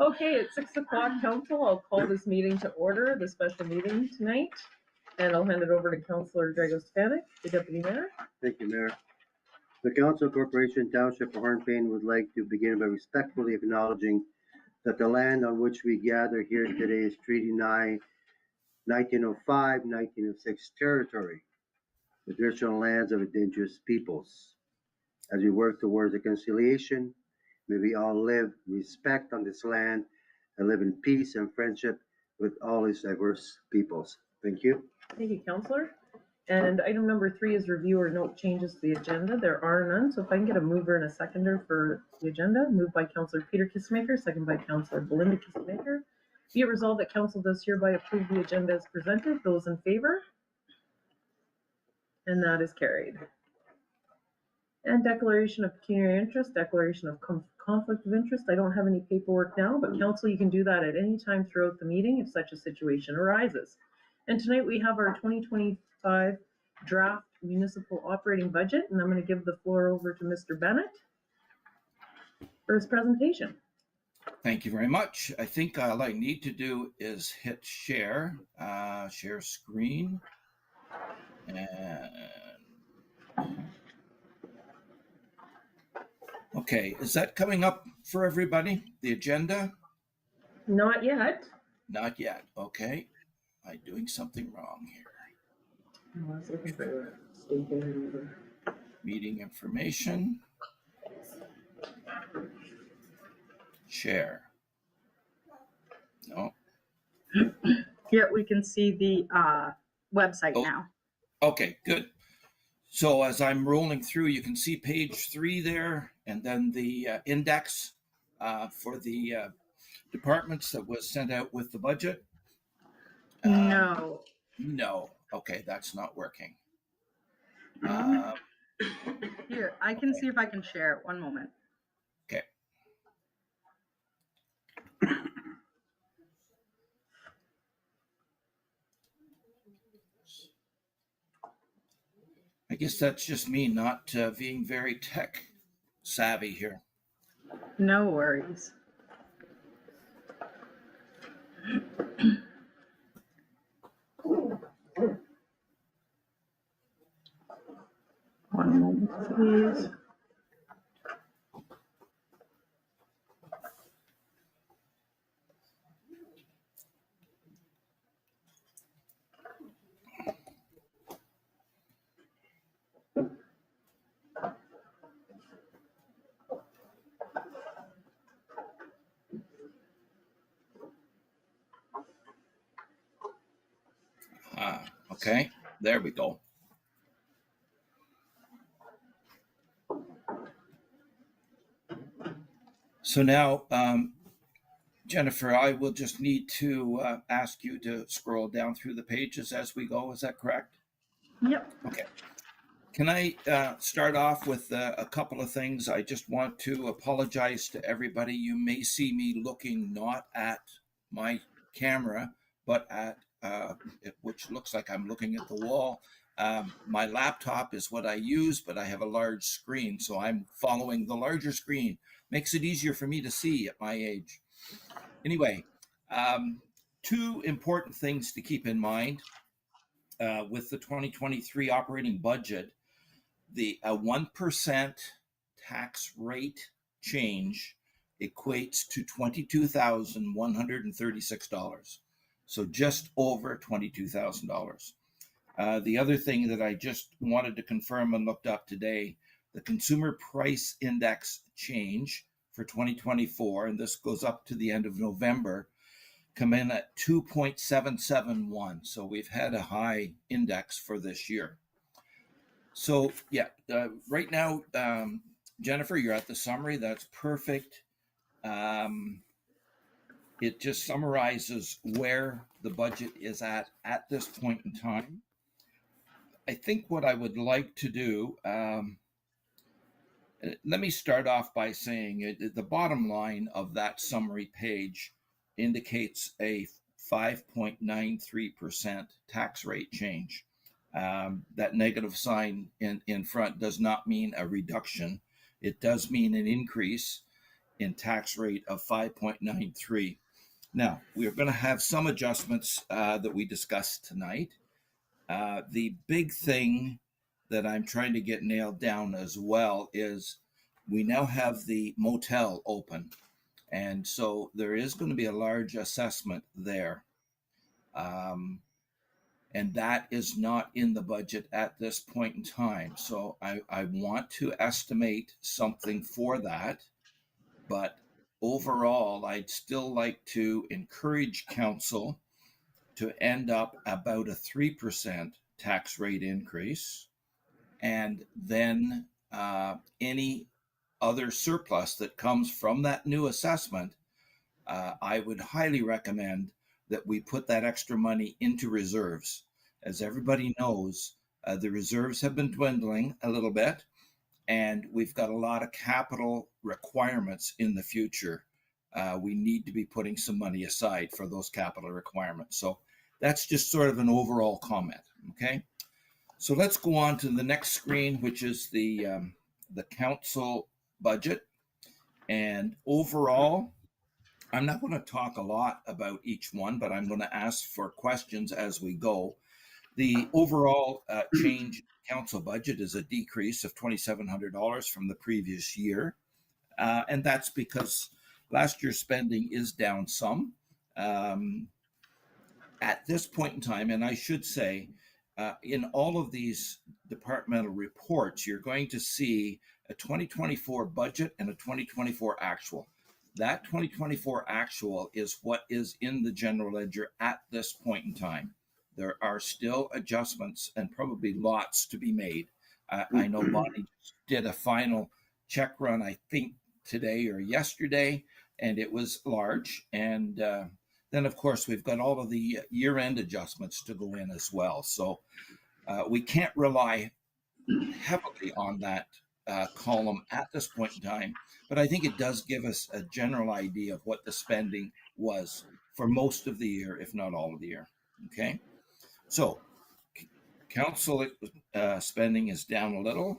Okay, it's 6 o'clock, council. I'll call this meeting to order, the special meeting tonight. And I'll hand it over to Councillor Drago-Stefanik, the Deputy Mayor. Thank you, Mayor. The Council Corporation Township of Hornepayne would like to begin by respectfully acknowledging that the land on which we gather here today is Treaty 9, 1905-1906 territory, the traditional lands of indigenous peoples. As we work towards reconciliation, may we all live respect on this land and live in peace and friendship with all its diverse peoples. Thank you. Thank you, Councillor. And item number 3 is review or note changes to the agenda. There are none, so if I can get a mover and a seconder for the agenda. Moved by Councillor Peter Kissmaker, second by Councillor Belinda Kissmaker. Be it resolved that Council does hereby approve the agenda as presented. Those in favor? And that is carried. And declaration of pecuniary interest, declaration of conflict of interest. I don't have any paperwork now, but Council, you can do that at any time throughout the meeting if such a situation arises. And tonight we have our 2025 draft municipal operating budget, and I'm going to give the floor over to Mr. Bennett for his presentation. Thank you very much. I think all I need to do is hit share, share screen, and okay, is that coming up for everybody, the agenda? Not yet. Not yet, okay. Am I doing something wrong here? I was looking for Meeting information. Share. No. Yeah, we can see the website now. Okay, good. So as I'm rolling through, you can see page 3 there, and then the index for the departments that was sent out with the budget. No. No. Okay, that's not working. Here, I can see if I can share it. One moment. Okay. I guess that's just me not being very tech savvy here. No worries. One moment, please. Okay, there we go. So now, Jennifer, I will just need to ask you to scroll down through the pages as we go. Is that correct? Yep. Okay. Can I start off with a couple of things? I just want to apologize to everybody. You may see me looking not at my camera, but at which looks like I'm looking at the wall. My laptop is what I use, but I have a large screen, so I'm following the larger screen. Makes it easier for me to see at my age. Anyway, 2 important things to keep in mind with the 2023 operating budget. The 1% tax rate change equates to $22,136. So just over $22,000. The other thing that I just wanted to confirm and looked up today, the consumer price index change for 2024, and this goes up to the end of November, come in at 2.771. So we've had a high index for this year. So yeah, right now, Jennifer, you're at the summary. That's perfect. It just summarizes where the budget is at this point in time. I think what I would like to do, let me start off by saying the bottom line of that summary page indicates a 5.93% tax rate change. That negative sign in front does not mean a reduction. It does mean an increase. in tax rate of 5.93. Now, we're going to have some adjustments that we discussed tonight. The big thing that I'm trying to get nailed down as well is we now have the motel open. And so there is going to be a large assessment there. And that is not in the budget at this point in time. So I want to estimate something for that. But overall, I'd still like to encourage council to end up about a 3% tax rate increase. And then any other surplus that comes from that new assessment, I would highly recommend that we put that extra money into reserves. As everybody knows, the reserves have been dwindling a little bit, and we've got a lot of capital requirements in the future. We need to be putting some money aside for those capital requirements. So that's just sort of an overall comment, okay? So let's go on to the next screen, which is the council budget. And overall, I'm not going to talk a lot about each one, but I'm going to ask for questions as we go. The overall change council budget is a decrease of $2,700 from the previous year. And that's because last year's spending is down some. At this point in time, and I should say, in all of these departmental reports, you're going to see a 2024 budget and a 2024 actual. That 2024 actual is what is in the general ledger at this point in time. There are still adjustments and probably lots to be made. I know Bonnie did a final check run, I think today or yesterday, and it was large. And then, of course, we've got all of the year-end adjustments to go in as well. So we can't rely heavily on that column at this point in time, but I think it does give us a general idea of what the spending was for most of the year, if not all of the year. Okay, so council spending is down a little.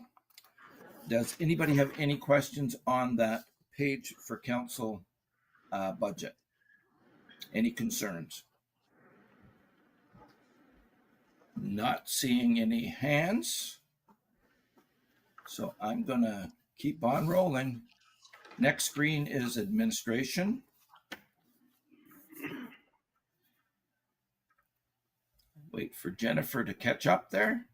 Does anybody have any questions on that page for council budget? Any concerns? Not seeing any hands. So I'm going to keep on rolling. Next screen is administration. Wait for Jennifer to catch up there.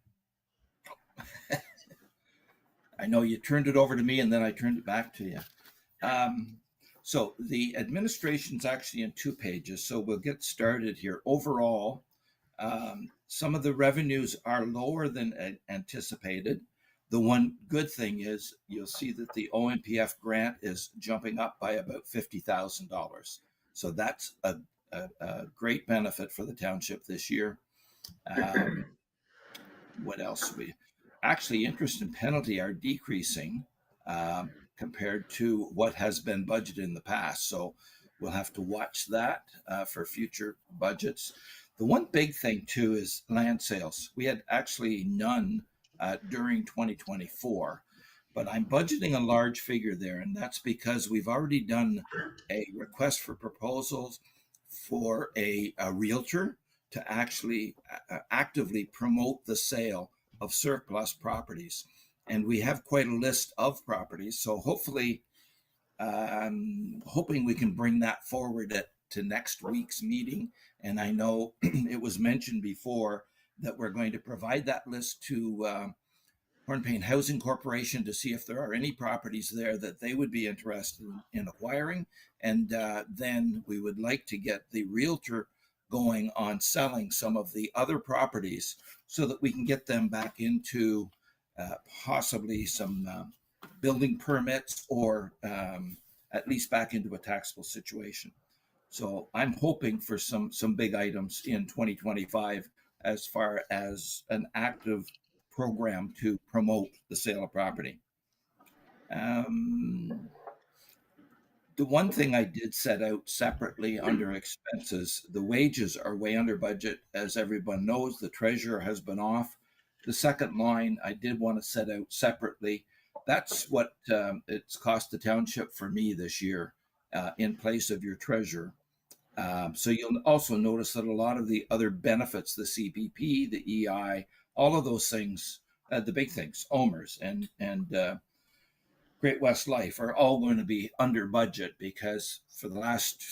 I know you turned it over to me and then I turned it back to you. So the administration's actually in 2 pages. So we'll get started here. Overall, some of the revenues are lower than anticipated. The one good thing is you'll see that the OMPF grant is jumping up by about $50,000. So that's a great benefit for the township this year. What else? Actually, interest and penalty are decreasing compared to what has been budgeted in the past. So we'll have to watch that for future budgets. The one big thing too is land sales. We had actually none during 2024, but I'm budgeting a large figure there, and that's because we've already done a request for proposals for a realtor to actually actively promote the sale of surplus properties. And we have quite a list of properties. So hopefully, I'm hoping we can bring that forward to next week's meeting. And I know it was mentioned before that we're going to provide that list to Hornepayne Housing Corporation to see if there are any properties there that they would be interested in acquiring. And then we would like to get the realtor going on selling some of the other properties so that we can get them back into possibly some building permits or at least back into a taxable situation. So I'm hoping for some big items in 2025 as far as an active program to promote the sale of property. The one thing I did set out separately under expenses, the wages are way under budget. As everyone knows, the treasurer has been off. The second line I did want to set out separately. that's what it's cost the township for me this year in place of your treasurer. So you'll also notice that a lot of the other benefits, the CPP, the EI, all of those things, the big things, OMERS and Great West Life, are all going to be under budget because for the last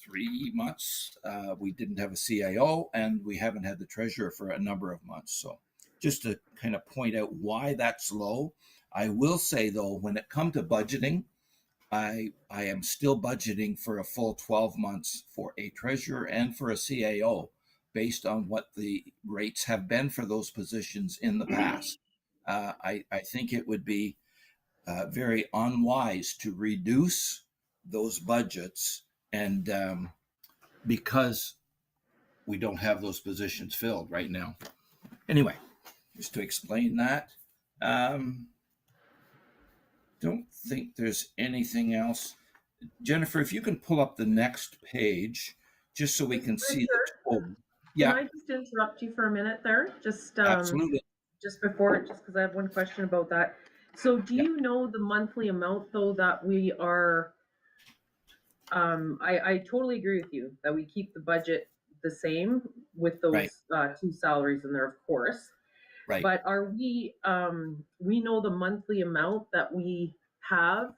3 months we didn't have a CAO and we haven't had the treasurer for a number of months. So just to kind of point out why that's low, I will say though, when it comes to budgeting, I am still budgeting for a full 12 months for a treasurer and for a CAO based on what the rates have been for those positions in the past. I think it would be very unwise to reduce those budgets and because we don't have those positions filled right now. Anyway, just to explain that. Don't think there's anything else. Jennifer, if you can pull up the next page, just so we can see the total. Yeah, Can I just interrupt you for a minute there? absolutely. Just because I have one question about that. So do you know the monthly amount though that we are, I totally agree with you that we keep the budget the same with those two salaries in there, of course. Right. But are we know the monthly amount that we have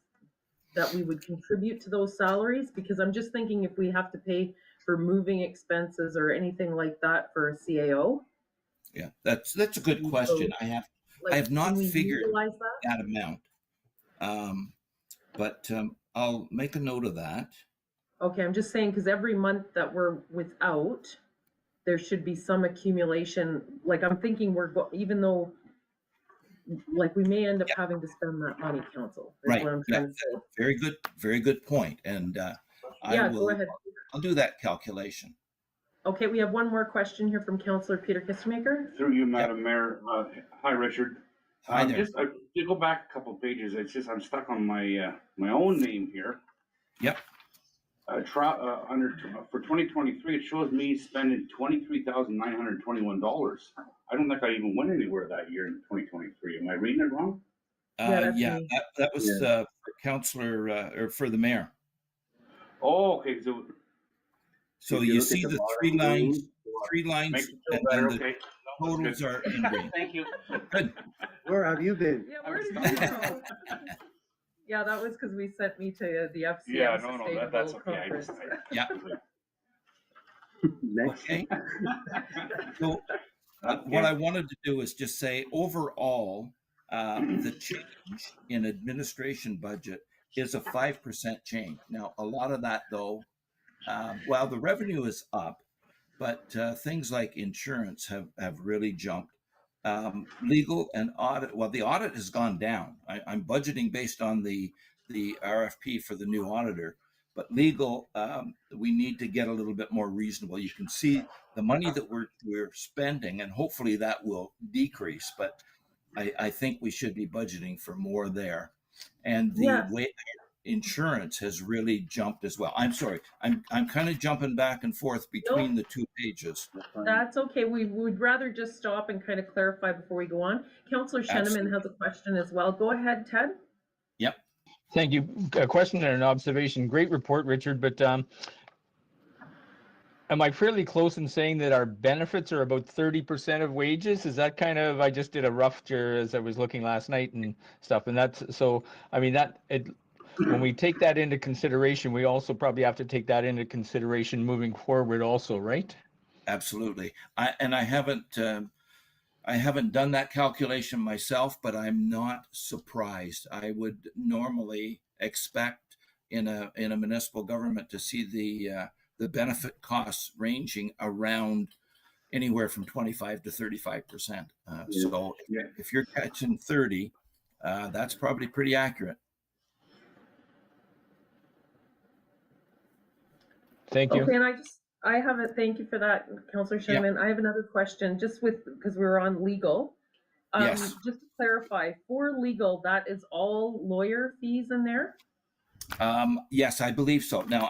that we would contribute to those salaries? Because I'm just thinking if we have to pay for moving expenses or anything like that for a CAO. Yeah, that's a good question. I have not figured that amount, but I'll make a note of that. Okay, I'm just saying because every month that we're without, there should be some accumulation. Like I'm thinking even though, like we may end up having to spend that money, council. That's what I'm trying to say. Very good point. And go ahead. I'll do that calculation. Okay, we have one more question here from Councillor Peter Kistemaker. Through you, Madam Mayor. Hi, Richard. Hi there. Just to go back a couple of pages, it's just I'm stuck on my my own name here. Yep. For 2023, it shows me spending $23,921. I don't think I even went anywhere that year in 2023. Am I reading it wrong? That was for Councillor or for the mayor. Oh, okay. So you see the three lines, and then the totals are in green. Thank you. Good. Where have you been? Yeah, where did you go? Yeah, that was because we sent me to the FCM. Yeah, no, that's okay. Conference. Yeah. Next. Okay. So what I wanted to do is just say overall, the change in administration budget is a 5% change. Now, a lot of that though, while the revenue is up, but things like insurance have really jumped. Legal and audit, well, the audit has gone down. I'm budgeting based on the RFP for the new auditor, but legal, we need to get a little bit more reasonable. You can see the money that we're spending, and hopefully that will decrease, but I think we should be budgeting for more there. And the way insurance has really jumped as well. I'm sorry, I'm kind of jumping back and forth between the two pages. That's okay. We would rather just stop and kind of clarify before we go on. Councillor Sheneman has a question as well. Go ahead, Ted. Yep. Thank you. A question and an observation. Great report, Richard, but am I fairly close in saying that our benefits are about 30% of wages? Is that kind of, I just did a rough as I was looking last night and stuff, and that's, so, I mean, when we take that into consideration, we also probably have to take that into consideration moving forward also, right? Absolutely. I haven't done that calculation myself, but I'm not surprised. I would normally expect in a municipal government to see the benefit costs ranging around anywhere from 25 to 35%. So if you're catching 30, that's probably pretty accurate. Thank you. Okay, and thank you for that, Councillor Sheneman. I have another question, just because we were on legal. Yes. Just to clarify, for legal, that is all lawyer fees in there? Yes, I believe so. Now,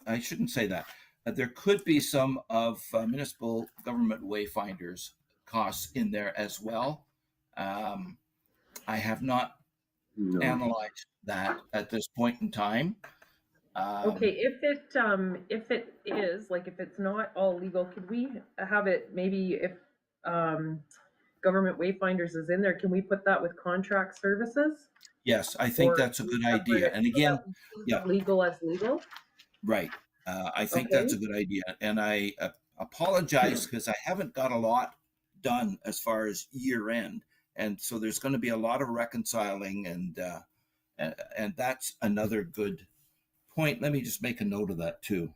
I shouldn't say that. There could be some of municipal government wayfinders costs in there as well. I have not No. analyzed that at this point in time. Okay, if it is, like, if it's not all legal, could we have it, maybe if, government wayfinders is in there, can we put that with contract services? Yes, I think Or that's a good idea. separate it And so again, that we see yeah, legal as legal? right. I think Okay. that's a good idea. And I apologize because I haven't got a lot done as far as year end. And so there's going to be a lot of reconciling, and that's another good point. Let me just make a note of that too.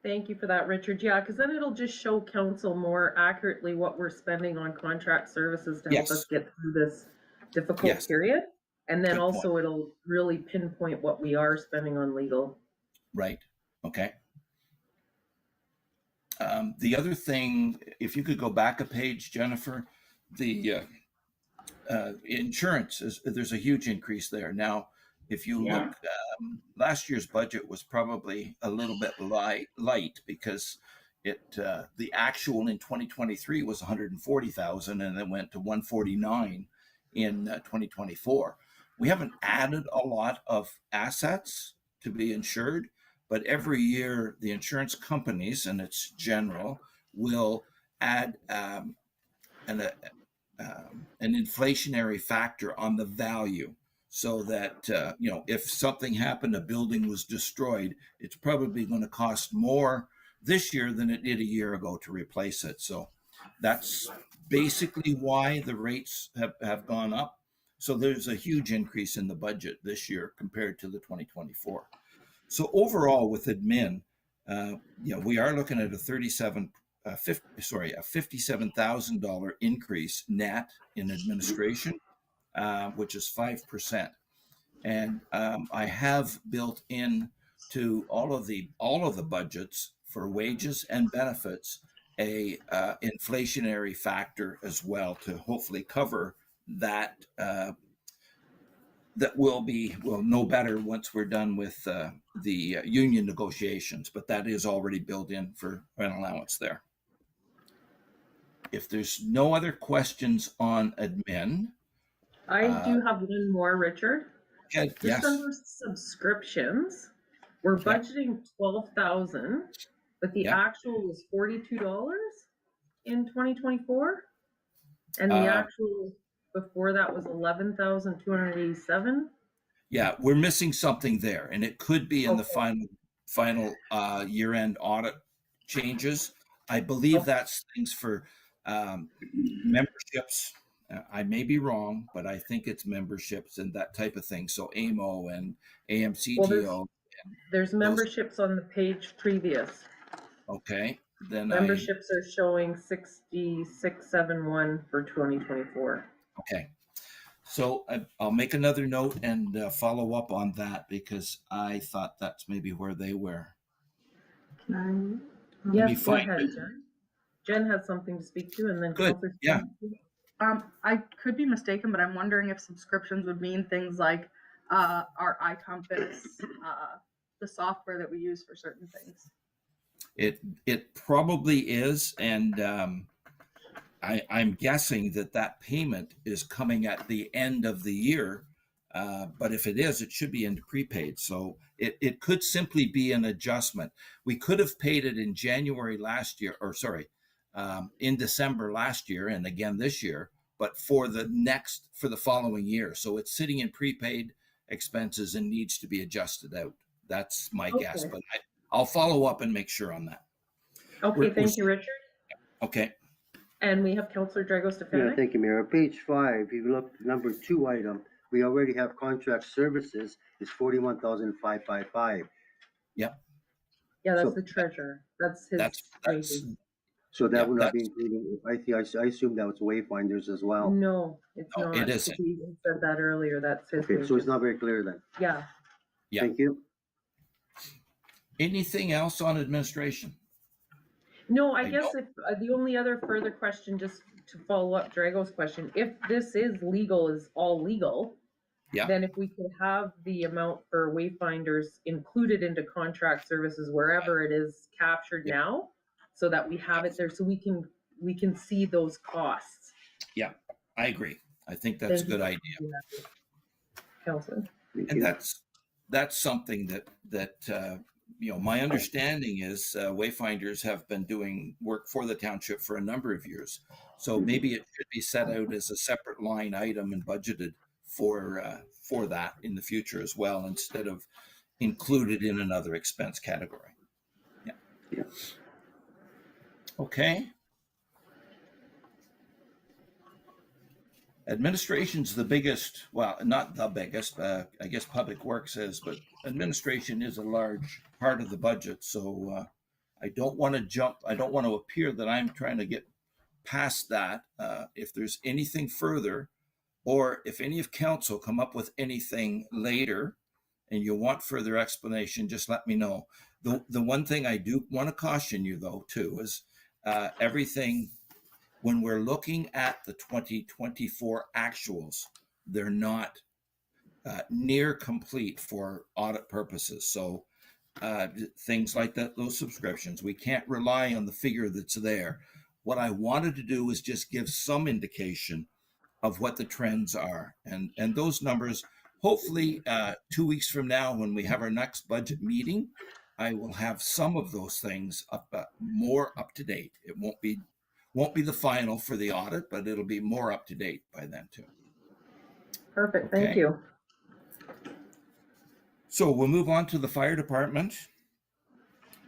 Thank you for that, Richard. Yeah, because then it'll just show council more accurately what we're spending on contract services to help Yes. us get through this difficult Yes. period. And then Good also it'll really pinpoint what we are spending on legal. Right. Okay. The other thing, if you could go back a page, Jennifer, the insurance there's a huge increase there. Now, if you Yeah. look, last year's budget was probably a little bit light because the actual in 2023 was 140,000 and then went to 149 in 2024. We haven't added a lot of assets to be insured, but every year the insurance companies, and it's general, will add an inflationary factor on the value, so that if something happened, a building was destroyed, it's probably going to cost more this year than it did a year ago to replace it. So that's basically why the rates have gone up. So there's a huge increase in the budget this year compared to the 2024. So overall with admin, we are looking at a $57,000 increase net in administration, which is 5%. And I have built in to all of the budgets for wages and benefits a inflationary factor as well to hopefully cover that. That we'll know better once we're done with the union negotiations, but that is already built in for an allowance there. If there's no other questions on admin. I do have one more, Richard. Yes. Just under subscriptions, we're Yep. budgeting 12,000, but the Yep. actual was $42 in 2024. And the actual before that was 11,287. Yeah, we're missing something there, and it could be in the Okay. final year-end audit changes. I believe that's things for memberships. I may be wrong, but I think it's memberships and that type of thing. So AMO and AMCTO. There's memberships on the page previous. Okay, then Memberships are showing 6671 for 2024. Okay, so I'll make another note and follow up on that because I thought that's maybe where they were. Can Yes, go ahead, Jen. Jen has something to speak to, and then Good, Councillor yeah. I could be mistaken, but I'm wondering if subscriptions would mean things like our iCompass, the software that we use for certain things. It probably is, and I'm guessing that payment is coming at the end of the year. But if it is, it should be into prepaid. So it could simply be an adjustment. We could have paid it in January last year, in December last year, and again this year, but for the following year. So it's sitting in prepaid expenses and needs to be adjusted out. That's my guess, but I'll follow up and make sure on that. Okay, thank you, Richard. Okay. And we have Councillor Drago Yeah, Stefanic. thank you, Mayor. Page 5, if you look, number 2 item, we already have contract services, is 41,555. Yep. Yeah, that's So- the treasurer. That's his wages. So that Yeah, would not be that's- including, I assume that was wayfinders as well. No, it's No, not. it isn't. He said that earlier. That's his Okay, so wages. it's not very clear then. Yeah. Yeah. Thank you. Anything else on administration? No, I I guess if the only other further question, just to follow up Drago's question, if this is all legal, Yeah. then if we could have the amount for wayfinders included into contract services wherever it is captured Yeah. now, so that we have it there, so we can see those costs. Yeah, I agree. I think that's a good idea. Councillor. Thank And you. that's something that my understanding is Wayfinders have been doing work for the township for a number of years. So maybe it should be set out as a separate line item and budgeted for that in the future as well, instead of included in another expense category. Yeah. Yeah. Okay. Administration's the biggest, well, not the biggest, I guess Public Works is, but administration is a large part of the budget. So I don't want to appear that I'm trying to get past that. If there's anything further, or if any of council come up with anything later and you want further explanation, just let me know. The one thing I do want to caution you though too is everything, when we're looking at the 2024 actuals, they're not near complete for audit purposes. So things like that, those subscriptions, we can't rely on the figure that's there. What I wanted to do is just give some indication of what the trends are. And those numbers, hopefully 2 weeks from now, when we have our next budget meeting, I will have some of those things more up to date. It won't be the final for the audit, but it'll be more up to date by then too. Perfect, Okay. thank you. So we'll move on to the fire department.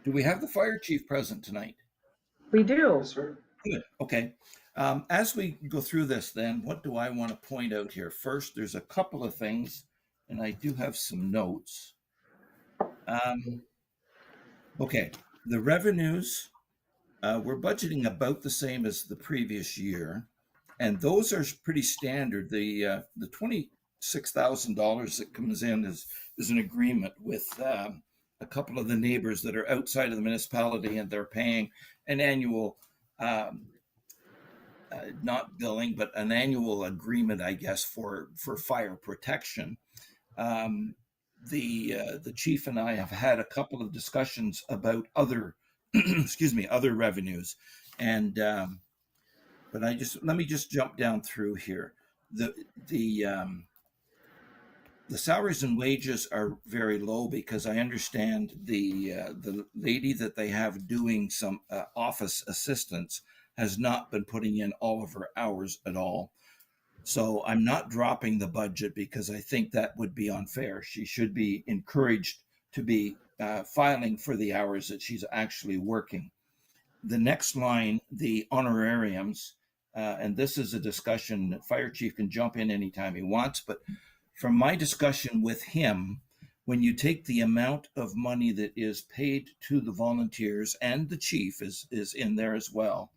Do we have the fire chief present tonight? We do. Good. Okay. As we go through this, then, what do I want to point out here? First, there's a couple of things, and I do have some notes. Okay. The revenues, we're budgeting about the same as the previous year, and those are pretty standard. The $26,000 that comes in is an agreement with a couple of the neighbors that are outside of the municipality, and they're paying an annual, not billing, but an annual agreement, I guess, for fire protection. The chief and I have had a couple of discussions about other, other revenues, and but let me just jump down through here. The salaries and wages are very low because I understand the lady that they have doing some office assistance has not been putting in all of her hours at all. So I'm not dropping the budget because I think that would be unfair. She should be encouraged to be filing for the hours that she's actually working. The next line, the honorariums, and this is a discussion that fire chief can jump in anytime he wants, but from my discussion with him, when you take the amount of money that is paid to the volunteers, and the chief is in there as well,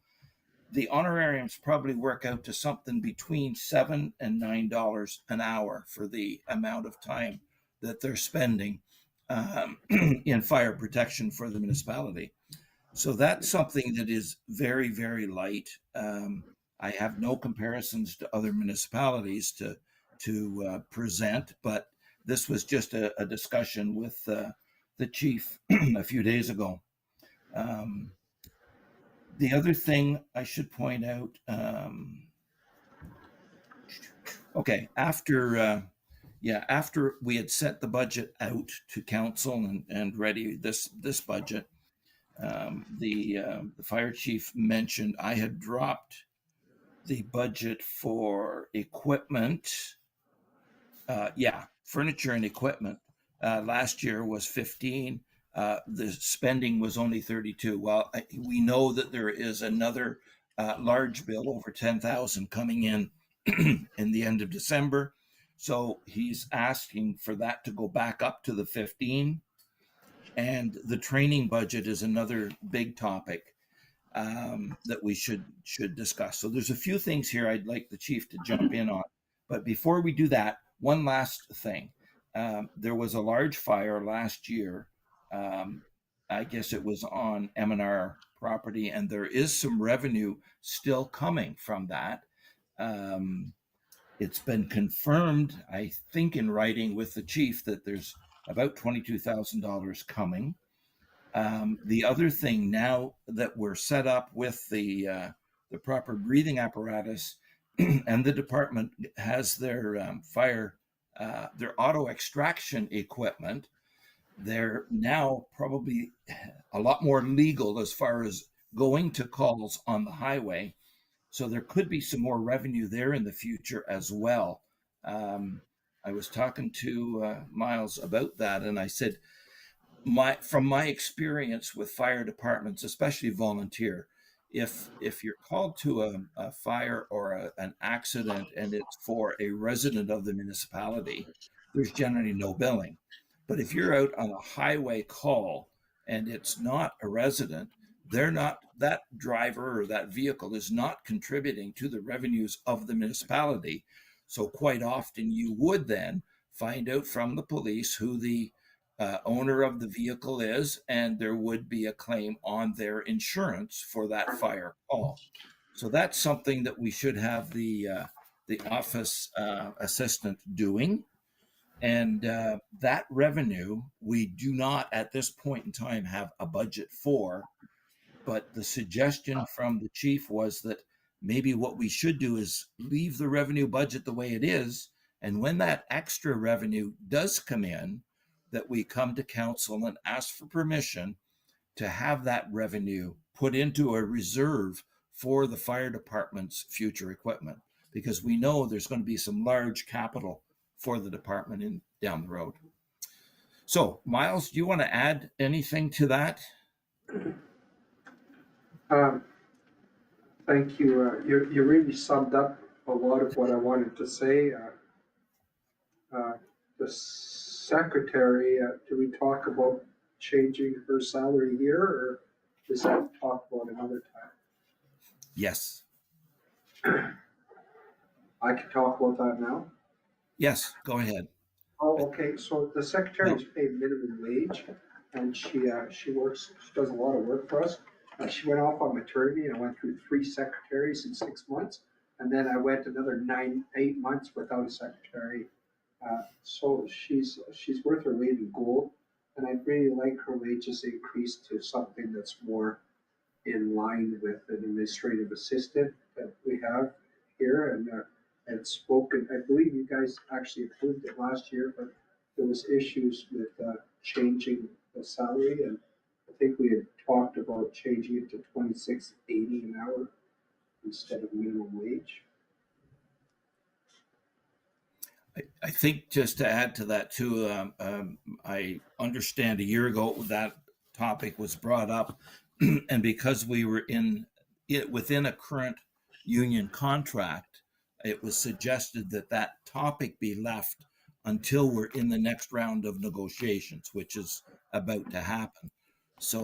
the honorariums probably work out to something between $7 and $9 an hour for the amount of time that they're spending in fire protection for the municipality. So that's something that is very, very light. I have no comparisons to other municipalities to present, but this was just a discussion with the chief a few days ago. The other thing I should point out, okay, after we had set the budget out to council and ready this budget, the fire chief mentioned I had dropped the budget for equipment. Furniture and equipment last year was 15. The spending was only 32. Well, we know that there is another large bill over 10,000 coming in in the end of December. So he's asking for that to go back up to the 15. And the training budget is another big topic that we should discuss. So there's a few things here I'd like the chief to jump in on. But before we do that, one last thing. There was a large fire last year. I guess it was on M&R property, and there is some revenue still coming from that. It's been confirmed, I think, in writing with the chief that there's about $22,000 coming. The other thing, now that we're set up with the proper breathing apparatus, and the department has their fire their auto extraction equipment. They're now probably a lot more legal as far as going to calls on the highway. So there could be some more revenue there in the future as well. I was talking to Miles about that, and I said, from my experience with fire departments, especially volunteer, if you're called to a fire or an accident and it's for a resident of the municipality, there's generally no billing. But if you're out on a highway call and it's not a resident, they're not, that driver or that vehicle is not contributing to the revenues of the municipality. So quite often you would then find out from the police who the owner of the vehicle is, and there would be a claim on their insurance for that fire call. So that's something that we should have the office assistant doing. And that revenue, we do not at this point in time have a budget for. But the suggestion from the chief was that maybe what we should do is leave the revenue budget the way it is. And when that extra revenue does come in, that we come to council and ask for permission to have that revenue put into a reserve for the fire department's future equipment, because we know there's going to be some large capital for the department down the road. So, Miles, do you want to add anything to that? Thank you. You really summed up a lot of what I wanted to say. The secretary, do we talk about changing her salary here, or is that talk about another time? Yes. I can talk about that now? Yes, go ahead. Oh, okay. So the secretary is paid minimum wage, and she does a lot of work for us. She went off on maternity, and I went through 3 secretaries in 6 months, and then I went another 8 months without a secretary. So she's worth her weight in gold, and I'd really like her wages increased to something that's more in line with an administrative assistant that we have here. And spoken, I believe you guys actually approved it last year, but there was issues with changing the salary, and I think we had talked about changing it to $26.80 an hour instead of minimum wage. I think just to add to that too, I understand a year ago that topic was brought up, and because we were within a current union contract, it was suggested that that topic be left until we're in the next round of negotiations, which is about to happen. So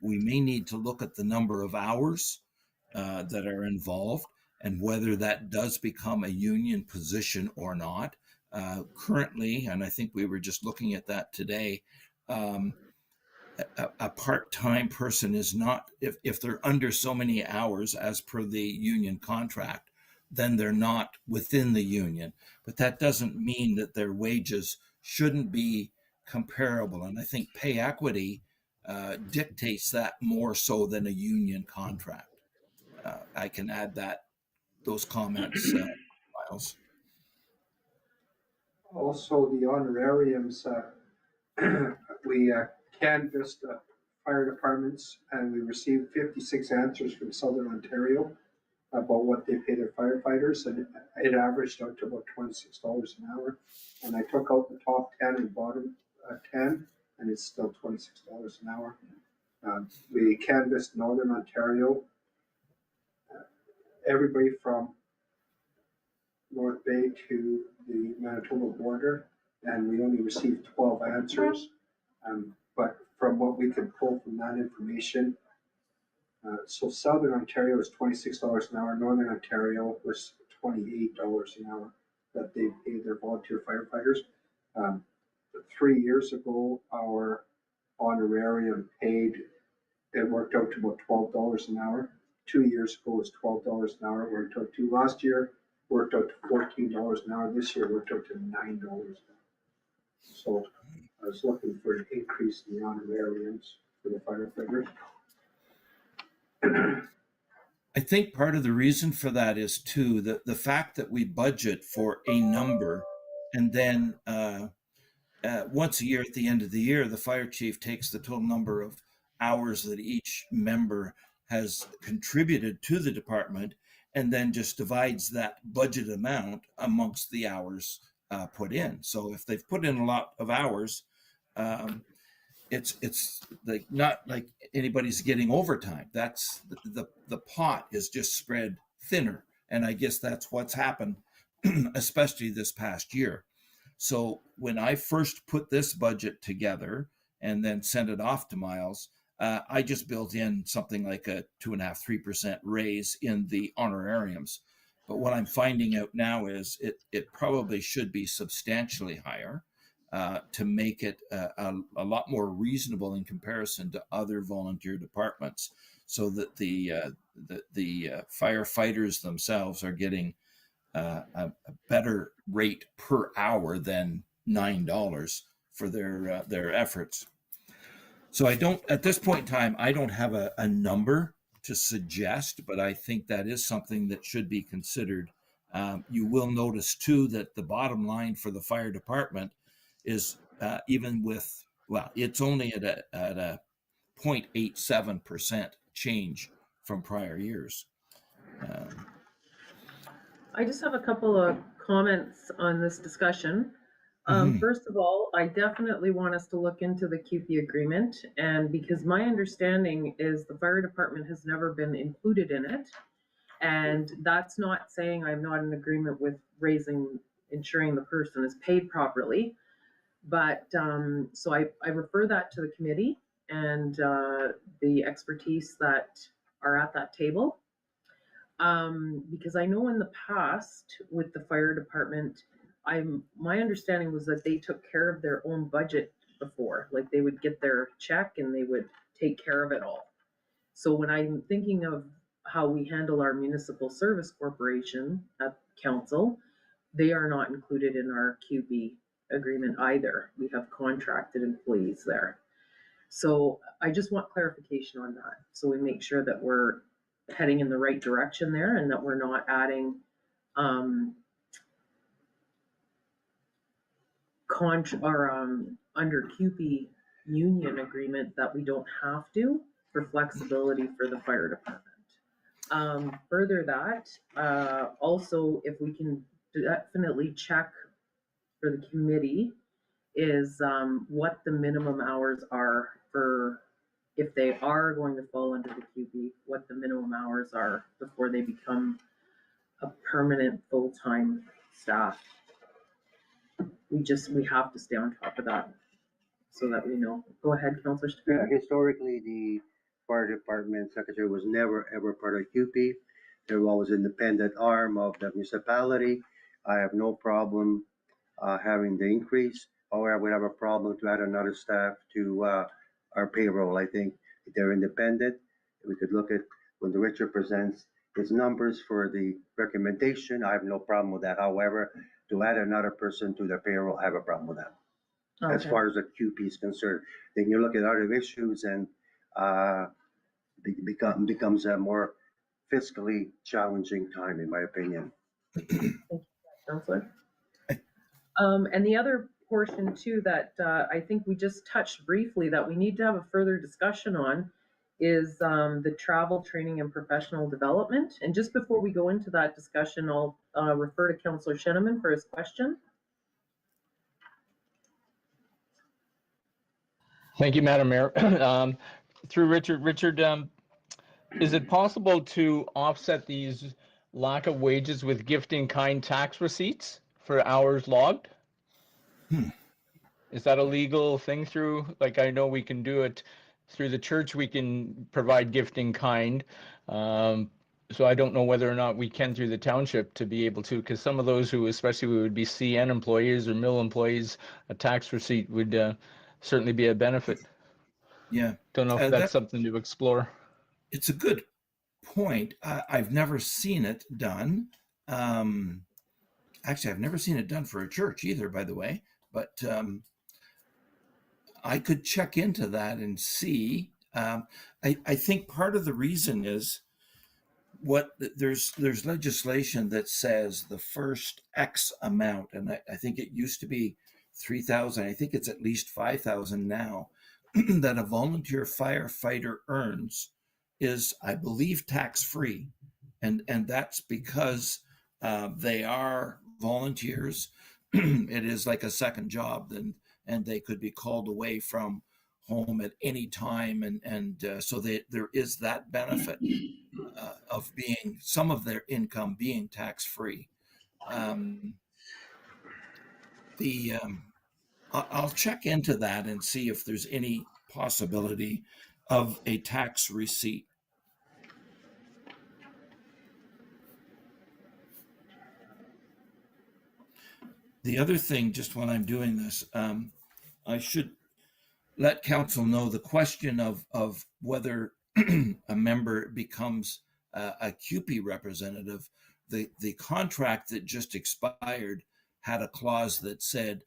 we may need to look at the number of hours that are involved and whether that does become a union position or not. Currently, and I think we were just looking at that today, a part-time person is not, if they're under so many hours as per the union contract, then they're not within the union. But that doesn't mean that their wages shouldn't be comparable. And I think pay equity dictates that more so than a union contract. I can add those comments, Miles. Also, the honorariums, we canvassed fire departments, and we received 56 answers from Southern Ontario about what they pay their firefighters, and it averaged out to about $26 an hour. And I took out the top 10 and bottom 10, and it's still $26 an hour. We canvassed Northern Ontario, everybody from North Bay to the Manitoba border, and we only received 12 answers. But from what we can pull from that information, so Southern Ontario is $26 an hour, Northern Ontario was $28 an hour that they pay their volunteer firefighters. 3 years ago, our honorarium paid, it worked out to about $12 an hour. 2 years ago was $12 an hour, worked out to last year, worked out to $14 an hour. This year worked out to $9 an hour. So I was looking for an increase in the honorariums for the firefighters. I think part of the reason for that is too the fact that we budget for a number And then once a year, at the end of the year, the fire chief takes the total number of hours that each member has contributed to the department and then just divides that budget amount amongst the hours put in. So if they've put in a lot of hours, it's like not like anybody's getting overtime. That's the pot is just spread thinner, and I guess that's what's happened, especially this past year. So when I first put this budget together and then sent it off to Miles, I just built in something like a 2.5–3% raise in the honorariums. But what I'm finding out now is it probably should be substantially higher to make it a lot more reasonable in comparison to other volunteer departments, so that the firefighters themselves are getting a better rate per hour than $9 for their efforts. So I don't, at this point in time, I don't have a number to suggest, but I think that is something that should be considered. You will notice too that the bottom line for the fire department is even with, well, it's only at a 0.87% change from prior years. I just have a couple of comments on this discussion. First of all, I definitely want us to look into the QP agreement, and because my understanding is the fire department has never been included in it, and that's not saying I'm not in agreement with ensuring the person is paid properly, but so I refer that to the committee and the expertise that are at that table. Because I know in the past with the fire department, my understanding was that they took care of their own budget before, like they would get their check and they would take care of it all. So when I'm thinking of how we handle our municipal service corporation at council, they are not included in our QB agreement either. We have contracted employees there. So I just want clarification on that, so we make sure that we're heading in the right direction there and that we're not adding under QP union agreement that we don't have to, for flexibility for the fire department. Further that, also if we can definitely check for the committee is what the minimum hours are for, if they are going to fall under the QB, what the minimum hours are before they become a permanent full-time staff. We have to stay on top of that so that we know. Go ahead, Councillor Yeah, Stephen. historically, the fire department secretary was never ever part of QP. They were always independent arm of the municipality. I have no problem having the increase. However, I would have a problem to add another staff to our payroll. I think they're independent. We could look at when the Richard presents his numbers for the recommendation. I have no problem with that. However, to add another person to the payroll, I have a problem with that. As Okay. far as the QP is concerned, then you look at other issues and becomes a more fiscally challenging time, in my opinion. Councillor. And the other portion too that I think we just touched briefly that we need to have a further discussion on is the travel, training, and professional development. And just before we go into that discussion, I'll refer to Councillor Sheneman for his question. Thank you, Madam Mayor. Through Richard, is it possible to offset these lack of wages with gift-in-kind tax receipts for hours logged? Is that a legal thing through, like, I know we can do it through the church, we can provide gift-in-kind. So I don't know whether or not we can through the township to be able to, because some of those who, especially we would be CN employees or mill employees, a tax receipt would certainly be a benefit. Yeah. Don't know if that's something to explore. It's a good point. I've never seen it done. Actually, I've never seen it done for a church either, by the way, but I could check into that and see. I think part of the reason is there's legislation that says the first X amount, and I think it used to be 3,000. I think it's at least 5,000 now that a volunteer firefighter earns is, I believe, tax-free, and that's because they are volunteers. It is like a second job, and they could be called away from home at any time, and so there is that benefit of being some of their income being tax-free. The I'll check into that and see if there's any possibility of a tax receipt. The other thing, just while I'm doing this, I should let council know the question of whether a member becomes a CUPE representative. The contract that just expired had a clause that said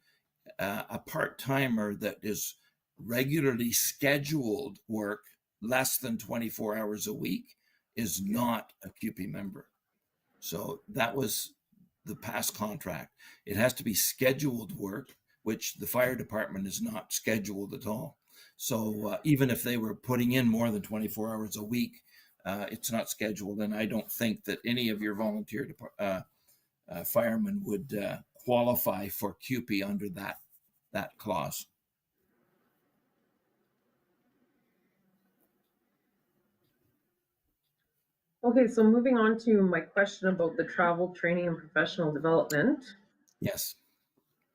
a part-timer that is regularly scheduled work less than 24 hours a week is not a CUPE member. So that was the past contract. It has to be scheduled work, which the fire department is not scheduled at all. So even if they were putting in more than 24 hours a week, it's not scheduled. And I don't think that any of your volunteer firemen would qualify for CUPE under that clause. Okay, so moving on to my question about the travel, training, and professional development. Yes.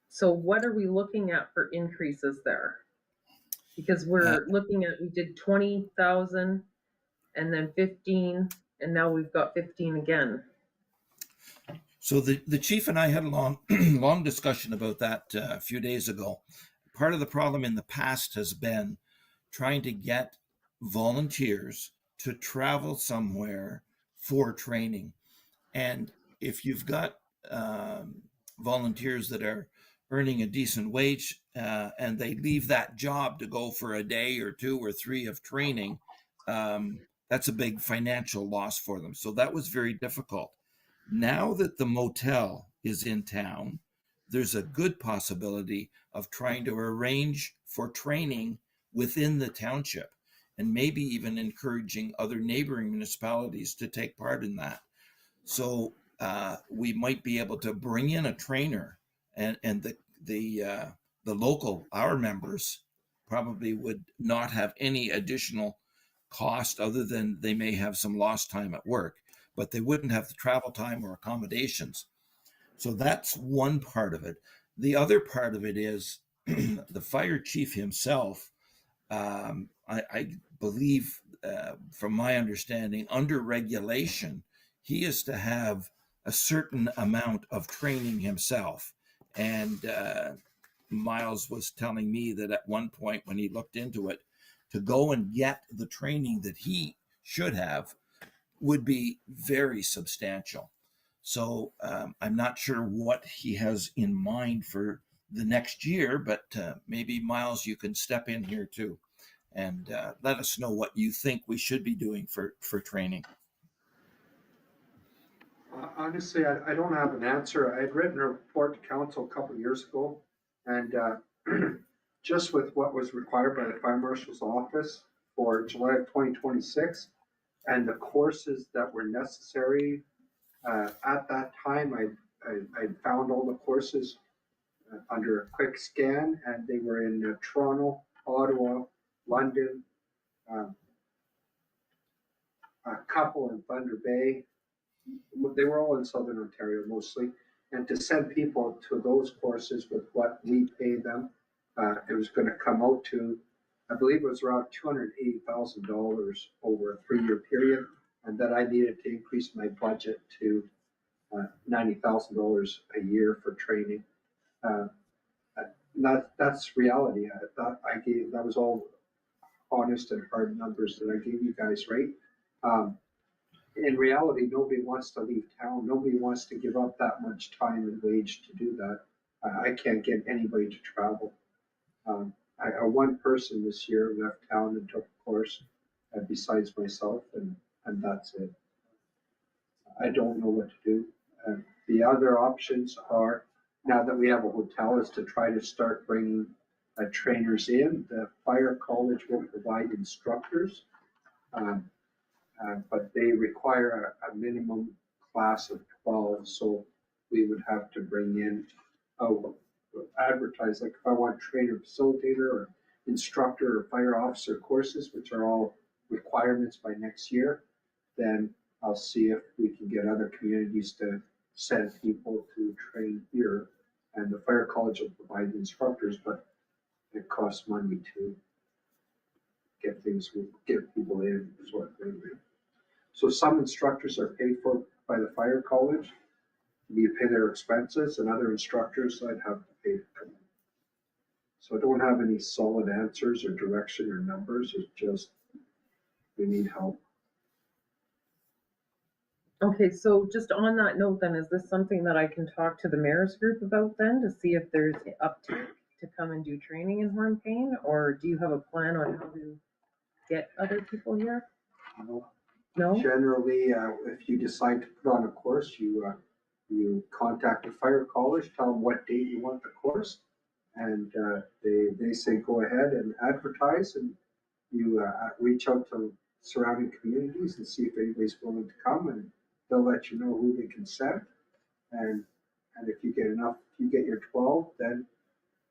So what are we looking at for increases there? Because we're looking at, we did 20,000 and then 15, and now we've got 15 again. So the chief and I had a long discussion about that a few days ago. Part of the problem in the past has been trying to get volunteers to travel somewhere for training. And if you've got volunteers that are earning a decent wage and they leave that job to go for a day or 2 or 3 of training, that's a big financial loss for them. So that was very difficult. Now that the motel is in town, there's a good possibility of trying to arrange for training within the township and maybe even encouraging other neighboring municipalities to take part in that. So we might be able to bring in a trainer, and the local, our members probably would not have any additional cost other than they may have some lost time at work, but they wouldn't have the travel time or accommodations. So that's one part of it. The other part of it is the fire chief himself. I believe, from my understanding, under regulation, he is to have a certain amount of training himself. And Miles was telling me that at one point when he looked into it, to go and get the training that he should have would be very substantial. So I'm not sure what he has in mind for the next year, but maybe Miles, you can step in here too and let us know what you think we should be doing for training. Honestly, I don't have an answer. I had written a report to council a couple of years ago, and just with what was required by the fire marshal's office for July of 2026, and the courses that were necessary at that time, I found all the courses under a quick scan, and they were in Toronto, Ottawa, London, a couple in Thunder Bay. They were all in Southern Ontario mostly. And to send people to those courses with what we pay them, it was going to come out to, I believe it was around $280,000 over a 3-year period, and that I needed to increase my budget to $90,000 a year for training. That's reality. That was all honest and hard numbers that I gave you guys, right? In reality, nobody wants to leave town. Nobody wants to give up that much time and wage to do that. I can't get anybody to travel. One person this year left town and took a course besides myself, and that's it. I don't know what to do. The other options are, now that we have a hotel, is to try to start bringing trainers in. The fire college will provide instructors, but they require a minimum class of 12, so we would have to bring in, advertise, like if I want trainer, facilitator, or instructor, or fire officer courses, which are all requirements by next year, then I'll see if we can get other communities to send people to train here. And the fire college will provide the instructors, but it costs money to get people in, sort of thing. So some instructors are paid for by the fire college. You pay their expenses, and other instructors I'd have to pay to come in. So I don't have any solid answers or direction or numbers. It's just, we need help. Okay, so just on that note then, is this something that I can talk to the mayor's group about then, to see if there's uptake to come and do training in Hornepayne? Or do you have a plan on how to get other people here? No? Generally, if you decide to put on a course, you contact the fire college, tell them what date you want the course, and they say go ahead and advertise, and you reach out to surrounding communities and see if anybody's willing to come, and they'll let you know who they can send. And if you get enough, if you get your 12, then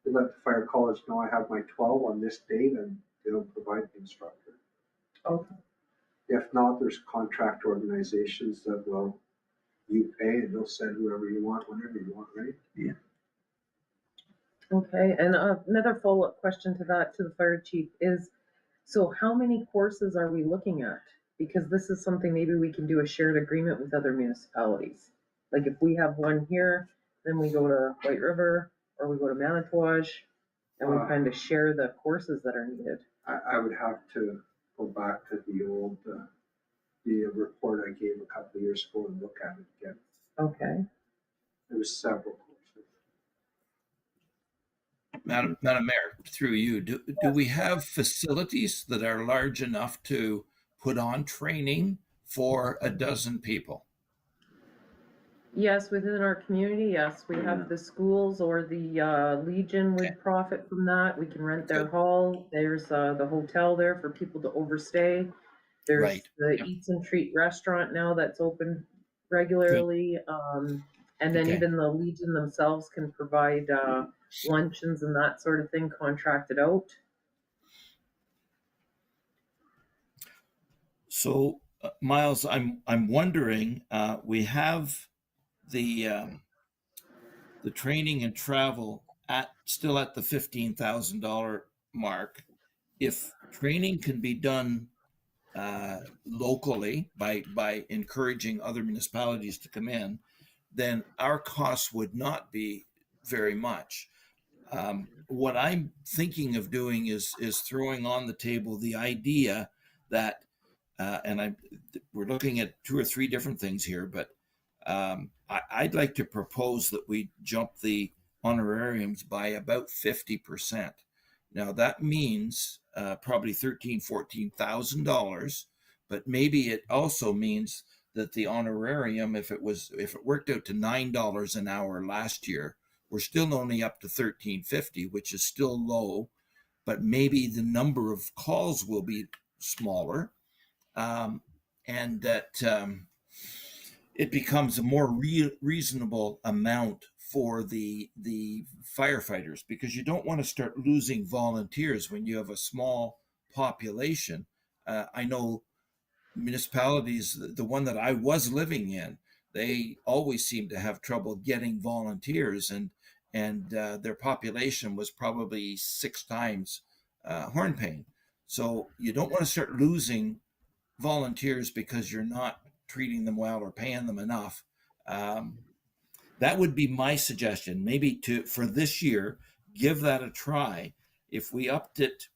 you let the fire college know I have my 12 on this date, and they'll provide the instructor. Okay. If not, there's contract organizations that will, you pay and they'll send whoever you want, whenever you want, right? Yeah. Okay, and another follow-up question to that, to the fire chief, is, so how many courses are we looking at? Because this is something maybe we can do a shared agreement with other municipalities. Like if we have one here, then we go to White River, or we go to Manitouwadge, and we kind of share the courses that are needed. I would have to go back to the old, the report I gave a couple of years ago and look at it again. Okay. There was several courses. Madam Mayor, through you, do we have facilities that are large enough to put on training for a dozen people? Yes, within our community, yes, we have the schools, or the Legion would profit from that. We can rent their hall. There's the hotel there for people to overstay. There's Right. the Yep. Eats and Treat restaurant now that's open regularly. And then Okay. even the Legion themselves can provide luncheons and that sort of thing contracted out. So, Miles, I'm wondering, we have the training and travel still at the $15,000 mark. If training can be done locally by encouraging other municipalities to come in, then our costs would not be very much. What I'm thinking of doing is throwing on the table the idea that, we're looking at 2 or 3 different things here, but I'd like to propose that we jump the honorariums by about 50%. Now that means probably $13,000-14,000, but maybe it also means that the honorarium, if it worked out to $9 an hour last year, we're still only up to $13.50, which is still low, but maybe the number of calls will be smaller, and that it becomes a more reasonable amount for the firefighters, because you don't want to start losing volunteers when you have a small population. I know municipalities, the one that I was living in, they always seem to have trouble getting volunteers, and their population was probably 6 times Hornepayne. So you don't want to start losing volunteers because you're not treating them well or paying them enough. That would be my suggestion. Maybe for this year, give that a try. If we upped it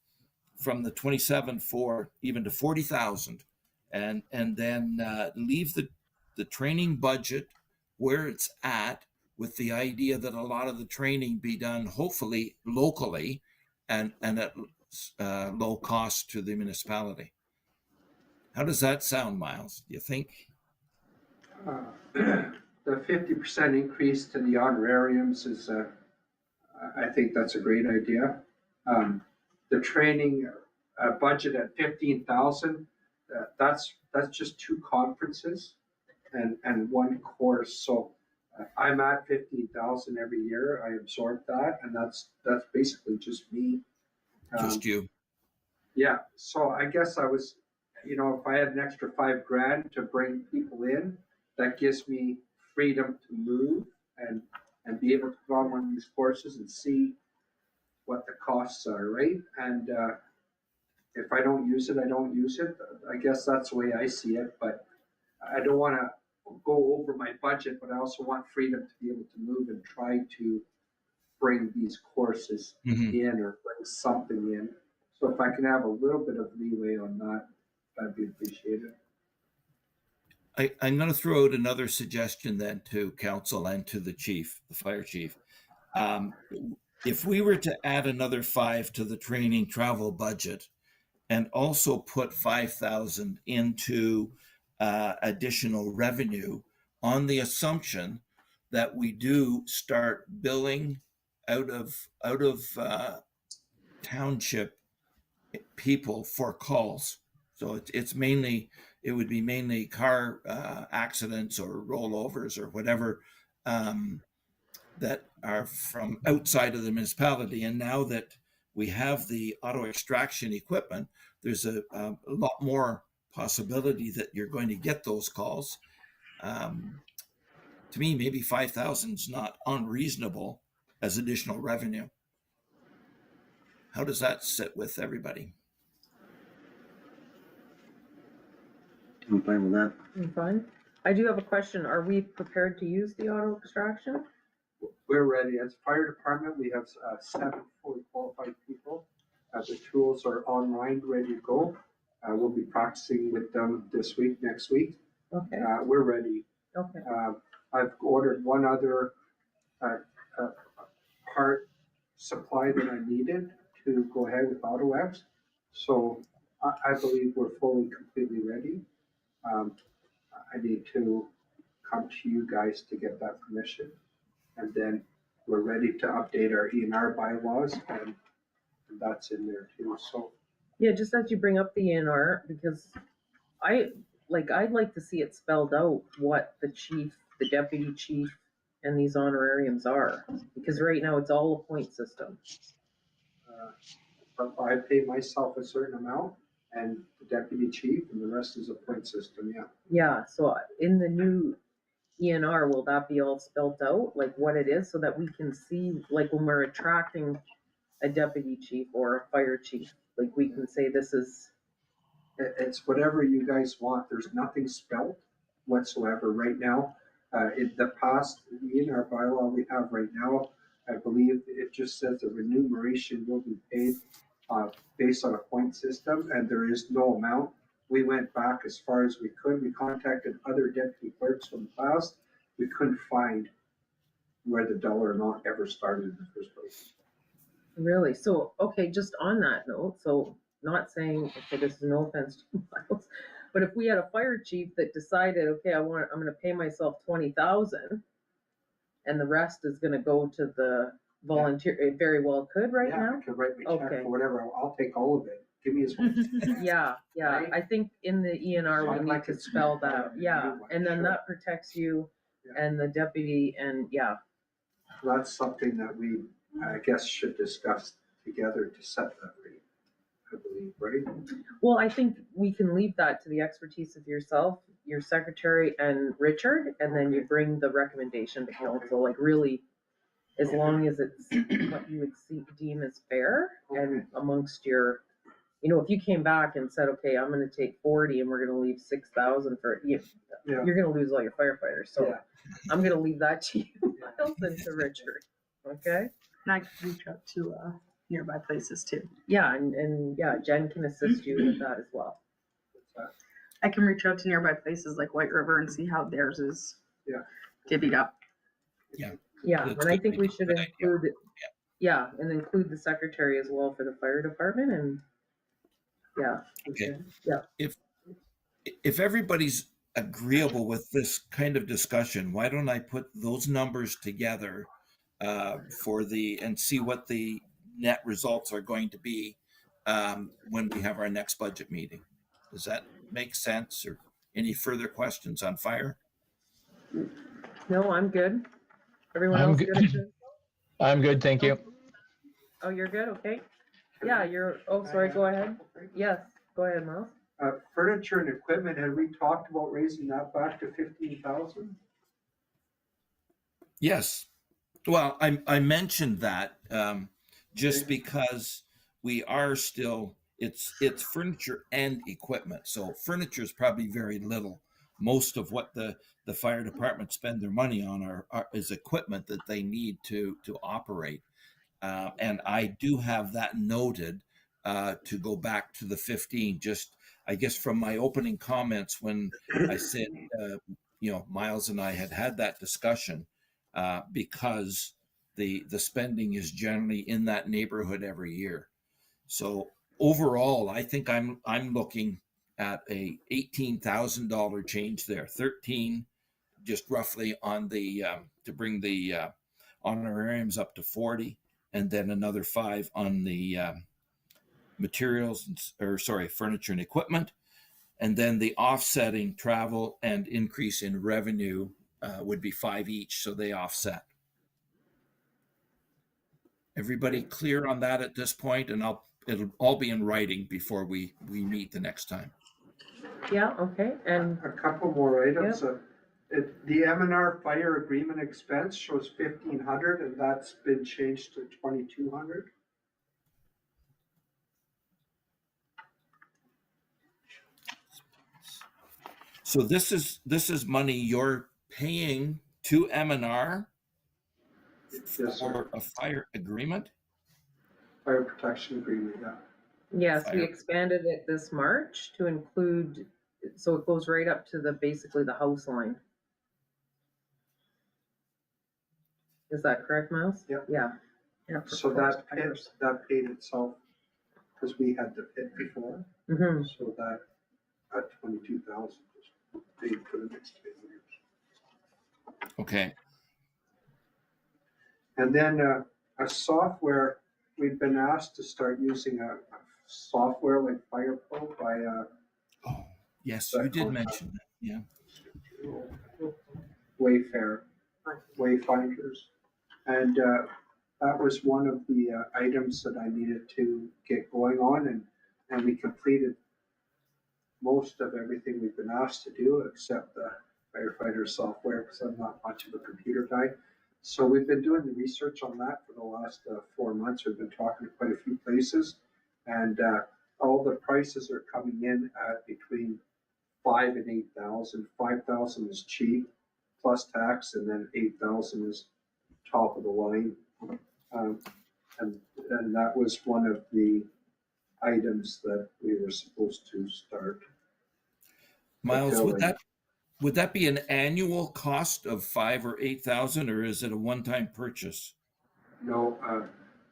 from the 27 for even to 40,000, and then leave the training budget where it's at, with the idea that a lot of the training be done hopefully locally and at low cost to the municipality. How does that sound, Miles? Do you think? The 50% increase to the honorariums is, I think that's a great idea. The training budget at 15,000, that's just 2 conferences and 1 course. So I'm at 15,000 every year. I absorb that, and that's basically just me. Just you. Yeah, so I guess I was, if I had an extra $5,000 to bring people in, that gives me freedom to move and be able to go on one of these courses and see what the costs are, right? And if I don't use it, I don't use it. I guess that's the way I see it, but I don't want to go over my budget, but I also want freedom to be able to move and try to bring these courses in or bring something in. So if I can have a little bit of leeway on that, that'd be appreciated. I'm going to throw out another suggestion then to council and to the chief, the fire chief. If we were to add another 5 to the training travel budget and also put 5,000 into additional revenue on the assumption that we do start billing out of township people for calls. So it would be mainly car accidents or rollovers or whatever that are from outside of the municipality. And now that we have the auto extraction equipment, there's a lot more possibility that you're going to get those calls. To me, maybe 5,000 is not unreasonable as additional revenue. How does that sit with everybody? I'm fine with that. I'm fine. I do have a question. Are we prepared to use the auto extraction? We're ready. As fire department, we have 7 fully qualified people. The tools are online, ready to go. We'll be practicing with them this week, next week. Okay, We're ready. okay. I've ordered one other part supply that I needed to go ahead with AutoX. So I believe we're fully, completely ready. I need to come to you guys to get that permission. And then we're ready to update our ENR bylaws, and that's in there too. So Yeah, just as you bring up the ENR, because I'd like to see it spelled out what the chief, the deputy chief, and these honorariums are, because right now it's all a point system. but I pay myself a certain amount, and the deputy chief, and the rest is a point system. Yeah. Yeah, so in the new ENR, will that be all spelled out, like what it is, so that we can see, like when we're attracting a deputy chief or a fire chief, like we can say this is, It's whatever you guys want. There's nothing spelled whatsoever right now. In the past, in our bylaw we have right now, I believe it just says the remuneration will be paid based on a point system, and there is no amount. We went back as far as we could. We contacted other deputy clerks from the past. We couldn't find where the dollar amount ever started in the first place. really, so, okay, just on that note, so not saying, okay, this is no offense to Miles, but if we had a fire chief that decided, okay, I'm gonna pay myself 20,000 and the rest is gonna go to the volunteer, it very well could right Yeah, now? you can write me a check Okay. for whatever. I'll take all of it. Give me as much. Yeah, Right? I think in the ENR, I'd we need like to it spell spelled that out out, in yeah, the new one, and then sure. that protects you Yeah. and the deputy, and yeah, That's something that we, I guess, should discuss together to set that rate, I believe, right? well, I think we can leave that to the expertise of yourself, your secretary and Richard, and then you bring the recommendation to council, like really, as long as it's what you would deem as fair and amongst your, if you came back and said, okay, I'm gonna take 40 and we're gonna leave 6,000 for, Yeah. you're gonna lose all your firefighters, so Yeah. I'm gonna leave that to you, Miles, and to Richard, okay? And I can reach out to nearby places too. Yeah, and yeah, Jen can assist you with that as well. I can reach out to nearby places like White River and see how theirs is Yeah. divvied up. Yeah, That's and I good. think we should Good idea. include, yeah, and include the secretary as well for the fire department, and, yeah. Okay. Yeah. If everybody's agreeable with this kind of discussion, why don't I put those numbers together and see what the net results are going to be when we have our next budget meeting? Does that make sense? Or any further questions on fire? No, I'm good. Everyone I'm else good. good? I'm good, thank you. Oh, you're good, okay. Yeah, sorry, go ahead. Yes, go ahead, Miles. Furniture and equipment, had we talked about raising that back to 15,000? Yes. Well, I mentioned that just because we are still, it's furniture and equipment. So furniture is probably very little. Most of what the fire department spend their money on is equipment that they need to operate. And I do have that noted to go back to the 15, just I guess from my opening comments when I said, Miles and I had that discussion because the spending is generally in that neighborhood every year. So overall, I think I'm looking at a $18,000 change there, 13 just roughly on the to bring the honorariums up to 40, and then another 5 on the furniture and equipment, and then the offsetting travel and increase in revenue would be 5 each, so they offset. Everybody clear on that at this point? And it'll all be in writing before we meet the next time. Yeah, okay, and A couple more items. The M&R fire agreement expense shows 1,500, and that's been changed to 2,200. So this is money you're paying to M&R Yes, sir. for a fire agreement? Fire protection agreement, yeah. yes, we Fire. expanded it this March to include, so it goes right up to basically the house line. Is that correct, Miles? Yep. Yeah. Yeah. So that paid itself because we had the pit before. Mm-hmm. So that at 22,000 is paid for the next 10 years. Okay. And then a software, we've been asked to start using a software like FirePro by Oh, yes, you did mention that. Yeah. Wayfinders. And that was one of the items that I needed to get going on, and we completed most of everything we've been asked to do except the firefighter software because I'm not much of a computer guy. So we've been doing the research on that for the last 4 months. We've been talking to quite a few places, and all the prices are coming in at between 5,000 and 8,000. 5,000 is cheap plus tax, and then 8,000 is top of the line. And that was one of the items that we were supposed to start. Miles, would that be an annual cost of 5,000 or 8,000, or is it a one-time purchase? No,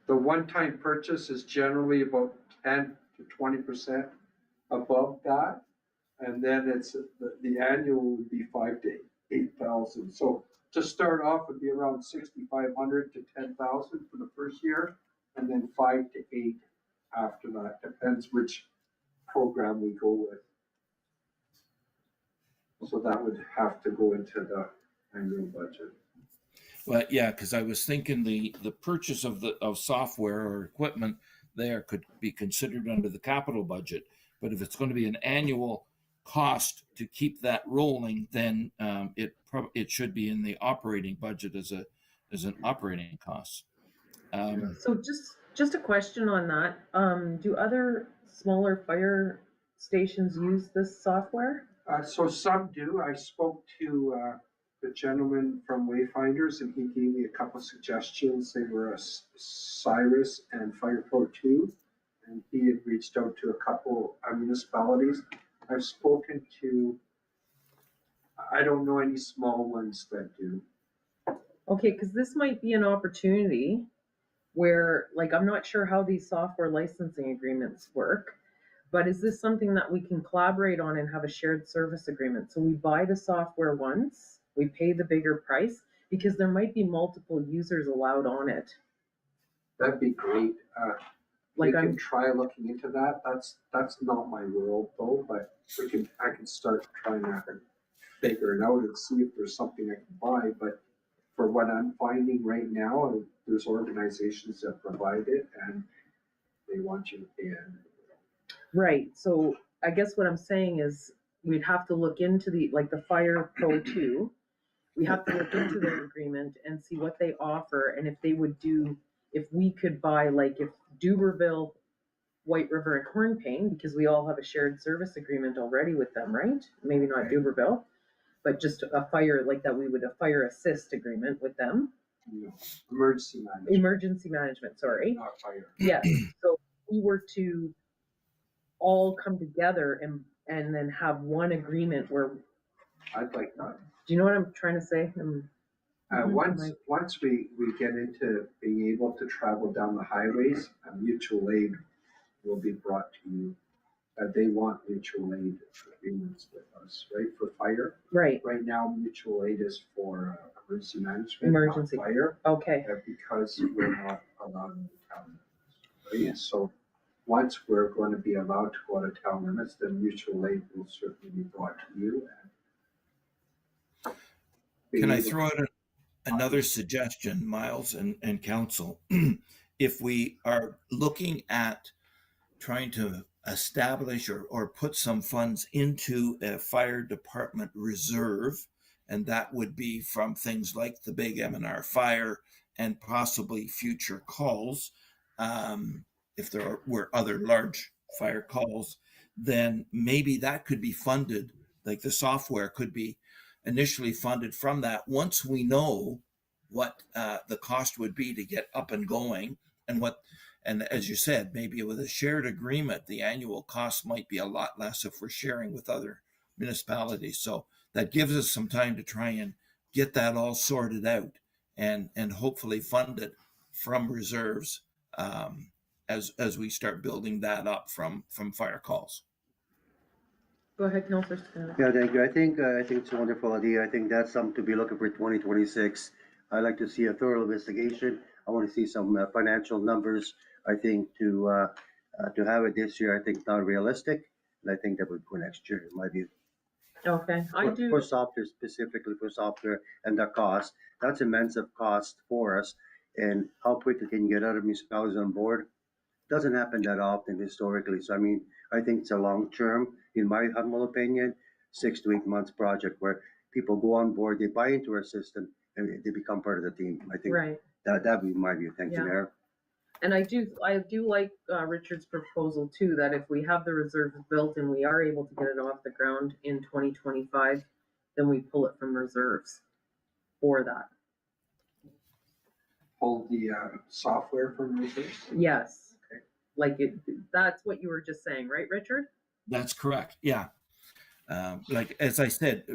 the one-time purchase is generally about 10 to 20% above that. And then it's the annual would be 5,000 to 8,000. So to start off would be around 6,500 to 10,000 for the first year, and then 5 to 8 after that. Depends which program we go with. So that would have to go into the annual budget. Well, yeah, because I was thinking the purchase of software or equipment there could be considered under the capital budget. But if it's going to be an annual cost to keep that rolling, then it should be in the operating budget as an operating cost. So just a question on that. Do other smaller fire stations use this software? So some do. I spoke to the gentleman from Wayfinders, and he gave me a couple of suggestions. They were Cyrus and FirePro 2, and he had reached out to a couple of municipalities. I've spoken to, I don't know any small ones that do. Okay, because this might be an opportunity where, like, I'm not sure how these software licensing agreements work, But is this something that we can collaborate on and have a shared service agreement? So we buy the software once, we pay the bigger price, because there might be multiple users allowed on it. That'd be great. We Like can I'm, try looking into that. That's not my world though, but I can start trying to figure it out and see if there's something I can buy. But for what I'm finding right now, there's organizations that provide it and they want you to pay it. right, so I guess what I'm saying is we'd have to look into like the Fire Pro 2. We have to look into their agreement and see what they offer and if they would do, if we could buy, like if Duberville, White River and Hornepayne, because we all have a shared service agreement already with them, right? Maybe not Duberville, but just a fire like that, we would a fire assist agreement with them. You know, emergency management. Emergency management, sorry. Not fire. Yes, so if we were to all come together and then have one agreement where, I'd like that. do you know what I'm trying to say? Once we get into being able to travel down the highways, mutual aid will be brought to you. They want mutual aid agreements with us, right, for fire. Right, Right now, mutual aid is for emergency management, Emergency. not fire, okay, because we're not allowed in the town. Right? So once we're going to be allowed to go out of town limits, then mutual aid will certainly be brought to you. Can I throw out another suggestion, Miles and council? If we are looking at trying to establish or put some funds into a fire department reserve, and that would be from things like the big M&R fire and possibly future calls, if there were other large fire calls, then maybe that could be funded, like the software could be initially funded from that. Once we know what the cost would be to get up and going, and as you said, maybe with a shared agreement, the annual cost might be a lot less if we're sharing with other municipalities. So that gives us some time to try and get that all sorted out and hopefully fund it from reserves as we start building that up from fire calls. go ahead, Councilor Stanley. Yeah, thank you. I think it's a wonderful idea. I think that's something to be looking for 2026. I'd like to see a thorough investigation. I want to see some financial numbers. I think to have it this year, I think not realistic, and I think that would go next year, in my view. Okay, I do, For software, specifically for software and the cost, that's immense of cost for us. And how quickly can you get other municipalities on board? Doesn't happen that often historically. So I mean, I think it's a long term, in my humble opinion, 6 to 8 months project where people go on board, they buy into our system, and they become part of the team. I think right. that'd be my view. Thank you, Yeah. Mayor. And I do like Richard's proposal too, that if we have the reserves built and we are able to get it off the ground in 2025, then we pull it from reserves for that. Pull the software from reserves. Yes. Okay. Like that's what you were just saying, right, Richard? That's correct. Yeah. Like, as I said,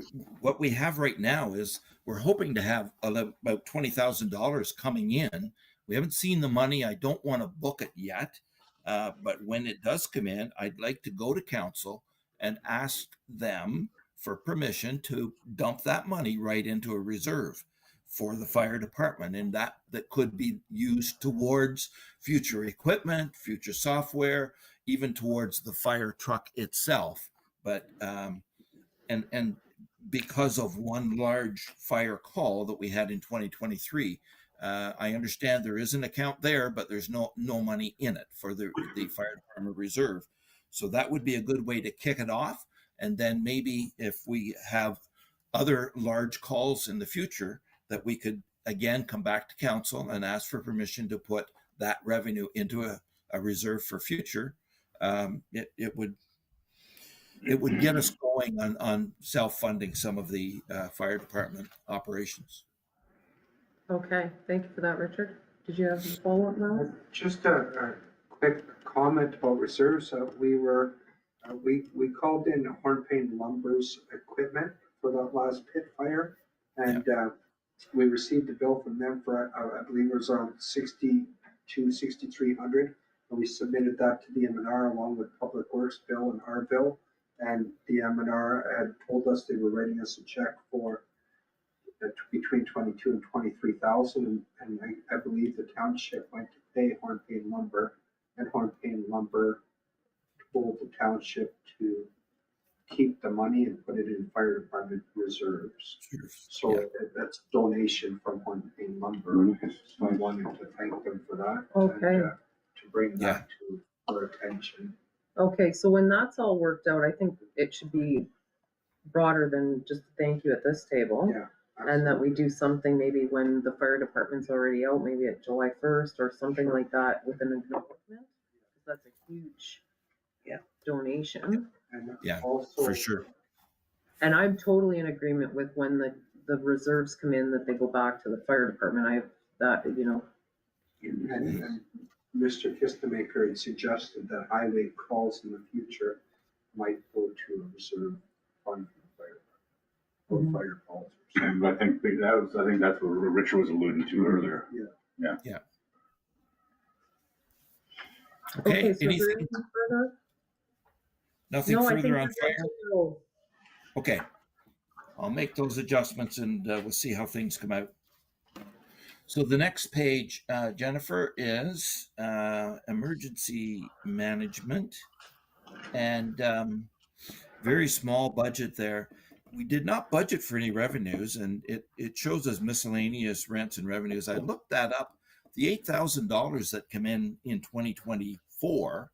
what we have right now is we're hoping to have about $20,000 coming in. We haven't seen the money. I don't want to book it yet. But when it does come in, I'd like to go to council and ask them for permission to dump that money right into a reserve for the fire department. And that could be used towards future equipment, future software, even towards the fire truck itself. But and because of one large fire call that we had in 2023, I understand there is an account there, but there's no money in it for the fire department reserve. So that would be a good way to kick it off. And then maybe if we have other large calls in the future, that we could again come back to council and ask for permission to put that revenue into a reserve for future. It would get us going on self-funding some of the fire department operations. Okay, thank you for that, Richard. Did you have a follow-up now? Just a quick comment about reserves. We called in Hornepayne Lumber's equipment for that last pit fire, and we received a bill from them for I believe it was around $6,200, $6,300. And we submitted that to the M&R along with Public Works bill and our bill. And the M&R had told us they were writing us a check for between 22 and 23,000. And I believe the township went to pay Hornepayne Lumber, and Hornepayne Lumber told the township to keep the money and put it in fire department reserves. So Yeah. that's donation from Hornepayne Lumber. Mhm. So I wanted to thank them for that. Okay. And, to bring that to our attention. Okay, so when that's all worked out, I think it should be broader than just a thank you at this table. Yeah. And that we do something maybe when the fire department's already out, maybe at July 1st or something like that with an acknowledgement. That's a huge donation. And Yeah, also, for sure. And I'm totally in agreement with when the reserves come in, that they go back to the fire department. I have that, you know. and Mr. Kistemaker had suggested that highway calls in the future might go to a reserve fund for the fire, or Mhm. fire calls. And I think that's what Richard was alluding to earlier. Okay, So is there anything, anything further? nothing No, I think further we're on good fire? to go. Okay, I'll make those adjustments and we'll see how things come out. So the next page, Jennifer, is emergency management, and very small budget there. We did not budget for any revenues, and it shows as miscellaneous rents and revenues. I looked that up. The $8,000 that come in 2024,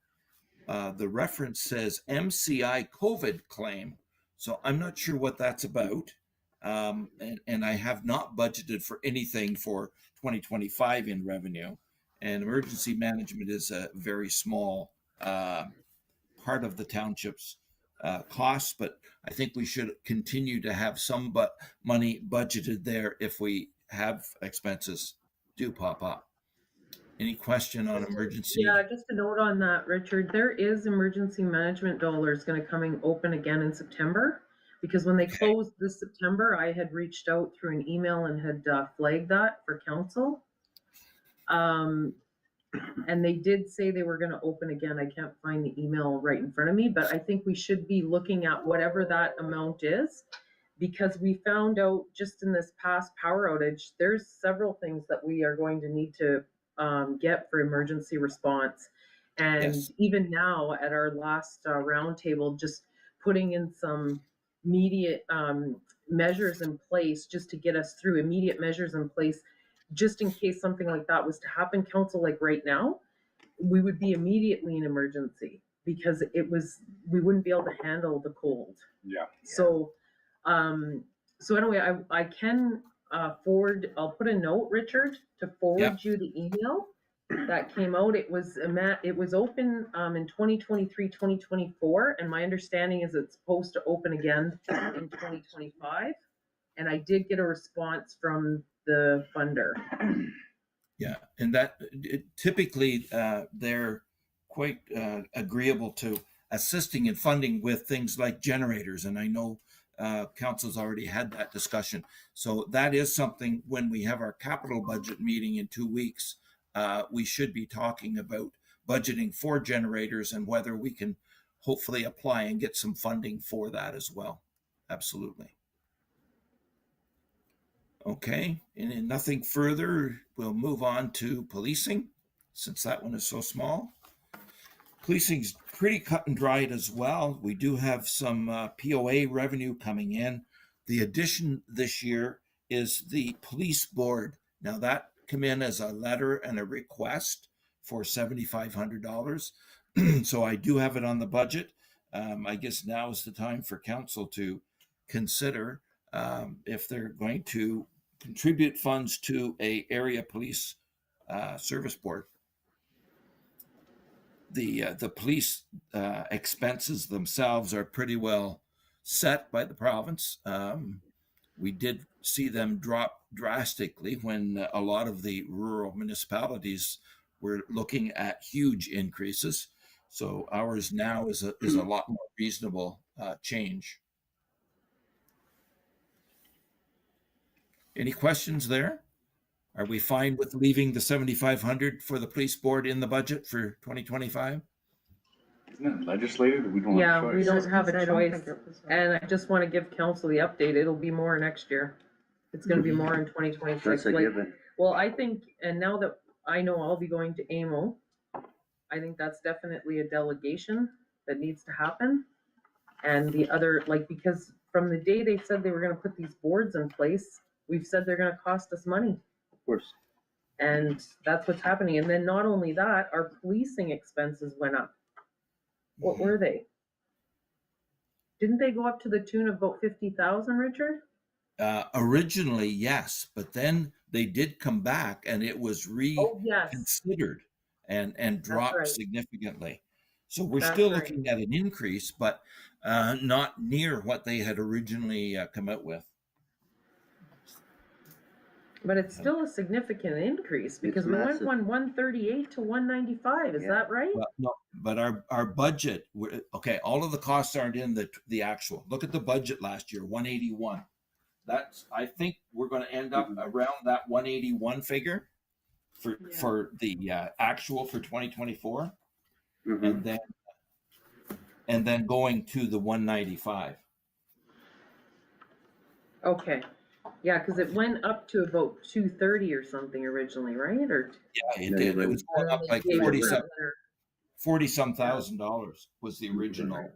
the reference says MCI COVID claim. So I'm not sure what that's about. And I have not budgeted for anything for 2025 in revenue. And emergency management is a very small part of the township's costs, but I think we should continue to have some money budgeted there if we have expenses do pop up. Any question on emergency? Yeah, just a note on that, Richard, there is emergency management dollars gonna coming open again in September. Because when they Okay. closed this September, I had reached out through an email and had flagged that for council. And they did say they were gonna open again. I can't find the email right in front of me, but I think we should be looking at whatever that amount is. Because we found out just in this past power outage, there's several things that we are going to need to get for emergency response. And Yes. even now at our last roundtable, just putting in some immediate measures in place just to get us through, immediate measures in place, just in case something like that was to happen. Council, like right now, we would be immediately in emergency because we wouldn't be able to handle the cold. Yeah. So, so anyway, I can forward, I'll put a note, Richard, to forward you the email that came out. It was open in 2023, 2024, and my understanding is it's supposed to open again in 2025. And I did get a response from the funder. Yeah, and that typically they're quite agreeable to assisting and funding with things like generators, and I know council's already had that discussion. So that is something when we have our capital budget meeting in 2 weeks, we should be talking about budgeting for generators and whether we can hopefully apply and get some funding for that as well. Absolutely. Okay, and nothing further, we'll move on to policing, since that one is so small. Policing's pretty cut and dried as well. We do have some POA revenue coming in. The addition this year is the police board. Now that come in as a letter and a request for $7,500. So I do have it on the budget. I guess now is the time for council to consider if they're going to contribute funds to a area police service board. The police expenses themselves are pretty well set by the province. We did see them drop drastically when a lot of the rural municipalities were looking at huge increases. So ours now is a lot more reasonable change. Any questions there? Are we fine with leaving the 7,500 for the police board in the budget for 2025? Isn't it legislated? We don't have Yeah, a we choice. don't have I a don't choice. think it was, And I just want to give council the update. It'll be more next year. It's gonna be more in 2026. That's a Like, given. well, I think, and now that I know I'll be going to AMO, I think that's definitely a delegation that needs to happen. And the other, like, because from the day they said they were gonna put these boards in place, we've said they're gonna cost us money. Of course. And that's what's happening. And then not only that, our policing expenses went up. What were they? Didn't they go up to the tune of about 50,000, Richard? Originally, yes, but then they did come back and it was Oh, yes, reconsidered and dropped right. significantly. So we're That's still right. looking at an increase, but not near what they had originally come out with. But it's still a significant increase because It's we went massive. from 138 to 195. Is Yeah. that right? Well, no, but our budget, okay, all of the costs aren't in the actual. Look at the budget last year, 181. That's, I think we're going to end up around that 181 figure for the actual for 2024, Mhm. and then going to the 195. Okay. Yeah, because it went up to about 230 or something originally, right? Or Yeah, it Yeah, did. It right. was going up like Yeah, 40 some thousand dollars was the original.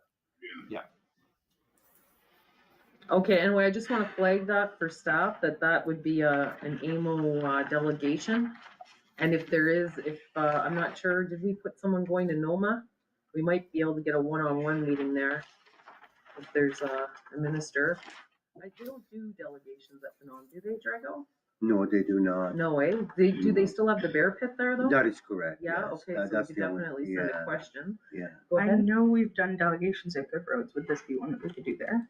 Okay, anyway, I just want to flag that for staff, that would be an AMO delegation. And if there is, I'm not sure, did we put someone going to NOMA? We might be able to get a one-on-one meeting there if there's a minister. They don't do delegations at the NOM, do they, Drago? No, they do not. No way. Do they still have the bear pit there though? That is correct. Yeah, yes. okay, so we That's could the only- definitely send a yeah, question. Yeah. Go I ahead. know we've done delegations at Good Roads. Would this be one that we could do there?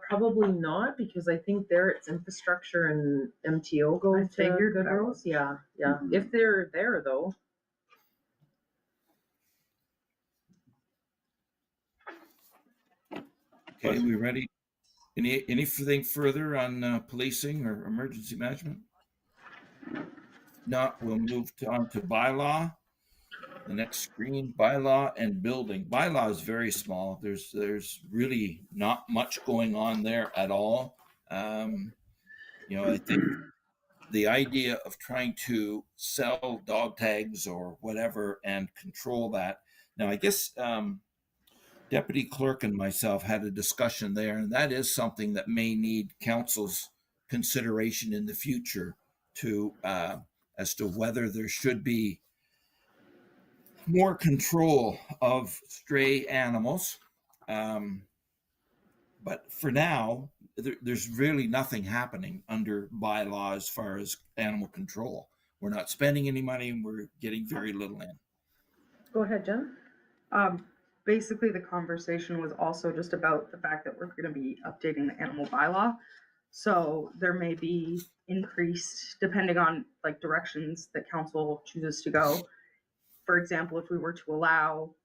Probably not, because I think there it's infrastructure and MTO go I to figured Good that Roads. was- Yeah, yeah. Mhm. If they're there though. Okay, we ready? Anything further on policing or emergency management? Not, we'll move on to bylaw. The next screen, bylaw and building. Bylaw is very small. There's really not much going on there at all. I think the idea of trying to sell dog tags or whatever and control that. Now, I guess Deputy Clerk and myself had a discussion there, and that is something that may need council's consideration in the future to as to whether there should be more control of stray animals. But for now, there's really nothing happening under bylaw as far as animal control. We're not spending any money and we're getting very little in. Go ahead, Jen. Basically, the conversation was also just about the fact that we're going to be updating the animal bylaw. So there may be increased depending on like directions that council chooses to go. For example, if we were to allow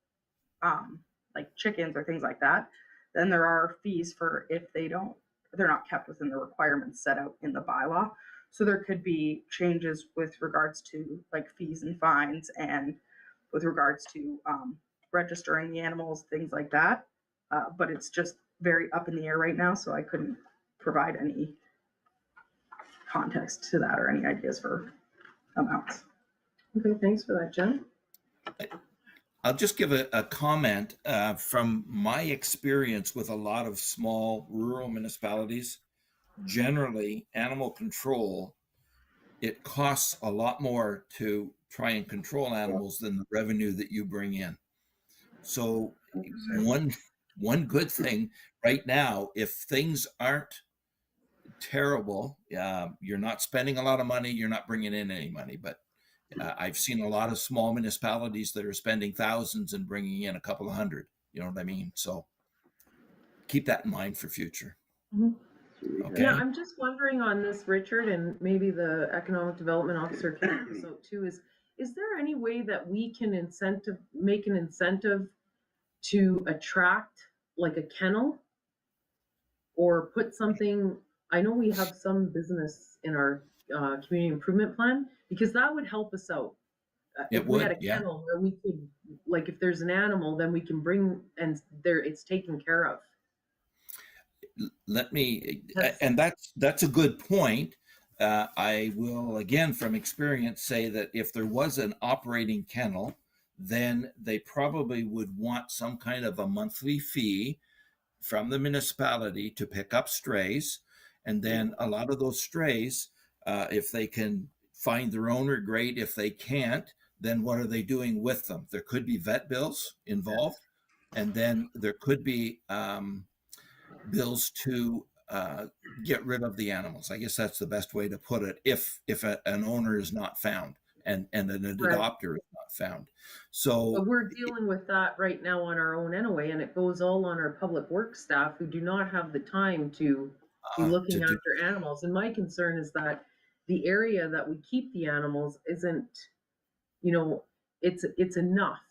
like chickens or things like that, then there are fees for if they're not kept within the requirements set out in the bylaw. So there could be changes with regards to like fees and fines and with regards to registering the animals, things like that. But it's just very up in the air right now, so I couldn't provide any context to that or any ideas for amounts. Okay, thanks for that, Jen. I'll just give a comment from my experience with a lot of small rural municipalities. Generally, animal control, it costs a lot more to try and control animals than the revenue that you bring in. So one good thing right now, if things aren't terrible, you're not spending a lot of money, you're not bringing in any money, but I've seen a lot of small municipalities that are spending thousands and bringing in a couple of hundred. You know what I mean? So keep that in mind for future. Mm-hmm. Okay. Yeah, I'm just wondering on this, Richard, and maybe the economic development officer can help us out too, is there any way that we can make an incentive to attract like a kennel or put something? I know we have some business in our community improvement plan, because that would help us out. It If we had would, a yeah. kennel where we could, like, if there's an animal, then we can bring, and there, it's taken care of. Let me, Yes. and that's a good point. I will again, from experience, say that if there was an operating kennel, then they probably would want some kind of a monthly fee from the municipality to pick up strays. And then a lot of those strays, if they can find their owner, great. If they can't, then what are they doing with them? There could be vet bills involved, and then there could be bills to get rid of the animals. I guess that's the best way to put it. If an owner is not found and an Right. adopter is not found, so But we're dealing with that right now on our own anyway, and it goes all on our public works staff who do not have the time to be looking to do, after animals. And my concern is that the area that we keep the animals isn't, you know, it's enough,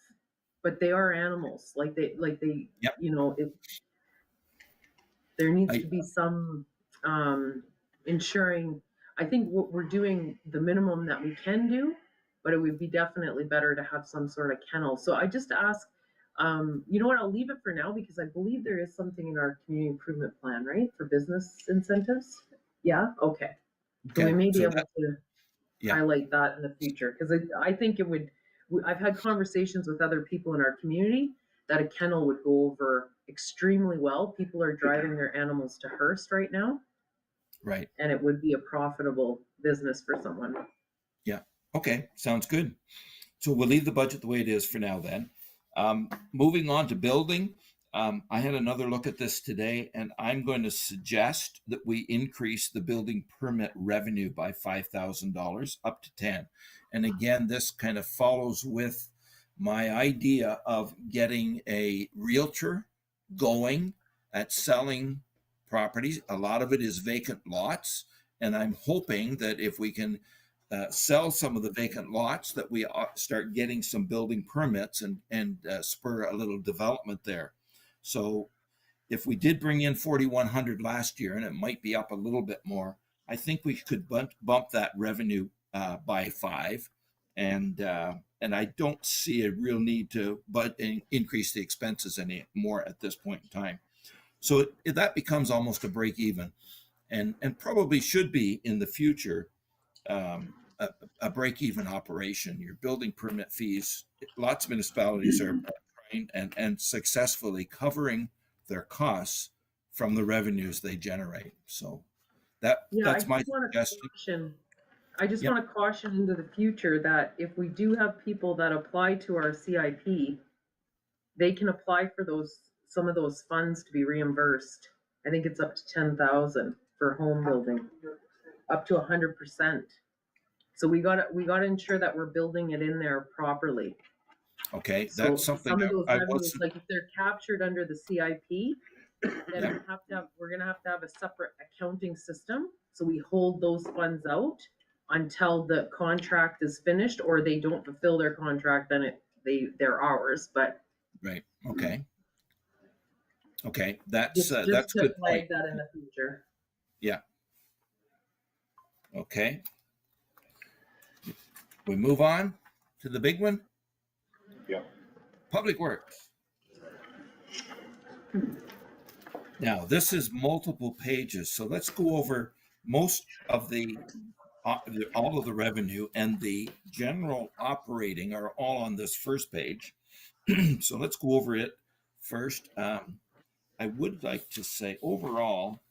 but they are animals. Like they, Yep. you know, there needs I- to be some ensuring. I think what we're doing the minimum that we can do, but it would be definitely better to have some sort of kennel. So I just ask, you know what, I'll leave it for now because I believe there is something in our community improvement plan, right, for business incentives? Yeah, okay. So we okay, may be so able that- to Yeah. highlight that in the future, because I think it would, I've had conversations with other people in our community that a kennel would go over extremely well. People are driving their animals to Hearst right now, right. and it would be a profitable business for someone. Okay, sounds good. So we'll leave the budget the way it is for now then. Moving on to building, I had another look at this today, and I'm going to suggest that we increase the building permit revenue by $5,000 up to 10. And again, this kind of follows with my idea of getting a realtor going at selling properties. A lot of it is vacant lots, and I'm hoping that if we can sell some of the vacant lots, that we start getting some building permits and spur a little development there. So if we did bring in 4,100 last year, and it might be up a little bit more, I think we could bump that revenue by 5, and I don't see a real need to increase the expenses any more at this point in time. So that becomes almost a break even, and probably should be in the future. A break-even operation. Your building permit fees, lots of municipalities are trying and successfully covering their costs from the revenues they generate. So that's my suggestion. I just Yep. want to caution into the future that if we do have people that apply to our CIP, they can apply for some of those funds to be reimbursed. I think it's up to 10,000 for home building, up to 100%. So we gotta ensure that we're building it in there properly. Okay, So that's something some of those I revenues, wasn't. like if they're captured under the CIP, then we're gonna have to have a separate accounting system. So we hold those funds out until the contract is finished, or they don't fulfill their contract, then they're ours. But Right. Okay. Okay, that's just a to good flag point. that in the future. Yeah. Okay. We move on to the big one. Yeah. Public Works. Now, this is multiple pages, so let's go over most of all of the revenue, and the general operating are all on this first page. So let's go over it first. I would like to say overall,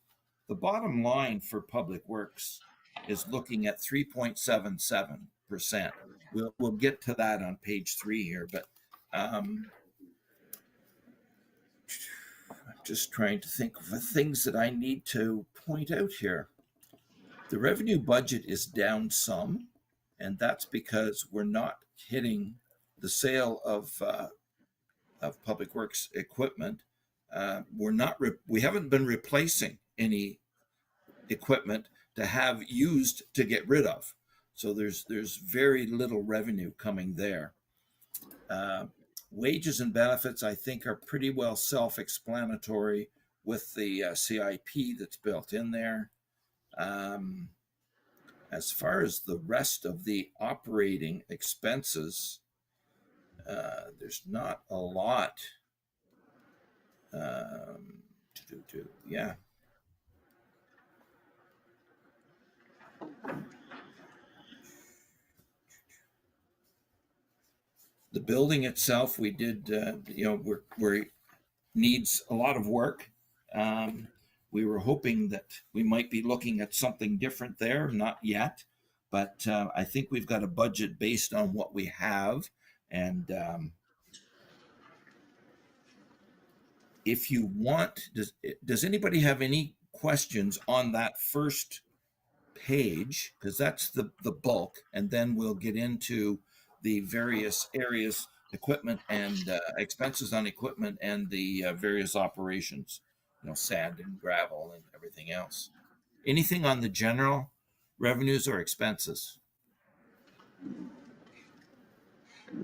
the bottom line for Public Works is looking at 3.77%. We'll get to that on page 3 here, but I'm just trying to think of the things that I need to point out here. The revenue budget is down some, and that's because we're not hitting the sale of Public Works equipment. We haven't been replacing any equipment to have used to get rid of. So there's very little revenue coming there. Wages and benefits, I think, are pretty well self-explanatory with the CIP that's built in there. As far as the rest of the operating expenses, there's not a lot to do. Yeah. The building itself, we did, we're needs a lot of work. We were hoping that we might be looking at something different there, not yet, but I think we've got a budget based on what we have. And if you want, does anybody have any questions on that first page? Because that's the bulk, and then we'll get into the various areas, equipment and expenses on equipment and the various operations, sand and gravel and everything else. Anything on the general revenues or expenses?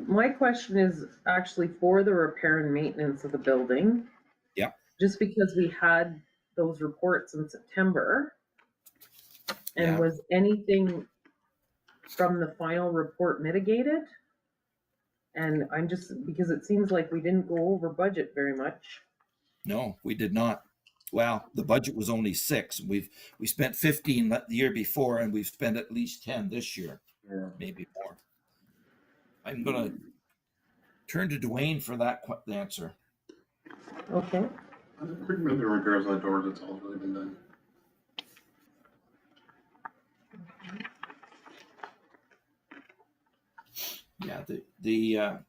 My question is actually for the repair and maintenance of the building. Yeah. Just because we had those reports in September. And Yeah. was anything from the final report mitigated? And I'm just, because it seems like we didn't go over budget very much. No, we did not. Well, the budget was only 6. We spent 15 the year before, and we've spent at least 10 this year, maybe more. I'm going to turn to Dwayne for that answer. Okay. Equipment and repairs on doors, it's all really been done. Yeah, the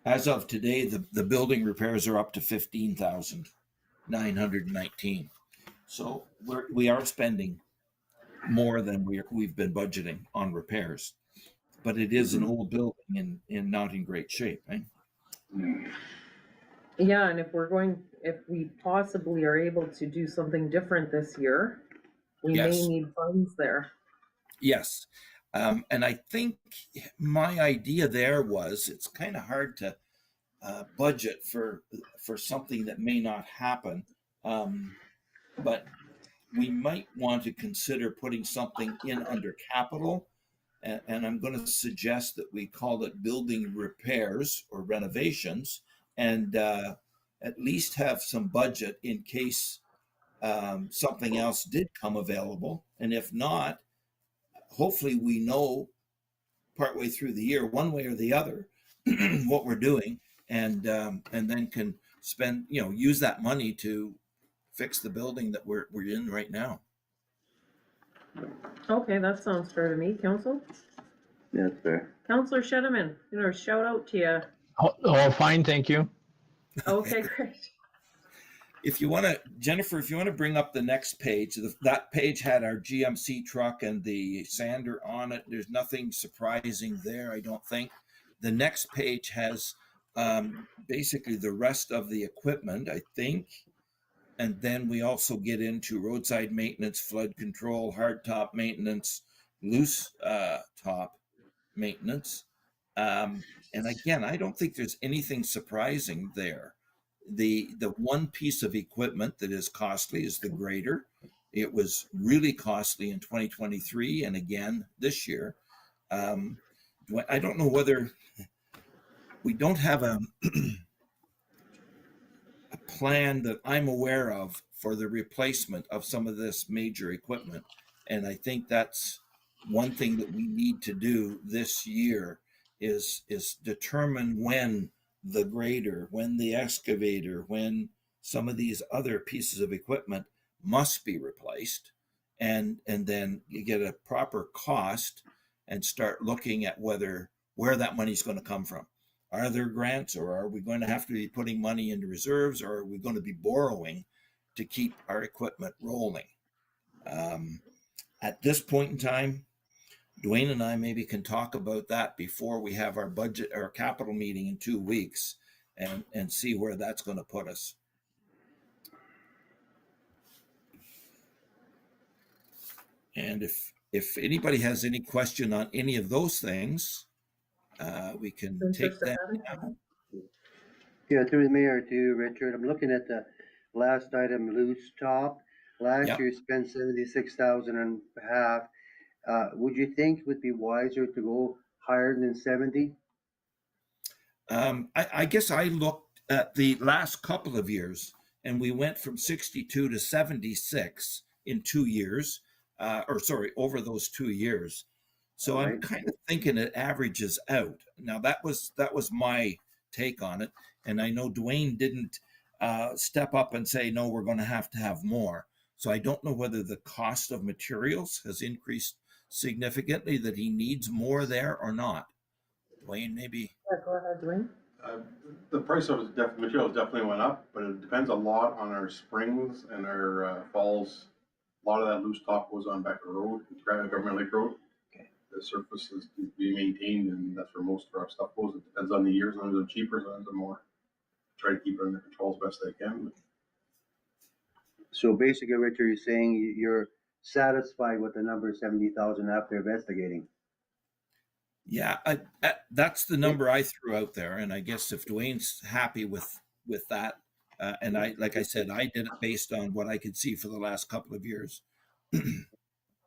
as of today, the building repairs are up to 15,919. So we are spending more than we've been budgeting on repairs, but it is an old building in not in great shape, right? Yeah, and if we possibly are able to do something different this year, we Yes. may need funds there. Yes. And I think my idea there was it's kind of hard to budget for something that may not happen. But we might want to consider putting something in under capital. And I'm going to suggest that we call it building repairs or renovations, and at least have some budget in case something else did come available. And if not, hopefully we know partway through the year, one way or the other, what we're doing, and then can spend, use that money to fix the building that we're in right now. Okay, that sounds fair to me, Council. That's fair. Councillor Shedeman, shout out to you. Oh, fine, thank you. Okay, great. If you want to, Jennifer, if you want to bring up the next page, that page had our GMC truck and the sander on it. There's nothing surprising there, I don't think. The next page has basically the rest of the equipment, I think. And then we also get into roadside maintenance, flood control, hardtop maintenance, loose top maintenance. And again, I don't think there's anything surprising there. The one piece of equipment that is costly is the grader. It was really costly in 2023 and again this year. I don't know whether we don't have a plan that I'm aware of for the replacement of some of this major equipment. And I think that's one thing that we need to do this year is determine when the grader, when the excavator, when some of these other pieces of equipment must be replaced, and then you get a proper cost and start looking at where that money's going to come from. Are there grants, or are we going to have to be putting money into reserves, or are we going to be borrowing to keep our equipment rolling? At this point in time, Dwayne and I maybe can talk about that before we have our budget or capital meeting in 2 weeks, and see where that's going to put us. And if anybody has any question on any of those things, we can take them now. Yeah, through the mayor too, Richard. I'm looking at the last item, loose top. Last Yep. year you spent 76,000 and a half. Would you think it would be wiser to go higher than 70? I guess I looked at the last couple of years, and we went from 62 to 76 in 2 years, over those 2 years. So I'm Right. kind of thinking it averages out. Now that was my take on it, and I know Dwayne didn't step up and say no, we're going to have more. So I don't know whether the cost of materials has increased significantly, that he needs more there or not. Dwayne, maybe. Yeah, go ahead, Dwayne. The price of materials definitely went up, but it depends a lot on our springs and our falls. A lot of that loose top goes on Becker Road, Government Lake Road. Okay. The surface is to be maintained, and that's where most of our stuff goes. It depends on the years, sometimes they're cheaper, sometimes they're more. Try to keep it under control as best I can. So basically, Richard, you're saying you're satisfied with the number 70,000 after investigating. Yeah, that's the number I threw out there, and I guess if Dwayne's happy with that, and like I said, I did it based on what I could see for the last couple of years.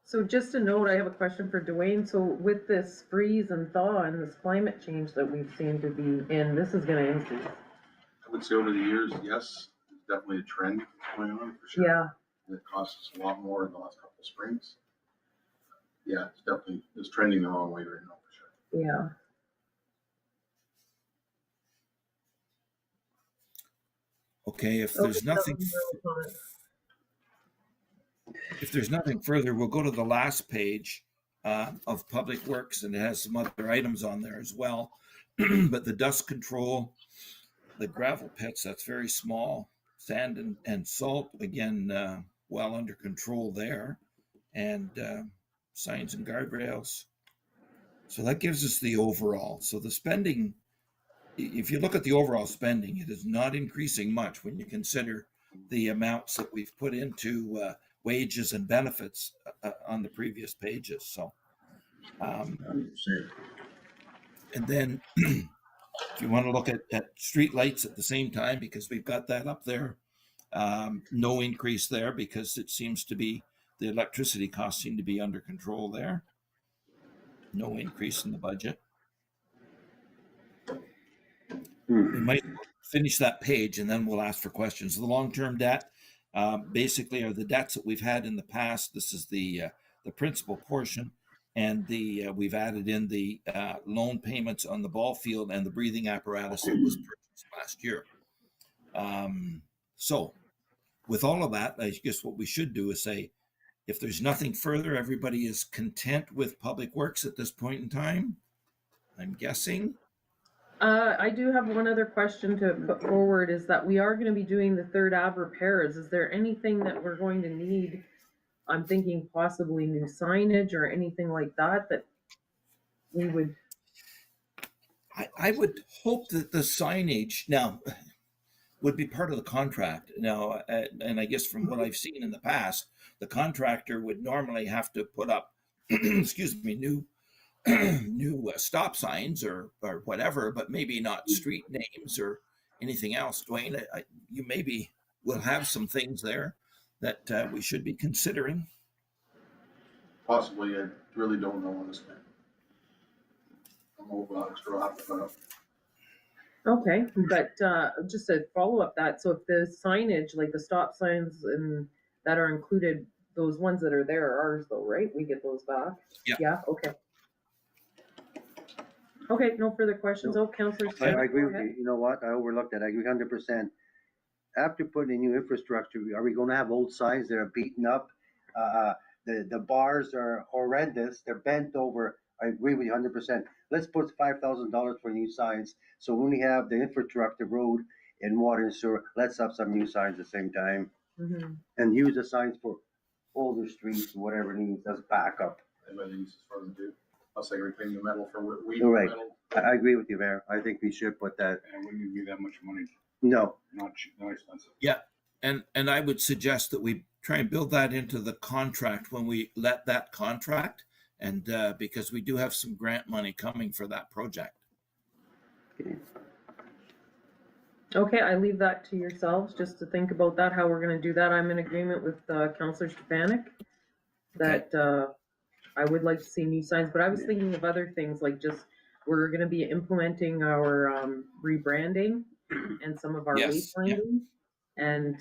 So just a note, I have a question for Dwayne. So with this freeze and thaw and this climate change that we've seen to be in, this is going to increase. I would say over the years, yes, there's definitely a trend going on for sure. Yeah. It costs us a lot more in the last couple of springs. Yeah, it's trending the wrong way right now for sure. Yeah. Okay, if there's nothing further, we'll go to the last page of Public Works, and it has some other items on there as well. But the dust control, the gravel pits, that's very small. Sand and salt, again, well under control there. And signs and guardrails. So that gives us the overall. So the spending, if you look at the overall spending, it is not increasing much when you consider the amounts that we've put into wages and benefits on the previous pages. So, and then if you want to look at street lights at the same time, because we've got that up there, no increase there because it seems to be the electricity costs seem to be under control there. No increase in the budget. We might finish that page and then we'll ask for questions. The long-term debt basically are the debts that we've had in the past. This is the principal portion, and we've added in the loan payments on the ball field and the breathing apparatus that was purchased last year. So with all of that, I guess what we should do is say, if there's nothing further, everybody is content with Public Works at this point in time, I'm guessing. I do have one other question to put forward, is that we are going to be doing the Third Ave repairs. Is there anything that we're going to need? I'm thinking possibly new signage or anything like that we would. I would hope that the signage now would be part of the contract now, and I guess from what I've seen in the past, the contractor would normally have to put up, excuse me, new stop signs or whatever, but maybe not street names or anything else. Dwayne, you maybe will have some things there that we should be considering. Possibly, I really don't know honestly. I'm over extra hot, but Okay, but just to follow up that, so if the signage, like the stop signs and that are included, those ones that are there are ours though, right? We get those back? Yeah. Yeah, okay. Okay, no further questions. Oh, Councillor Smith, I agree go with ahead. you. You know what? I overlooked that. I agree 100%. After putting in new infrastructure, are we going to have old signs that are beaten up? The bars are horrendous. They're bent over. I agree with you 100%. Let's put $5,000 for new signs. So when we have the infrastructure, road and water and sewer, let's have some new signs at the same time. Mhm. And use the signs for older streets, whatever needs as backup. everybody uses for them too. I'll say reclaim the metal for weed Right. metal. I agree with you, Mayor. I think we should put that. And it wouldn't be that much money, No. not cheap, not expensive. Yeah, and I would suggest that we try and build that into the contract when we let that contract, and because we do have some grant money coming for that project. Okay. Okay, I leave that to yourselves, just to think about that, how we're gonna do that. I'm in agreement with Counselor Stefanik that I would like to see new signs, but I was thinking of other things, like just, we're gonna be implementing our rebranding and some of our Yes, yeah. wayfinding, and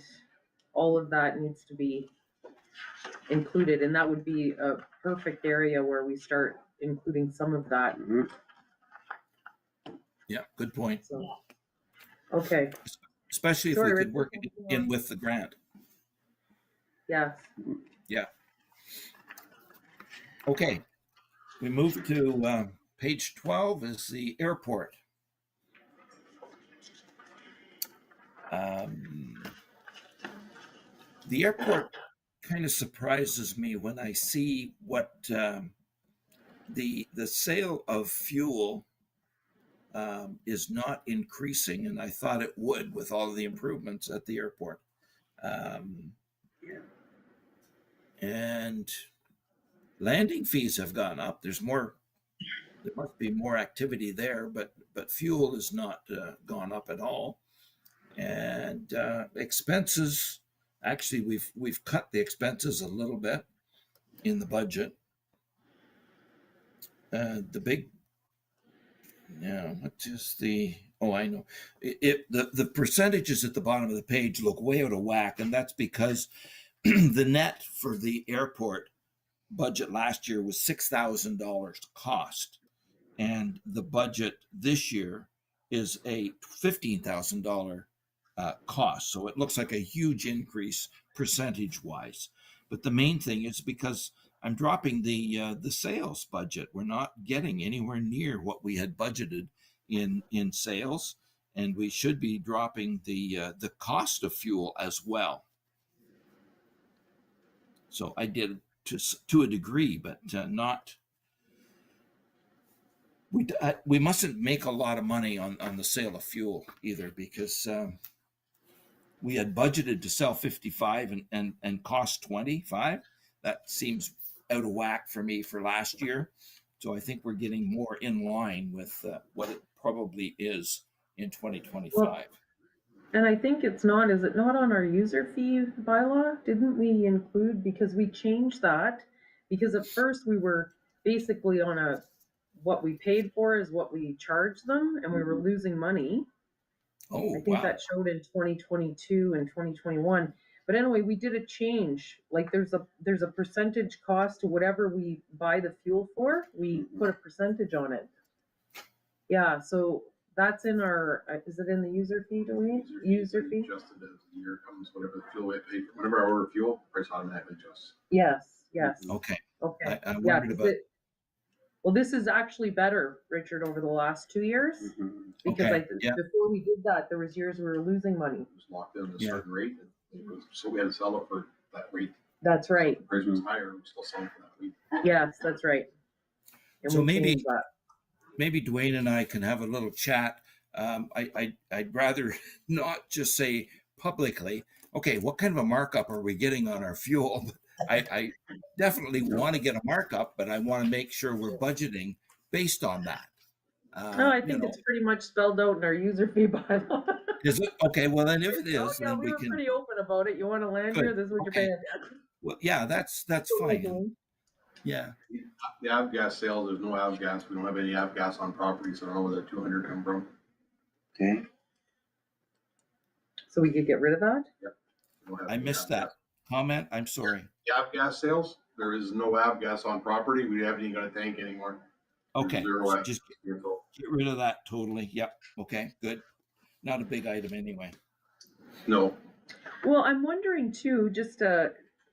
all of that needs to be included, and that would be a perfect area where we start including some of that, Mhm. Yeah, good point. so. Okay, Especially if Sorry, we could Richard, work it in with the grant. yes. Yeah. Okay, we move to page 12 is the airport. The airport kind of surprises me when I see what the sale of fuel is not increasing, and I thought it would with all of the improvements at the airport. And landing fees have gone up. There must be more activity there, but fuel has not gone up at all. And expenses, actually, we've cut the expenses a little bit in the budget. The big, what is the? Oh, I know. The percentages at the bottom of the page look way out of whack, and that's because the net for the airport budget last year was $6,000 cost, and the budget this year is a $15,000 cost. So it looks like a huge increase percentage wise. But the main thing is because I'm dropping the sales budget. We're not getting anywhere near what we had budgeted in sales, and we should be dropping the cost of fuel as well. So I did to a degree, but not. We mustn't make a lot of money on the sale of fuel either, because we had budgeted to sell 55 and cost 25. That seems out of whack for me for last year. So I think we're getting more in line with what it probably is in 2025. Well, and I think is it not on our user fee bylaw? Didn't we include, because we changed that? Because at first we were basically on what we paid for is what we charged them, and we were losing money. Oh, I think wow. that showed in 2022 and 2021. But anyway, we did a change. Like there's a percentage cost to whatever we buy the fuel for. We put a percentage on it. Yeah, so that's in our, is it in the user fee, Dwayne? User fee? Adjusted as the year comes, whatever the fuel we pay, whenever I order fuel, price automatically adjusts. Yes. Okay. Okay. I Yeah, wondered about. well, this is actually better, Richard, over the last 2 years. Because Okay, yeah. before we did that, there was years we were losing money. It was locked in at a certain rate, so we had to sell it for that rate. That's right. The price was higher, we still sell it for that rate. Yes, that's right. And So we maybe changed that. maybe Dwayne and I can have a little chat. I'd rather not just say publicly, okay, what kind of a markup are we getting on our fuel? I definitely want to get a markup, but I want to make sure we're budgeting based on that. No, I think it's pretty much spelled out in our user fee bylaw. Is it? Okay, well then if it is, Oh, yeah, then we we were can. pretty open about it. You want to land Good. here, this is what Okay. you're paying. Well, yeah, that's fine. Yeah. The avgas sales, there's no avgas, we don't have any avgas on property, so I don't know where that 200 come from. Okay. So we could get rid of that? We don't have I any missed avgas. that comment. I'm sorry. The avgas sales, there is no avgas on property, we haven't even got a tank anymore. Okay, Zero so avgas just vehicle. get rid of that totally. Yep. Okay, good. Not a big item anyway. No, Well, I'm wondering too, just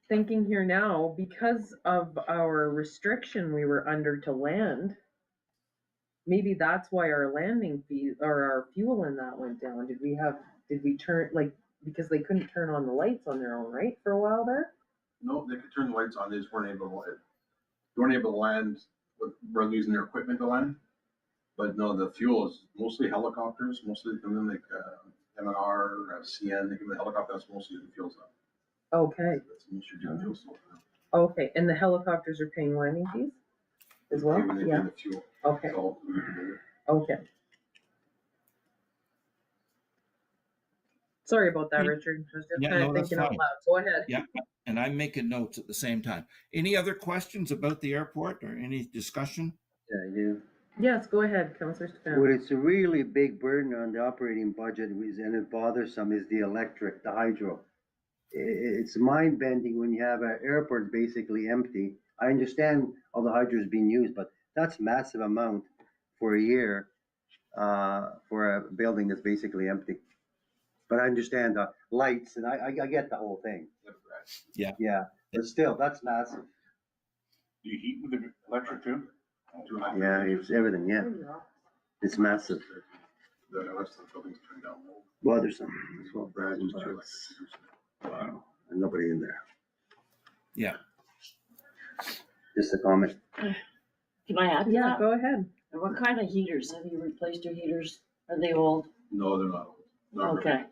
thinking here now, because of our restriction we were under to land, maybe that's why our landing fee or our fuel in that went down. Did we turn, like, because they couldn't turn on the lights on their own, right, for a while there? no, they could turn the lights on, they just weren't able to land. They weren't able to land, we're using their equipment to land. But no, the fuel is mostly helicopters, mostly come in like MNR, CN, they come in helicopter, that's mostly the fuel stuff. Okay, That's mostly doing fuel stuff. okay, and the helicopters are paying landing fees as well? When they pay Yeah, the fuel. okay, It's all included. okay. Sorry about that, Okay. Richard. I was just Yeah, kind no, of that's thinking out fine. loud. Go ahead. Yeah, and I'm making notes at the same time. Any other questions about the airport or any discussion? Yeah, I do. Yes, go ahead, Councillor Stefan. What it's a really big burden on the operating budget and it bothers some is the electric, the hydro. It's mind bending when you have an airport basically empty. I understand all the hydro is being used, but that's massive amount for a year, for a building that's basically empty. But I understand the lights and I get the whole thing. Yeah. Yeah, but still, that's massive. Do you heat with the electric too? Yeah, it's everything, yeah. It's massive. The rest of the buildings turned down. Bothersome. That's what Brad was. Wow, and nobody in there. Yeah. Just a comment. Can I add to Yeah, that? go ahead. And what kind of heaters? Have you replaced your heaters? Are they old? No, they're not. Not Okay,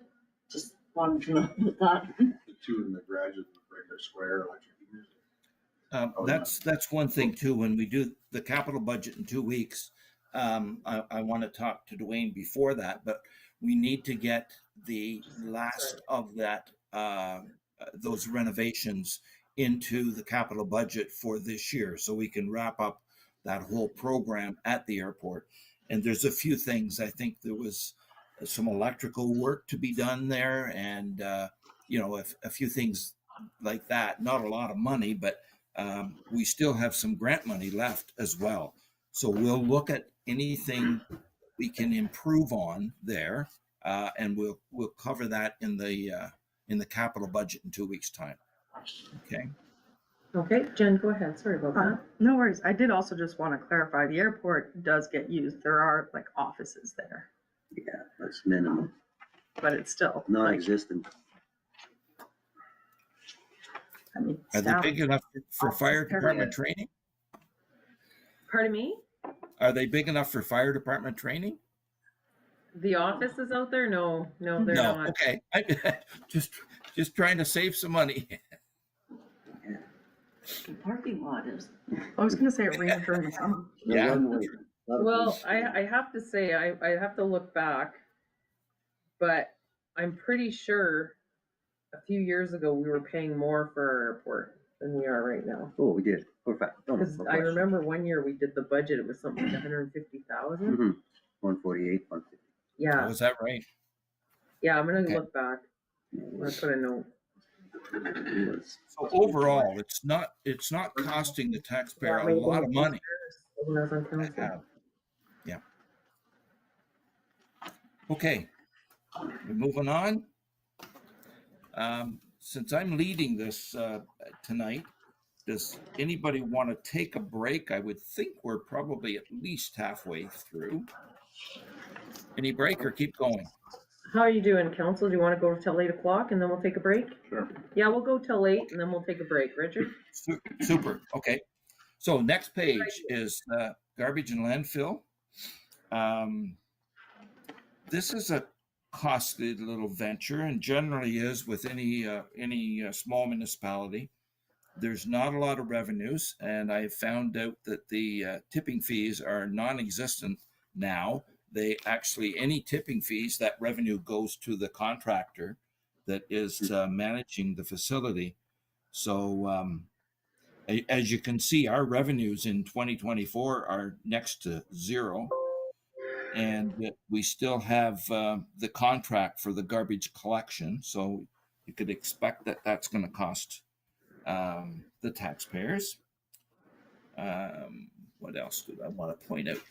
just wanted to know about that. The two in the garage is regular square electric heaters. That's one thing too. When we do the capital budget in 2 weeks, I want to talk to Dwayne before that, but we need to get the last of that those renovations into the capital budget for this year, so we can wrap up that whole program at the airport. And there's a few things. I think there was some electrical work to be done there, and a few things like that. Not a lot of money, but we still have some grant money left as well. So we'll look at anything we can improve on there, and we'll cover that in the capital budget in 2 weeks' time. Okay. Okay, Jen, go ahead. Sorry about that. No worries. I did also just want to clarify, the airport does get used. There are like offices there, Yeah, that's minimum, but it's still like, non-existent. I mean, Are they staff. big enough for fire Office area. department training? Pardon me? Are they big enough for fire department training? The office is out there? No, they're No. not. Okay. Just trying to save some money. The parking lot is. I was gonna say it rained during the summer. Yeah. Well, I have to say, I have to look back, but I'm pretty sure a few years ago we were paying more for our airport than we are right now. Oh, we did, for fact. Because I remember one year we did the budget, it was something like 150,000. Mm-hmm. 148, 150. Yeah, Was that right? yeah, I'm gonna Okay. look back. I'm gonna put a note. So overall, it's not costing the taxpayer a lot of money. When I was on council. Yeah. Okay, we're moving on. Since I'm leading this tonight, does anybody want to take a break? I would think we're probably at least halfway through. Any break or keep going? How are you doing, council? Do you want to go till 8 o'clock and then we'll take a break? Sure. Yeah, we'll go till 8 and then we'll take a break. Richard? Super. Okay. So next page is garbage and landfill. This is a costly little venture, and generally is with any small municipality. There's not a lot of revenues, and I found out that the tipping fees are non-existent now. They actually, any tipping fees, that revenue goes to the contractor that is managing the facility. So as you can see, our revenues in 2024 are next to zero. And we still have the contract for the garbage collection. So you could expect that that's going to cost the taxpayers. What else did I want to point out?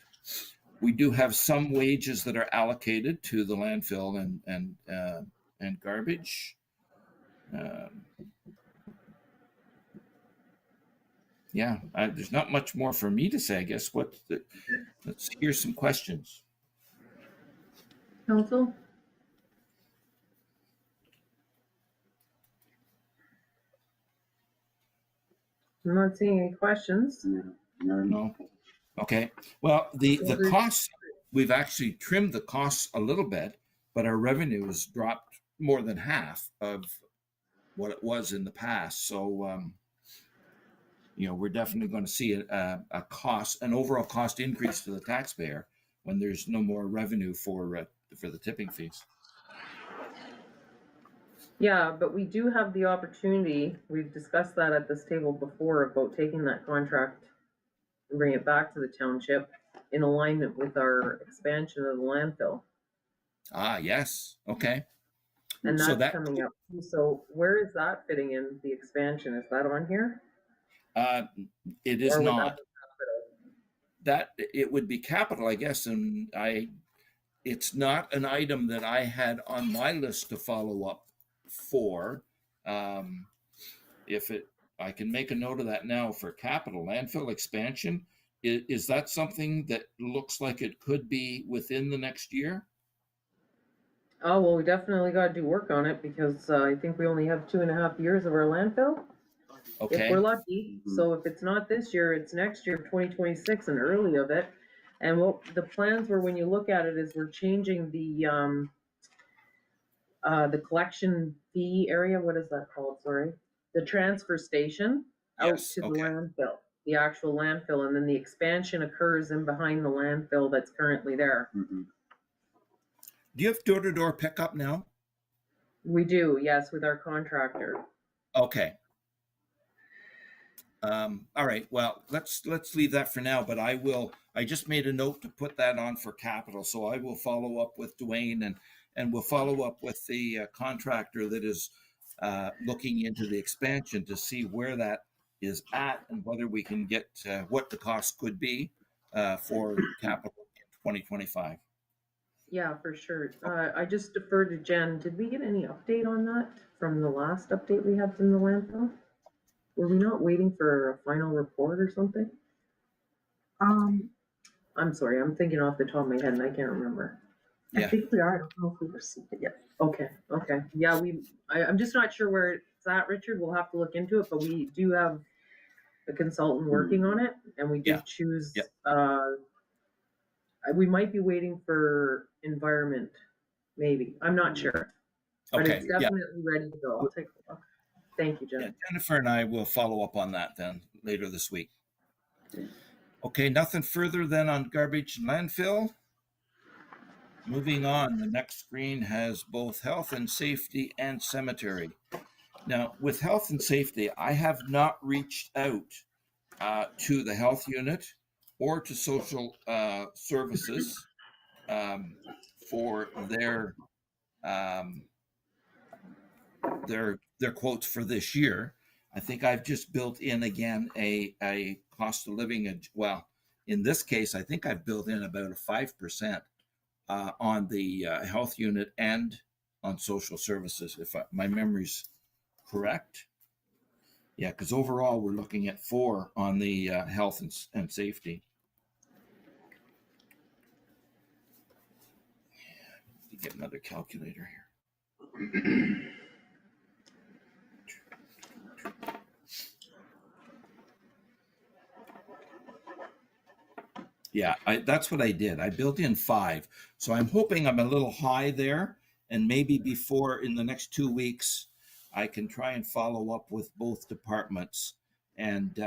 We do have some wages that are allocated to the landfill and garbage. There's not much more for me to say, I guess. Let's hear some questions. Council? I'm not seeing any questions. No. Okay. Well, the costs, we've actually trimmed the costs a little bit, but our revenue has dropped more than half of what it was in the past. So, we're definitely going to see an overall cost increase to the taxpayer when there's no more revenue for the tipping fees. Yeah, but we do have the opportunity, we've discussed that at this table before, about taking that contract and bring it back to the township in alignment with our expansion of the landfill. Ah, yes. Okay. And So that's that coming up. So where is that fitting in, the expansion? Is that on here? it is Or would that not. be capital? That it would be capital, I guess, and it's not an item that I had on my list to follow up for. If it, I can make a note of that now for capital landfill expansion. Is that something that looks like it could be within the next year? Oh, well, we definitely gotta do work on it because I think we only have 2.5 years of our landfill. If we're Okay. lucky, so if it's not this year, it's next year, 2026, and early of it. And what the plans were, when you look at it, is we're changing the collection fee area, what is that called, sorry? The transfer station out Yes. to the Okay. landfill, the actual landfill, and then the expansion occurs in behind the landfill that's currently there. Mhm. Do you have door-to-door pickup now? We do, yes, with our contractor. Okay. All right. Well, let's leave that for now. But I will. I just made a note to put that on for capital, so I will follow up with Dwayne and we'll follow up with the contractor that is looking into the expansion to see where that is at and whether we can get what the cost could be for capital in 2025. Yeah, for sure. I just deferred to Jen. Did we get any update on that from the last update we had from the landfill? Were we not waiting for a final report or something? I'm sorry, I'm thinking off the top of my head and I can't remember. I Yeah. think we are. I don't know if we received it yet. Okay. Yeah, I'm just not sure where it's at, Richard. We'll have to look into it, but we do have a consultant working on it and we Yeah. did choose, Yeah. we might be waiting for environment, maybe. I'm not sure. But Okay. it's Yeah. definitely ready to go. I'll take a look. Thank you, Jen. Yeah. Jennifer and I will follow up on that then later this week. Okay. Nothing further then on garbage and landfill. Moving on, the next screen has both health and safety and cemetery. Now, with health and safety, I have not reached out to the health unit or to social services for their quotes for this year. I think I've just built in again a cost of living. Well, in this case, I think I've built in about a 5%. On the health unit and on social services, if my memory's correct. Yeah, because overall we're looking at 4 on the health and safety. Get another calculator here. Yeah, that's what I did. I built in 5. So I'm hoping I'm a little high there. And maybe before in the next 2 weeks, I can try and follow up with both departments and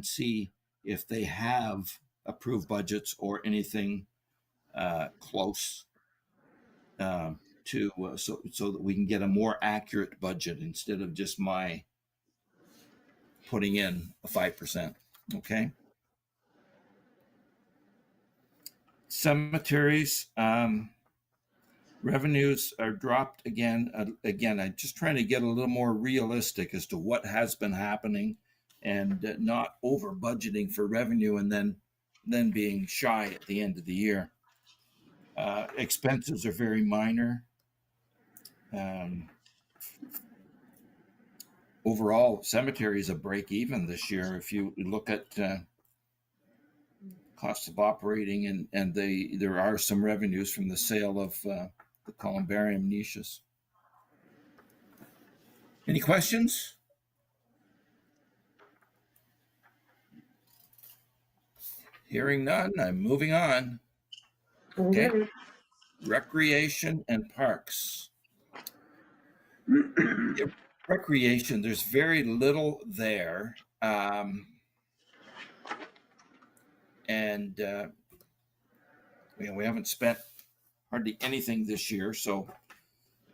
see if they have approved budgets or anything close to so that we can get a more accurate budget instead of just my putting in a 5%. Okay. Cemeteries, revenues are dropped again. I'm just trying to get a little more realistic as to what has been happening and not over budgeting for revenue and then being shy at the end of the year. Expenses are very minor. Overall, cemeteries are break even this year. If you look at cost of operating and there are some revenues from the sale of the columbarium niches. Any questions? Hearing none, I'm moving on. Okay. Recreation and parks. Recreation, there's very little there. And we haven't spent hardly anything this year, so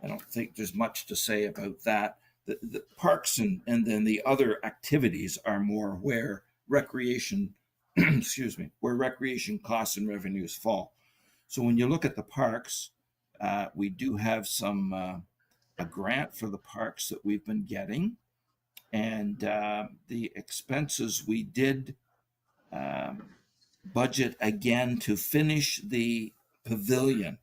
I don't think there's much to say about that. The parks and then the other activities are more where recreation, excuse me, where recreation costs and revenues fall. So when you look at the parks, we do have some a grant for the parks that we've been getting, and the expenses we did budget again to finish the pavilion.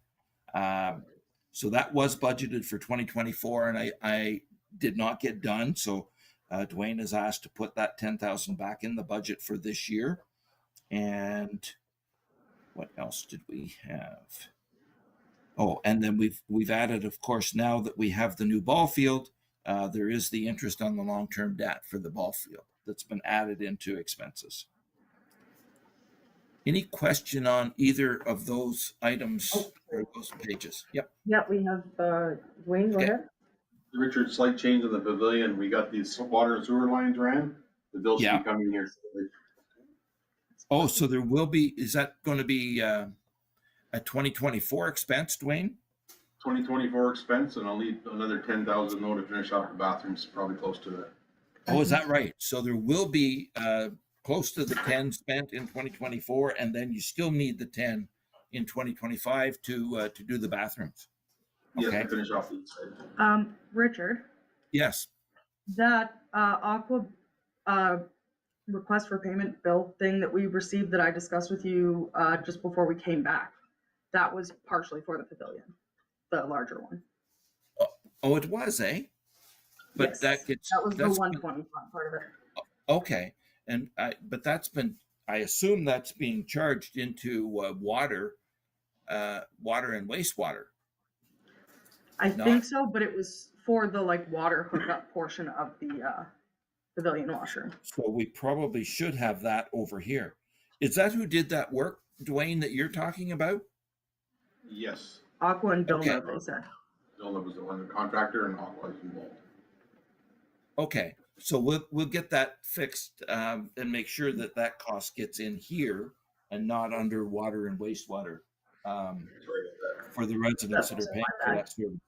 So that was budgeted for 2024, and I did not get done. So Dwayne has asked to put that 10,000 back in the budget for this year. And what else did we have? Oh, and then we've added, of course, now that we have the new ball field, there is the interest on the long-term debt for the ball field that's been added into expenses. Any question on either of those items or those pages? Yep. Yeah, we have, Dwayne, go Okay. ahead. Richard, slight change in the pavilion. We got these water and sewer lines ran. The bill should Yeah. be coming here shortly. Oh, so there will be, is that going to be a 2024 expense, Dwayne? 2024 expense, and I'll need another 10,000 though to finish off the bathrooms, probably close to that. Oh, is that right? So there will be close to the 10 spent in 2024, and then you still need the 10 in 2025 to do the bathrooms. Yes, Okay. to finish off the site. Richard, Yes. that Aqua request for payment bill thing that we received that I discussed with you just before we came back, that was partially for the pavilion, the larger one. Oh, it was, eh? But Yes, that gets that was the that's 120 part of it. okay. And but that's been, I assume that's being charged into water and wastewater. I Not- think so, but it was for the like water hookup portion of the pavilion washroom. So we probably should have that over here. Is that who did that work, Dwayne, that you're talking about? Yes, Aqua and Okay. Dona, they said. Dylan was the one, the contractor, and Aqua was involved. Okay, so we'll get that fixed and make sure that that cost gets in here and not under water and wastewater Sorry about for the residents that are paying for that service.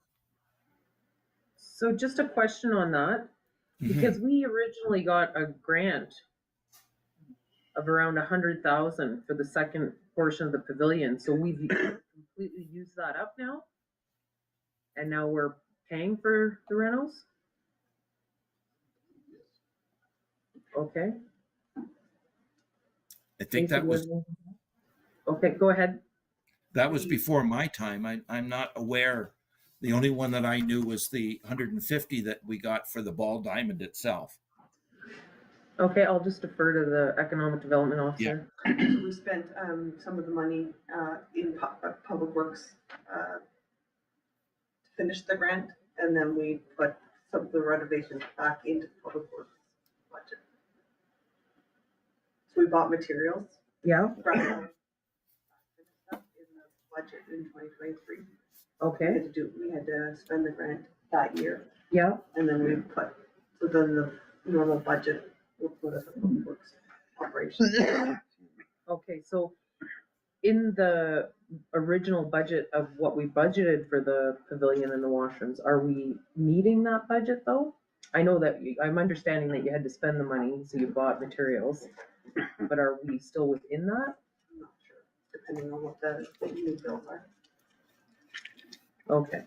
So just a question on that, because we originally got a grant of around 100,000 for the second portion of the pavilion, so we've completely used that up now? And now we're paying for the rentals? Okay. I think that was Okay, go ahead. before my time. I'm not aware. The only one that I knew was the 150 that we got for the ball diamond itself. Okay, I'll just defer to the economic development officer. We spent some of the money in Public Works to finish the grant, and then we put some of the renovations back into the Public Works budget. So we bought materials. Yeah, Brought them in the budget in 2023. okay, We had to spend the grant that year, yeah, and then we put, so then the normal budget will put us in Public Works operations. okay, so in the original budget of what we budgeted for the pavilion and the washrooms, are we meeting that budget though? I know that, I'm understanding that you had to spend the money, so you bought materials, but are we still within that? I'm not sure, depending on what the new bills are. Okay.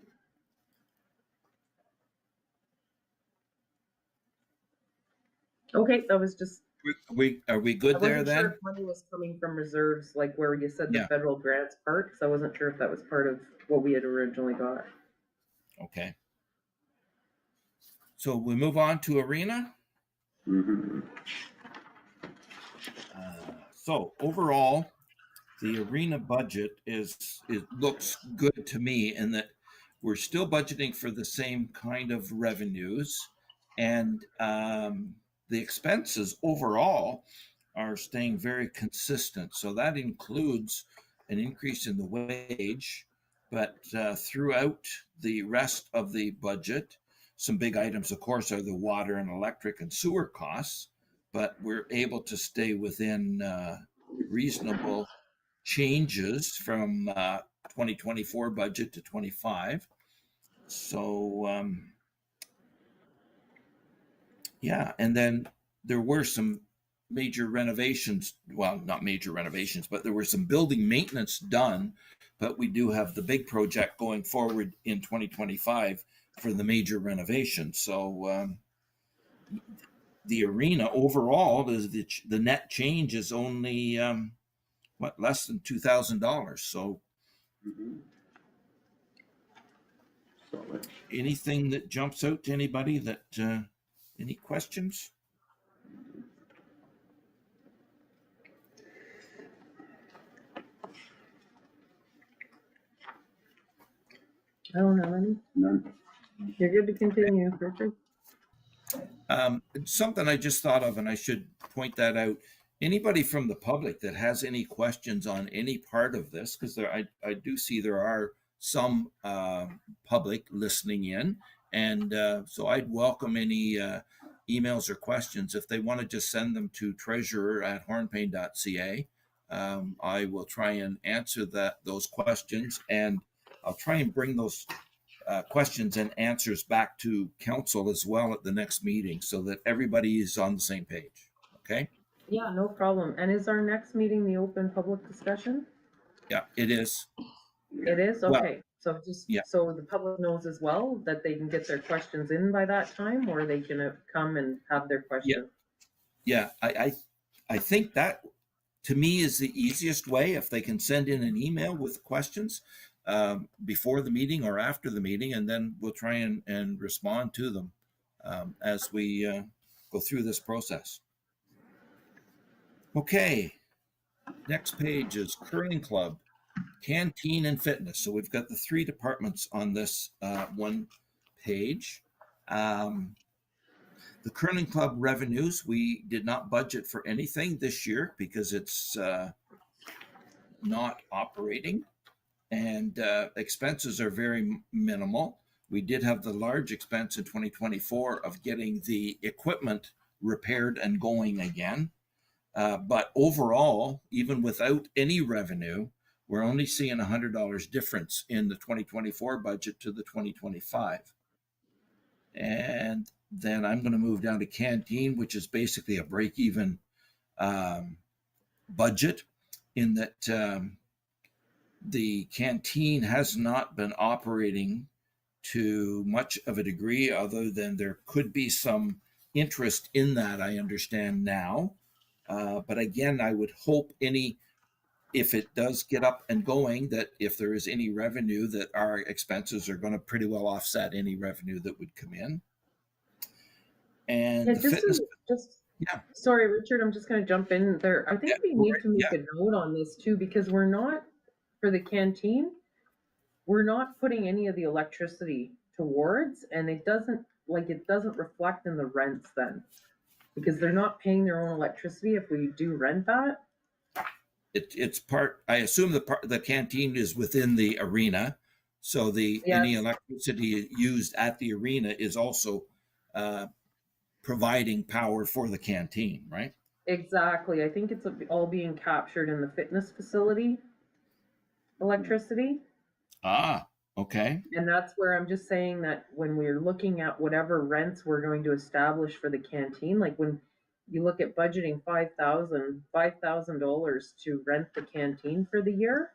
Okay, that was just, Are we I good there wasn't then? sure if money was coming from reserves, like where you said the Yeah. federal grants part, because I wasn't sure if that was part of what we had originally got. Okay. So we move on to arena. Mhm. So overall, the arena budget it looks good to me in that we're still budgeting for the same kind of revenues, and the expenses overall are staying very consistent. So that includes an increase in the wage, but throughout the rest of the budget, some big items, of course, are the water and electric and sewer costs, but we're able to stay within reasonable changes from 2024 budget to 25. So, yeah, and then there were some major renovations, well, not major renovations, but there were some building maintenance done, but we do have the big project going forward in 2025 for the major renovation. So the arena overall, the net change is only, less than $2,000. So Solid. anything that jumps out to anybody that, any questions? I don't have any. None. You're good to continue, Richard. Something I just thought of, and I should point that out. Anybody from the public that has any questions on any part of this, because I do see there are some public listening in, and so I'd welcome any emails or questions. If they want to just send them to treasurer@hornepayne.ca, I will try and answer those questions, and I'll try and bring those questions and answers back to council as well at the next meeting, so that everybody is on the same page. Okay? Yeah, no problem. And is our next meeting the open public discussion? Yeah, it is. It is? Well, Okay. So just yeah. so the public knows as well that they can get their questions in by that time, or they can come and have their question. Yeah, I think that to me is the easiest way. If they can send in an email with questions before the meeting or after the meeting, and then we'll try and respond to them as we go through this process. Okay, next page is curling club, canteen, and fitness. So we've got the three departments on this one page. The curling club revenues, we did not budget for anything this year because it's not operating, and expenses are very minimal. We did have the large expense in 2024 of getting the equipment repaired and going again. But overall, even without any revenue, we're only seeing $100 difference in the 2024 budget to the 2025. And then I'm going to move down to canteen, which is basically a break-even budget, in that the canteen has not been operating to much of a degree, other than there could be some interest in that, I understand now. But again, I would hope if it does get up and going, that if there is any revenue, that our expenses are going to pretty well offset any revenue that would come in. And Yeah, the fitness, yeah. Sorry, Richard, I'm just going to jump in there. I think we need to make a note on this too, because we're not, for the canteen, we're not putting any of the electricity towards, and it doesn't reflect in the rents then, because they're not paying their own electricity if we do rent that. It's part, I assume the canteen is within the arena, so any electricity used at the arena is also providing power for the canteen, right? Exactly. I think it's all being captured in the fitness facility electricity. Ah, okay. And that's where I'm just saying that when we're looking at whatever rents we're going to establish for the canteen, like when you look at budgeting $5,000 to rent the canteen for the year,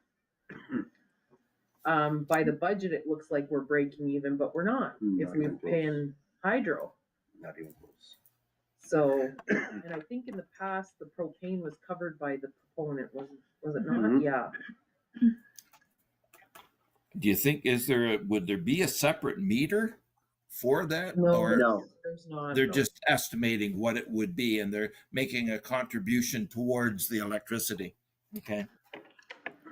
by the budget it looks like we're breaking even, but we're not if we're paying hydro. Not even close. So, and I think in the past the propane was covered by the proponent, was it not? Mhm. Yeah. Do you think would there be a separate meter for that? No, or there's not. they're just estimating what it would be, and they're making a contribution towards the electricity? Okay.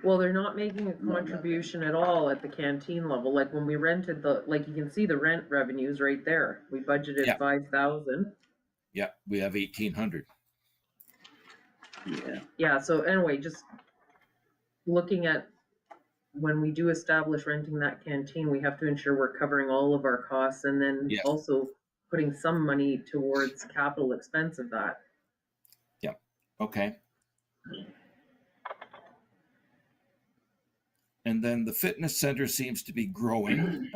Well, they're not making a contribution at all at the canteen level. Like when we rented like you can see the rent revenues right there. We budgeted $5,000. Yeah, we have 1,800. Yeah. Yeah. So anyway, just looking at when we do establish renting that canteen, we have to ensure we're covering all of our costs, and then also putting some money towards capital expense of that. Yeah. Okay. And then the fitness center seems to be growing.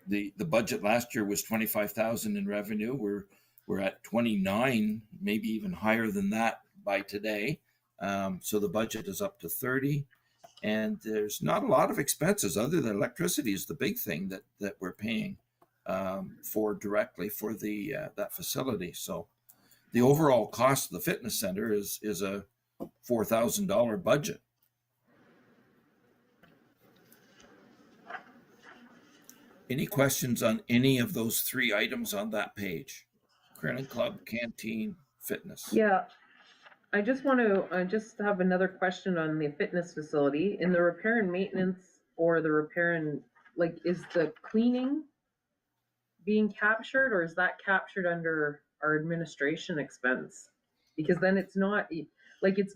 the budget last year was 25,000 in revenue. We're at 29, maybe even higher than that by today. So the budget is up to 30, and there's not a lot of expenses other than electricity is the big thing that we're paying for directly for the that facility. So the overall cost of the fitness center is a $4,000 budget. Any questions on any of those three items on that page? Curling club, canteen, fitness. Yeah, I just want to just have another question on the fitness facility. In the repair and maintenance, or the repair and, like, is the cleaning being captured, or is that captured under our administration expense? Because then it's not, like, it's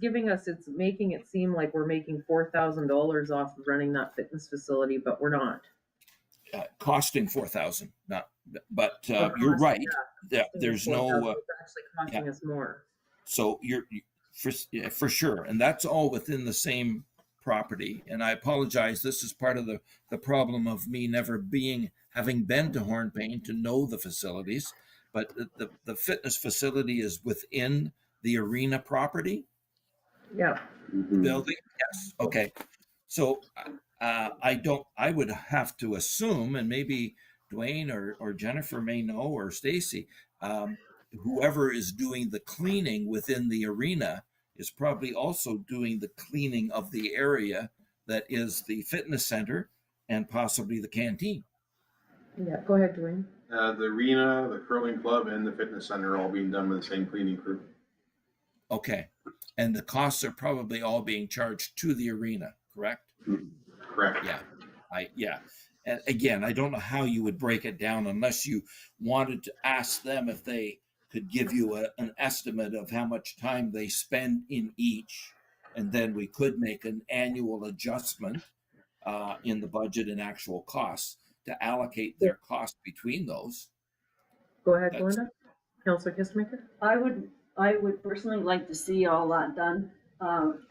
making it seem like we're making $4,000 off of running that fitness facility, but we're not. Costing 4,000, not, but you're right. Yeah, There's 4,000 no. is actually costing us more. So you're for sure, and that's all within the same property. And I apologize. This is part of the problem of me never having been to Hornepayne to know the facilities. But the fitness facility is within the arena property. Yeah. Building. Yes. Okay. So I would have to assume, and maybe Dwayne or Jennifer may know, or Stacy, whoever is doing the cleaning within the arena is probably also doing the cleaning of the area that is the fitness center and possibly the canteen. Yeah, go ahead, Dwayne. The arena, the curling club, and the fitness center are all being done by the same cleaning crew. Okay. And the costs are probably all being charged to the arena, correct? Correct. Yeah. And again, I don't know how you would break it down unless you wanted to ask them if they could give you an estimate of how much time they spend in each. And then we could make an annual adjustment in the budget and actual costs to allocate their cost between those. Go ahead, Glenda. Councillor Kistemaker. I would personally like to see all that done,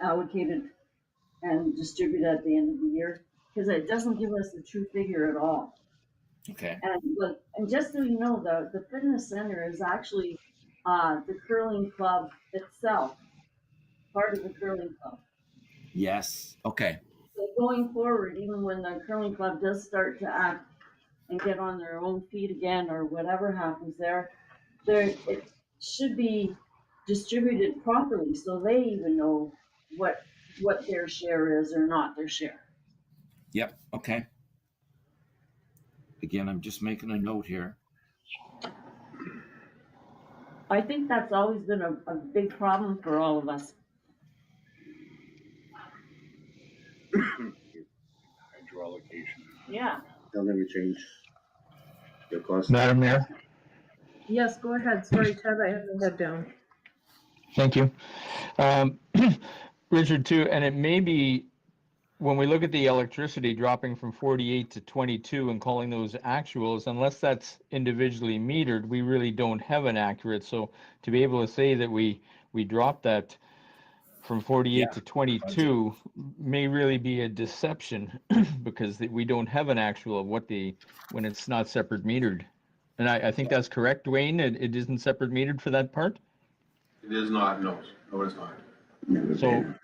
allocated and distributed at the end of the year, because it doesn't give us the true figure at all. Okay. And just so you know, the fitness center is actually the curling club itself, part of the curling club. Yes. Okay. So going forward, even when the curling club does start to act and get on their own feet again, or whatever happens there, it should be distributed properly so they even know what their share is or not their share. Yep. Okay. Again, I'm just making a note here. I think that's always been a big problem for all of us. Hydro allocation. Yeah. They'll never change their cost. Madam Mayor. Yes, go ahead. Sorry, Ted, I have your head down. Thank you. Richard, too, and it may be when we look at the electricity dropping from 48 to 22 and calling those actuals, unless that's individually metered, we really don't have an accurate. So to be able to say that we dropped that from 48 to 22 may really be a deception because we don't have an actual of when it's not separate metered. And I think that's correct, Dwayne. It isn't separate metered for that part? It is not, no, it's not. So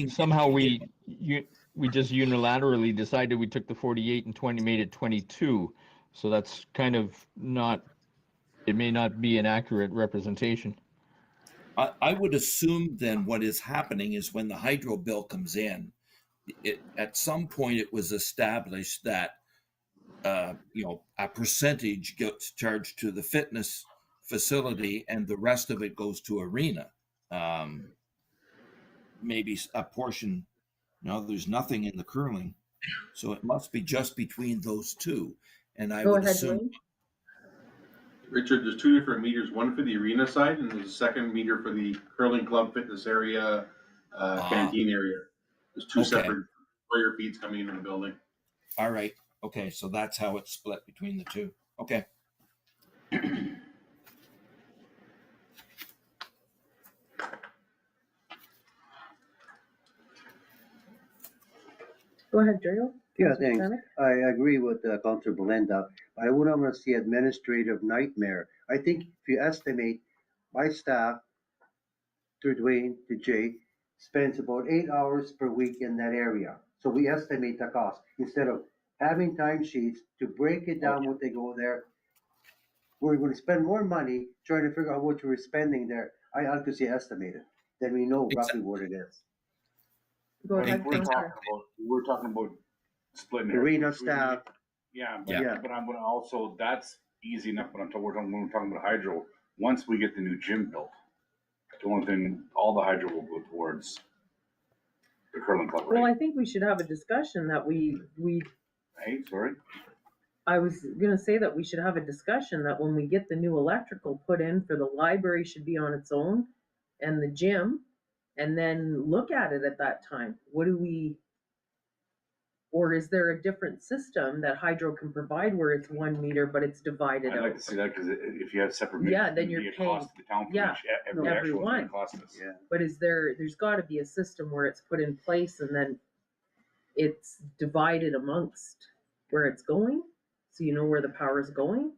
somehow we just unilaterally decided we took the 48 and 20 made it 22. So that's kind of it may not be an accurate representation. I would assume then what is happening is when the hydro bill comes in, at some point it was established that a percentage gets charged to the fitness facility and the rest of it goes to arena. Maybe a portion. No, there's nothing in the curling, so it must be just between those two. And I would assume. Dwayne. Richard, there's two different meters, one for the arena side and there's a second meter for the curling club fitness area, canteen area. There's two separate sprayer feeds coming into the building. All right. Okay. So that's how it's split between the two. Okay. Go ahead, Daryl. Yeah, Councillor thanks. Stanek? I agree with Councilor Belinda, but I wouldn't want to see administrative nightmare. I think if you estimate, my staff, through Dwayne to Jay, spends about 8 hours per week in that area. So we estimate the cost instead of having timesheets to break it down what they go there. We're going to spend more money trying to figure out what we're spending there. I like to see estimated, then we know roughly what it is. Go But ahead, we're Councillor. talking about splitting. Arena hairs. staff, Yeah, Yeah. but I'm gonna also, that's easy enough, but when we're talking about hydro, once we get the new gym built, the only thing, all the hydro will go towards the curling club, Well, right? I think we should have a discussion that Hey, sorry? I was gonna say that we should have a discussion that when we get the new electrical put in for the library should be on its own and the gym, and then look at it at that time. What do we, or is there a different system that hydro can provide where it's 1 meter, but it's divided I'd like out? to see that, cause if you have separate. Yeah, meters, then it'd you're be a paying- cost to the town for yeah, each, every actual everyone. gonna cost us. yeah. But there's gotta be a system where it's put in place and then it's divided amongst where it's going, so you know where the power is going?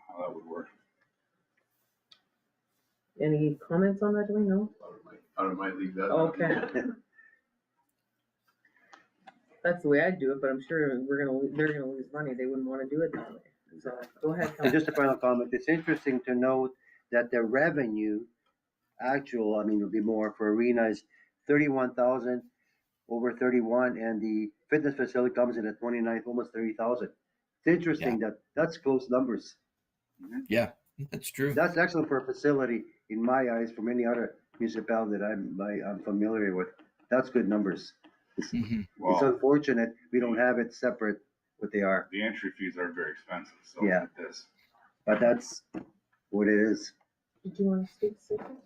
How that would work. Any comments on that, do we know? Out of my league, that. Okay. That's the way I'd do it, but I'm sure they're gonna lose money, they wouldn't wanna do it that way. So, go ahead, And Councilor. just a final comment, it's interesting to note that the revenue actual, I mean, it'll be more for arena is 31,000, over 31, and the fitness facility comes in at 29, almost 30,000. It's interesting that that's close numbers. Yeah, that's true. That's excellent for a facility in my eyes from any other municipality that I'm familiar with. That's good numbers. It's Well, unfortunate we don't have it separate what they are, the entry fees are very expensive, so Yeah. like this. but that's what it is. Did you wanna speak, Susan?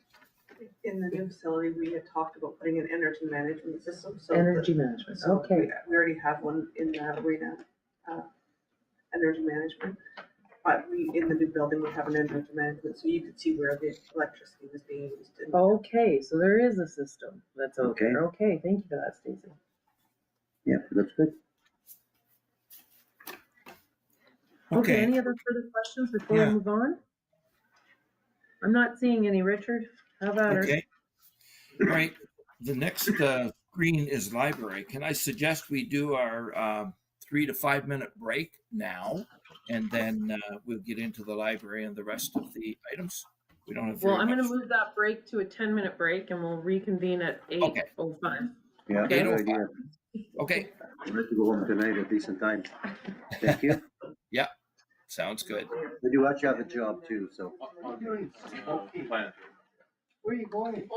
In the new facility, we had talked about putting an energy management system, so. Energy management, So okay. we already have one in the arena, energy management. But in the new building, we have an energy management, so you could see where the electricity was being used. Okay, so there is a system that's out there, okay, thank you for that, Stacy. Yeah, that's good. Okay, Okay, any other further questions before we Yeah. move on? I'm not seeing any, Richard, how about her? okay. All right, the next screen is library. Can I suggest we do our 3 to 5 minute break now? And then we'll get into the library and the rest of the items. We don't have Well, very I'm gonna much. move that break to a 10-minute break and we'll reconvene at 8:05. Yeah, Okay. good idea. Okay, I'd like to go home tonight at decent time. Thank you. sounds good. I do actually have a job too, so. Plan. Where are you going?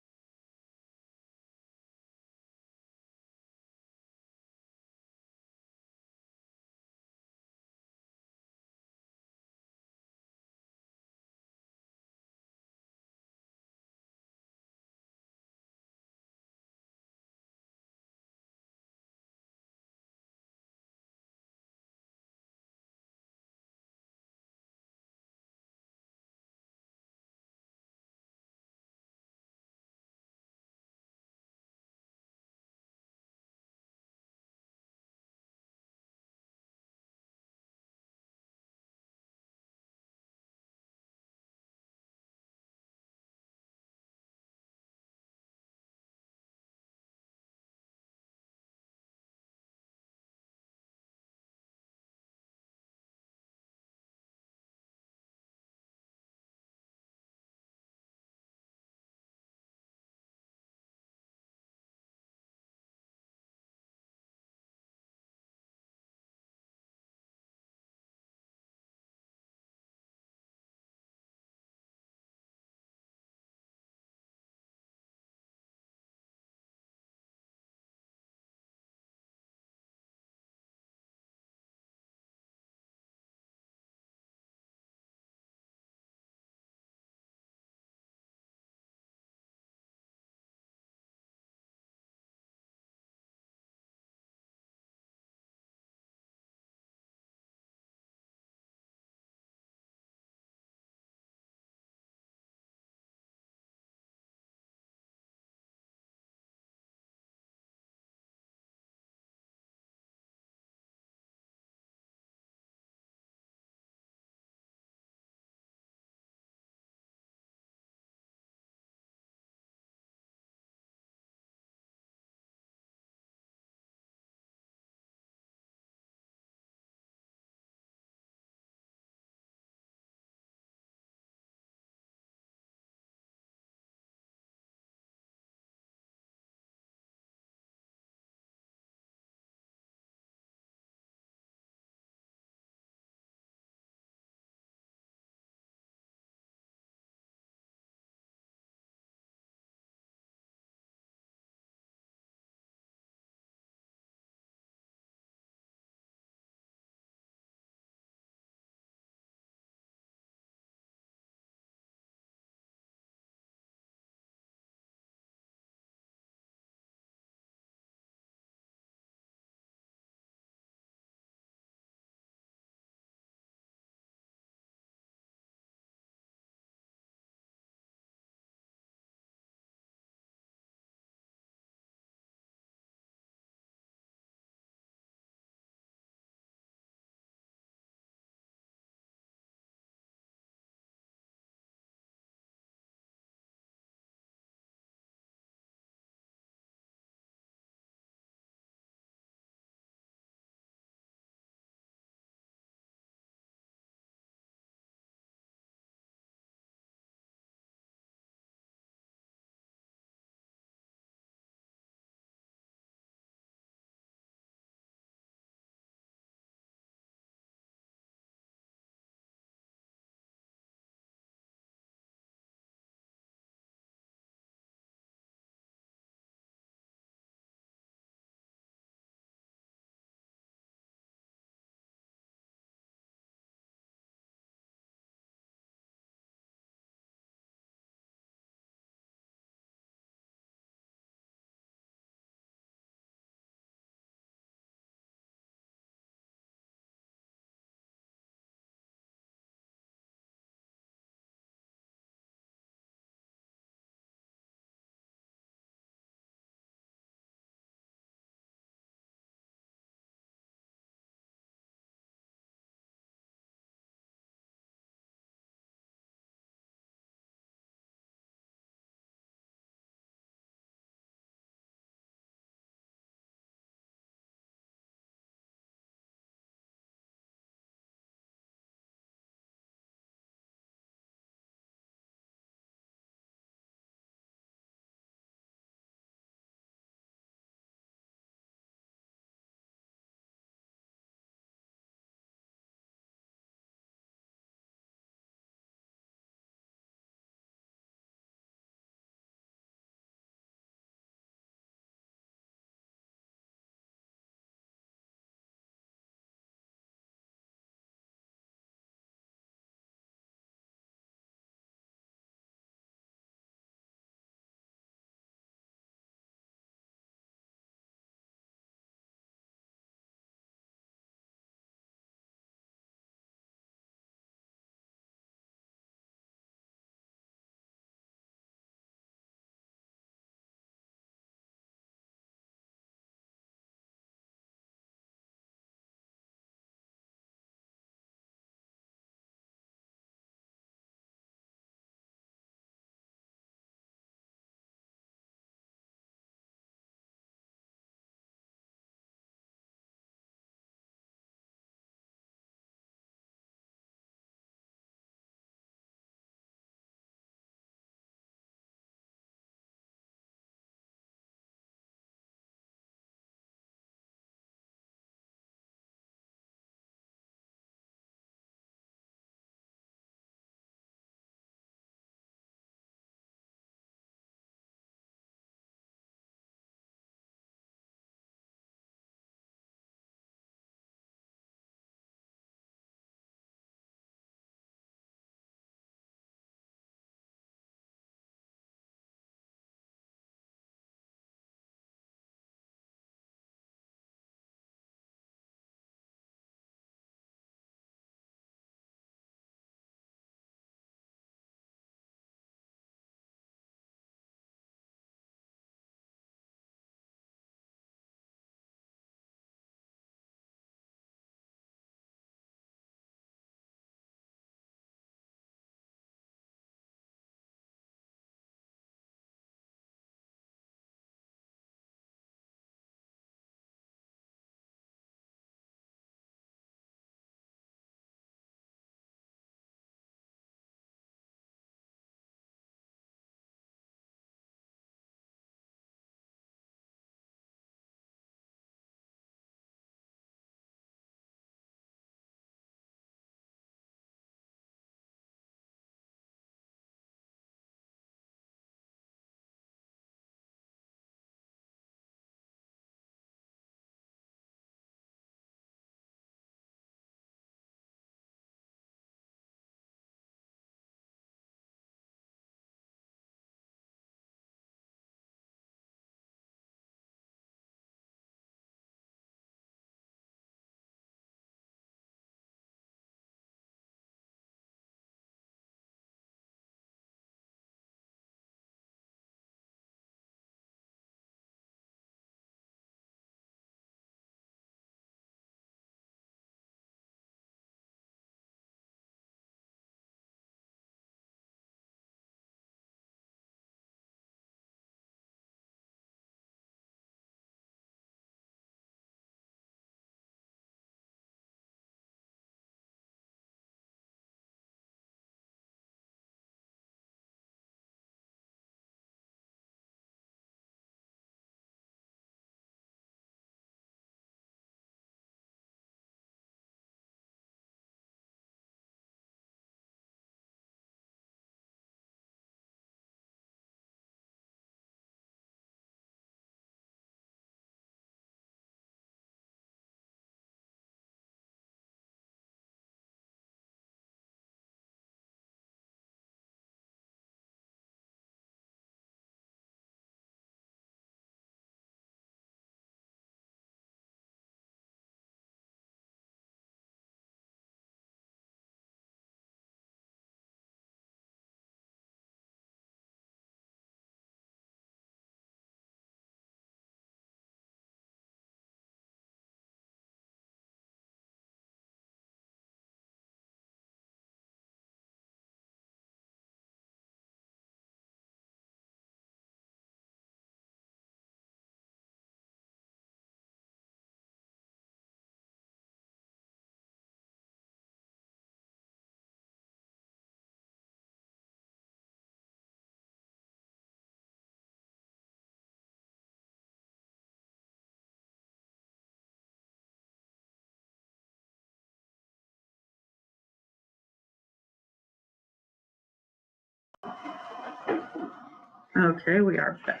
Okay, we are back.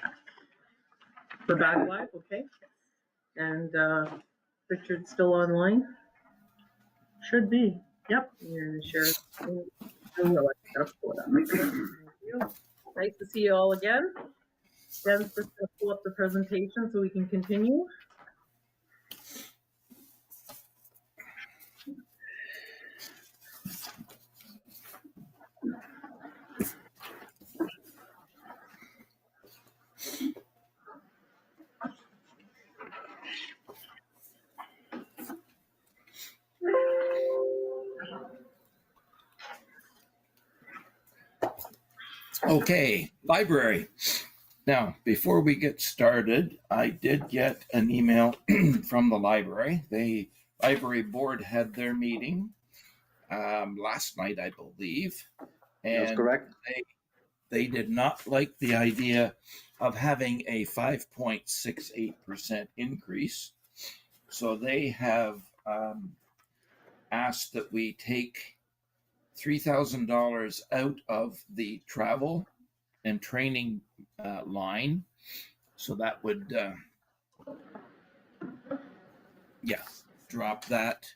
We're back live, okay? And Richard's still online? Should be. Yep, you're gonna share. Thank you. Nice to see you all again. Jen's just gonna pull up the presentation so we can continue. Okay, library. Now, before we get started, I did get an email from the library. The library board had their meeting last night, I believe. That's And correct. they did not like the idea of having a 5.68% increase. So they have asked that we take $3,000 out of the travel and training line. So that would, drop that.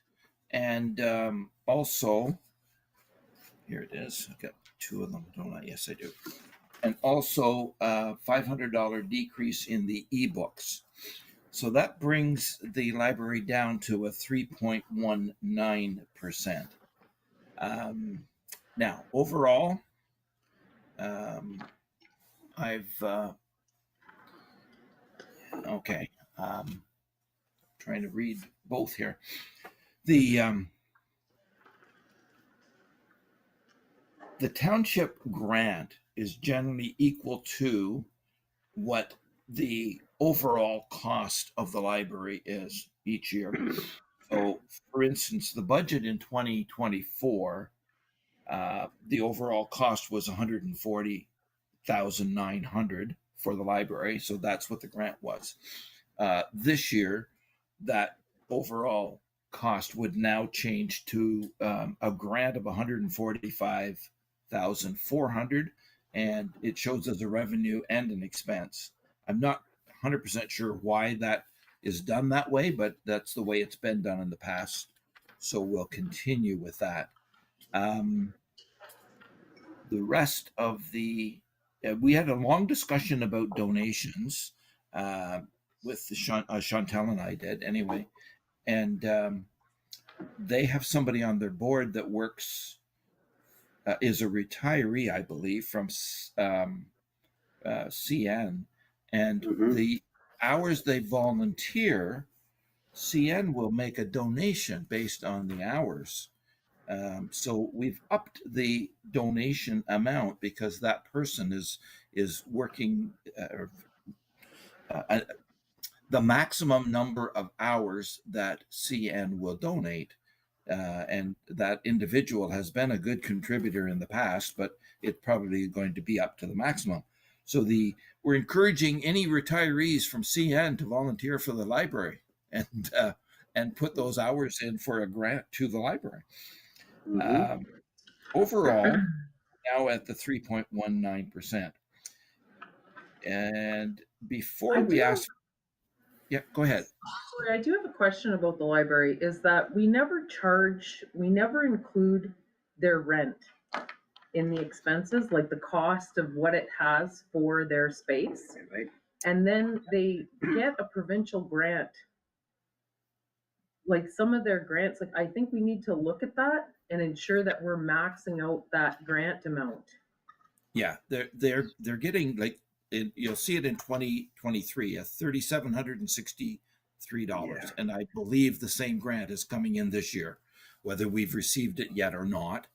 And also, here it is. I've got two of them, don't I? Yes, I do. And also $500 decrease in the ebooks. So that brings the library down to a 3.19%. Now, overall, trying to read both here. The township grant is generally equal to what the overall cost of the library is each year. So, for instance, the budget in 2024, the overall cost was $140,900 for the library. So that's what the grant was. This year, that overall cost would now change to a grant of $145,400, and it shows as a revenue and an expense. I'm not 100% sure why that is done that way, but that's the way it's been done in the past. So we'll continue with that. The rest of we had a long discussion about donations with Chantel and I did anyway. And they have somebody on their board that works, is a retiree, I believe, from CN. And the hours they volunteer, CN will make a donation based on the hours. So we've upped the donation amount because that person is working the maximum number of hours that CN will donate. And that individual has been a good contributor in the past, but it's probably going to be up to the maximum. So we're encouraging any retirees from CN to volunteer for the library and put those hours in for a grant to the library. Overall, now at the 3.19%. And before we ask, yeah, go ahead. I do have a question about the library, is that we never include their rent in the expenses, like the cost of what it has for their space. Right. And then they get a provincial grant. Like some of their grants, like I think we need to look at that and ensure that we're maxing out that grant amount. Yeah, they're getting, like, you'll see it in 2023 at $3,763, and I believe the same grant is coming in this year, whether we've received it yet or not.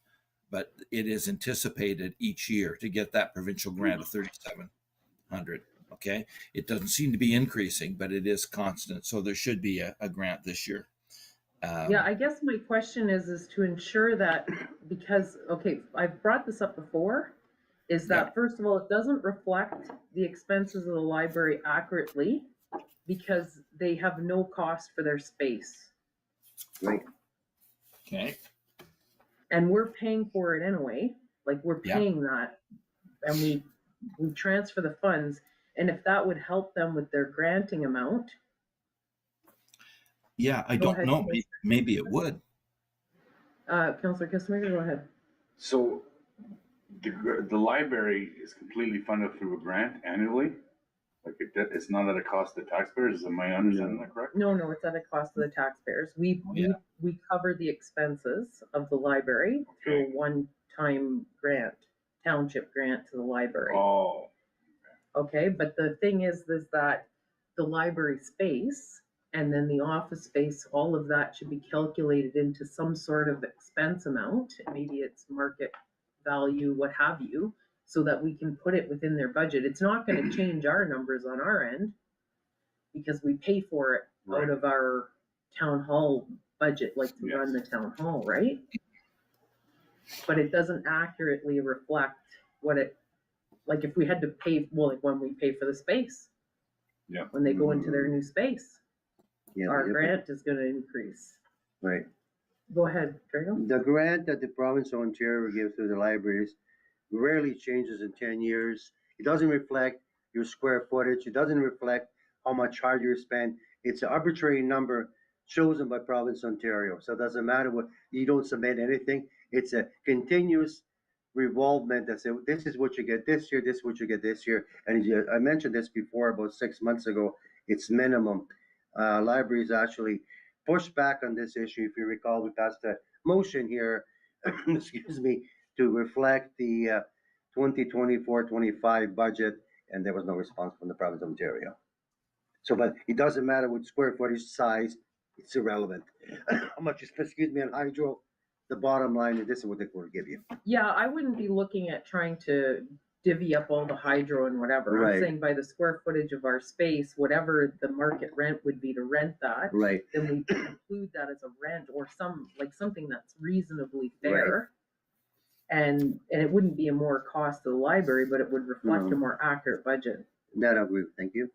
But it is anticipated each year to get that provincial grant of $3,700. Okay, it doesn't seem to be increasing, but it is constant. So there should be a grant this year. I guess my question is to ensure that, because, okay, I've brought this up before, is that first of all, it doesn't reflect the expenses of the library accurately because they have no cost for their space. Right. Okay. And we're paying for it anyway. Like we're paying that, and we transfer the funds, and if that would help them with their granting amount. Yeah, I Go don't ahead, know. Commissioner. Maybe it would. Councillor Kissinger, go ahead. So the library is completely funded through a grant annually? Like it's not at a cost to taxpayers, am I understanding that correct? No, it's at a cost to the taxpayers. We cover the expenses of the library through a one-time grant, township grant to the library. Oh. Okay, but the thing is that the library space and then the office space, all of that should be calculated into some sort of expense amount. Maybe it's market value, what have you, so that we can put it within their budget. It's not gonna change our numbers on our end because we pay for it out of our town hall budget, like to run the town hall, right? But it doesn't accurately reflect what it, like if we had to pay, well, like when we pay for the space. Yeah. When they go into their new space, Yeah, our grant is gonna increase. right. Go ahead, Drago. The grant that the province of Ontario gives to the libraries rarely changes in 10 years. It doesn't reflect your square footage. It doesn't reflect how much hard you spend. It's an arbitrary number chosen by province of Ontario. So it doesn't matter what, you don't submit anything. It's a continuous revolvement that says, this is what you get this year, this is what you get this year. And I mentioned this before about 6 months ago, it's minimum. Libraries actually pushed back on this issue. If you recall, we passed a motion here, excuse me, to reflect the 2024-25 budget, and there was no response from the province of Ontario. So, but it doesn't matter what square footage size, it's irrelevant. How much is, excuse me, on hydro, the bottom line is this is what they will give you. Yeah, I wouldn't be looking at trying to divvy up all the hydro and whatever. Right. I'm saying by the square footage of our space, whatever the market rent would be to rent that, Right. then we include that as a rent or something that's reasonably fair. And it wouldn't be a more cost to the library, but it would reflect a more accurate budget. That I agree with. Thank you.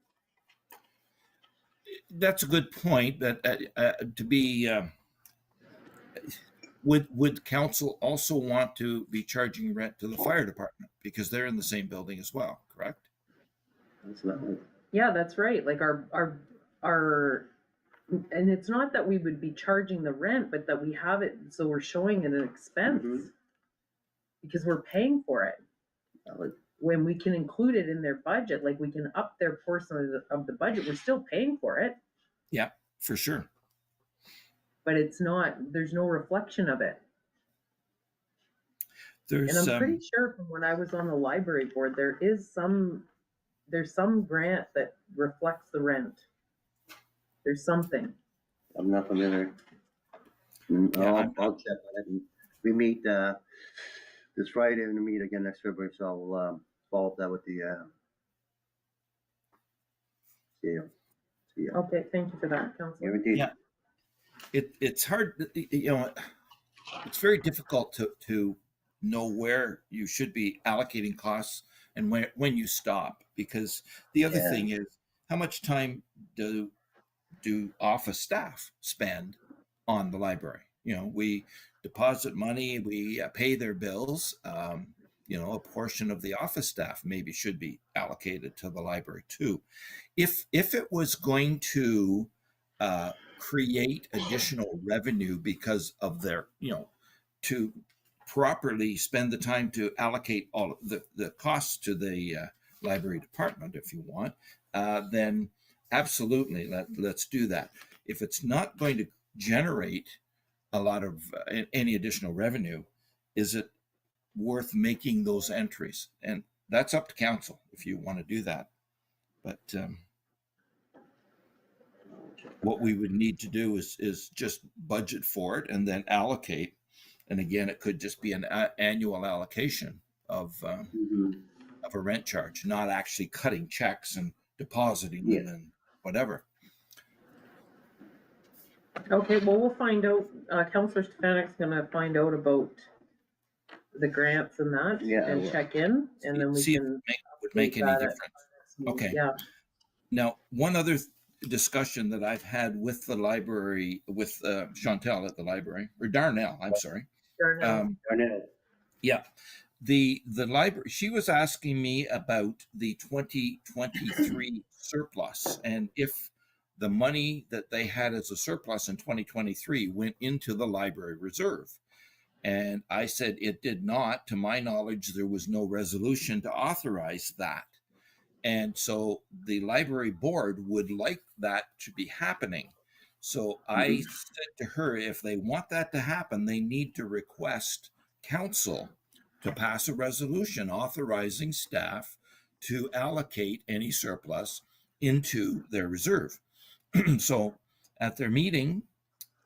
That's a good point. That to be, would council also want to be charging rent to the fire department because they're in the same building as well? Correct. Yeah, that's right. Like our, and it's not that we would be charging the rent, but that we have it, so we're showing it an expense because we're paying for it. When we can include it in their budget, like we can up their portion of the budget, we're still paying for it. Yeah, for sure. But it's not, there's no reflection of it. There's, and I'm pretty sure from when I was on the library board, there's some grant that reflects the rent. There's something. I'm not familiar. I'll check on it. We meet this Friday and we meet again next February, so I'll follow up that with the CEO. Okay, thank you for that, Councilor. Yeah, it's hard, it's very difficult to know where you should be allocating costs and when you stop, because the other thing is, how much time do office staff spend on the library? We deposit money, we pay their bills. A portion of the office staff maybe should be allocated to the library too. If it was going to create additional revenue because of their, to properly spend the time to allocate all of the costs to the library department, if you want, then absolutely, let's do that. If it's not going to generate a lot of any additional revenue, is it worth making those entries? And that's up to council if you want to do that. But what we would need to do is just budget for it and then allocate. And again, it could just be an annual allocation of a rent charge, not actually cutting checks and depositing them and whatever. Okay, well, we'll find out. Councillor Stefanek's gonna find out about the grants and that, and check in, and then we can would make any difference. Okay. Yeah. Now, one other discussion that I've had with the library, with Chantel at the library, or Darnell, I'm sorry. Darnell. Yeah. The library, she was asking me about the 2023 surplus, and if the money that they had as a surplus in 2023 went into the library reserve. And I said it did not. To my knowledge, there was no resolution to authorize that. And so the library board would like that to be happening. So I said to her, if they want that to happen, they need to request council to pass a resolution authorizing staff to allocate any surplus into their reserve. So at their meeting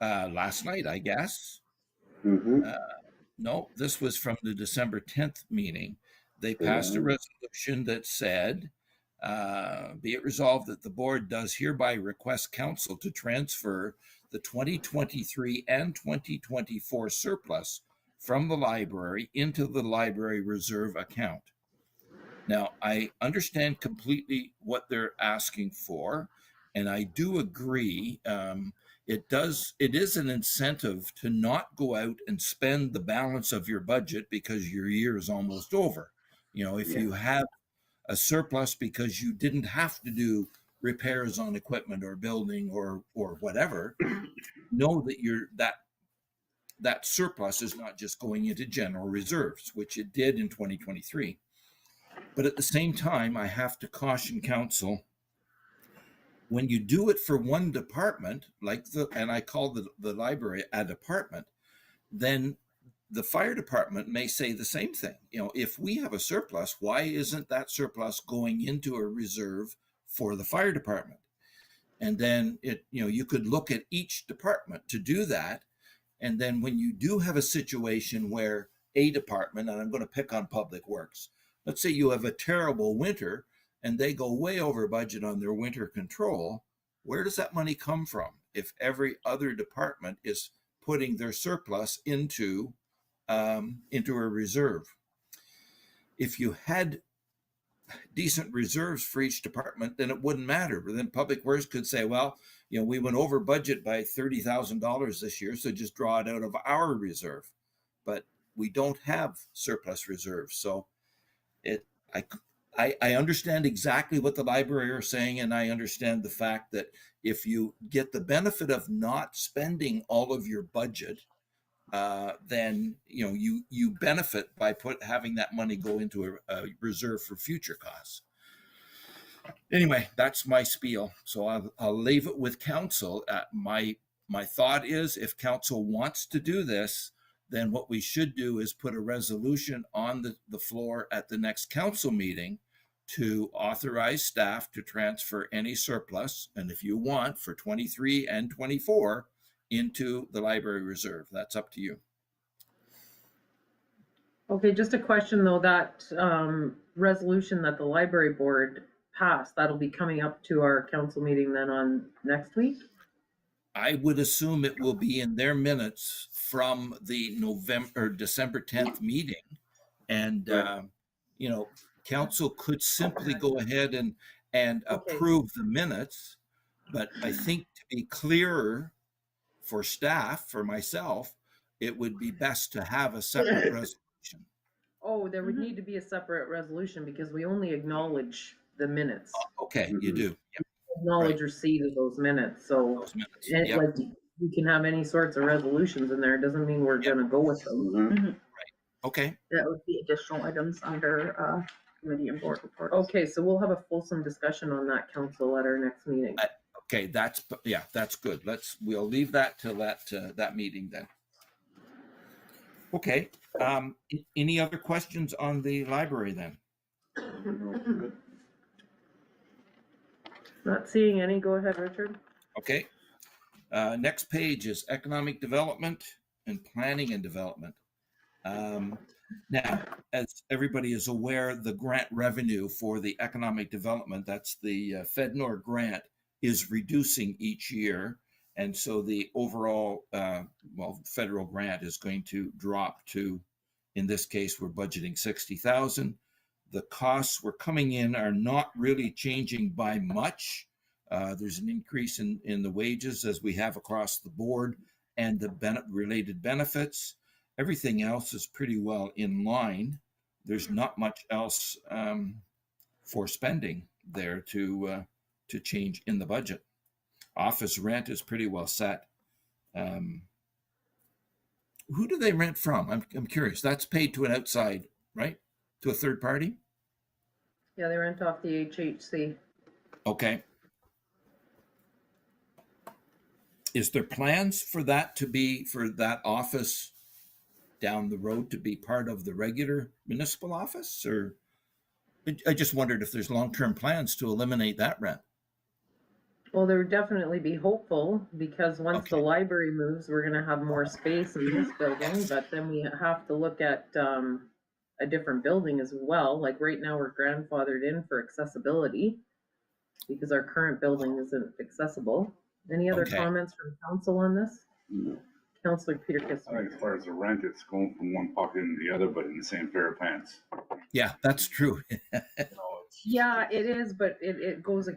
last night, I guess, no, this was from the December 10th meeting, they passed a resolution that said, be it resolved that the board does hereby request council to transfer the 2023 and 2024 surplus from the library into the library reserve account. Now, I understand completely what they're asking for, and I do agree. It is an incentive to not go out and spend the balance of your budget because your year is almost over. You know, if you have a surplus because you didn't have to do repairs on equipment or building or whatever, know that that surplus is not just going into general reserves, which it did in 2023. But at the same time, I have to caution council, when you do it for one department, and I call the library a department, then the fire department may say the same thing. You know, if we have a surplus, why isn't that surplus going into a reserve for the fire department? And then you could look at each department to do that. And then when you do have a situation where a department, and I'm going to pick on Public Works, let's say you have a terrible winter and they go way over budget on their winter control, where does that money come from if every other department is putting their surplus into a reserve? If you had decent reserves for each department, then it wouldn't matter. But then Public Works could say, well, we went over budget by $30,000 this year, so just draw it out of our reserve. But we don't have surplus reserves. So I understand exactly what the library are saying, and I understand the fact that if you get the benefit of not spending all of your budget, then you benefit by having that money go into a reserve for future costs. Anyway, that's my spiel. So I'll leave it with council. My thought is, if council wants to do this, then what we should do is put a resolution on the floor at the next council meeting to authorize staff to transfer any surplus, and if you want, for 23 and 24, into the library reserve. That's up to you. Okay, just a question though, that resolution that the library board passed, that'll be coming up to our council meeting then on next week? I would assume it will be in their minutes from the December 10th meeting. And, council could simply go ahead and approve the minutes. But I think to be clearer for staff, for myself, it would be best to have a separate resolution. Oh, there would need to be a separate resolution because we only acknowledge the minutes. Okay, you do. Yep. Acknowledge receipt of those minutes. So those minutes. Yep. Like you can have any sorts of resolutions in there. It doesn't mean we're going to go with them. Right. Okay. That would be additional items under committee and board reports. Okay, so we'll have a fulsome discussion on that, council, at our next meeting. Okay, that's good. We'll leave that till that meeting then. Okay. Any other questions on the library then? Not seeing any. Go ahead, Richard. Okay. Next page is economic development and planning and development. Now, as everybody is aware, the grant revenue for the economic development, that's the FedNor grant, is reducing each year. And so the overall, federal grant is going to drop to, in this case, we're budgeting $60,000. The costs we're coming in are not really changing by much. There's an increase in the wages as we have across the board and the related benefits. Everything else is pretty well in line. there's not much else for spending there to change in the budget. Office rent is pretty well set. Who do they rent from? I'm curious. That's paid to an outside, right? To a third party? Yeah, they rent off the HHC. Okay. Is there plans for that office down the road to be part of the regular municipal office? Or I just wondered if there's long-term plans to eliminate that rent. Well, there would definitely be hopeful, because once the Okay. library moves, we're gonna have more space in this building, but then we have to look at a different building as well. Like right now, we're grandfathered in for accessibility because our current building isn't accessible. Any other Okay. comments from council on this? No. Councillor Peter I think Kissler. as far as the rent, it's going from one pocket into the other, but in the same pair of pants. Yeah, that's true. Yeah, it is, but it goes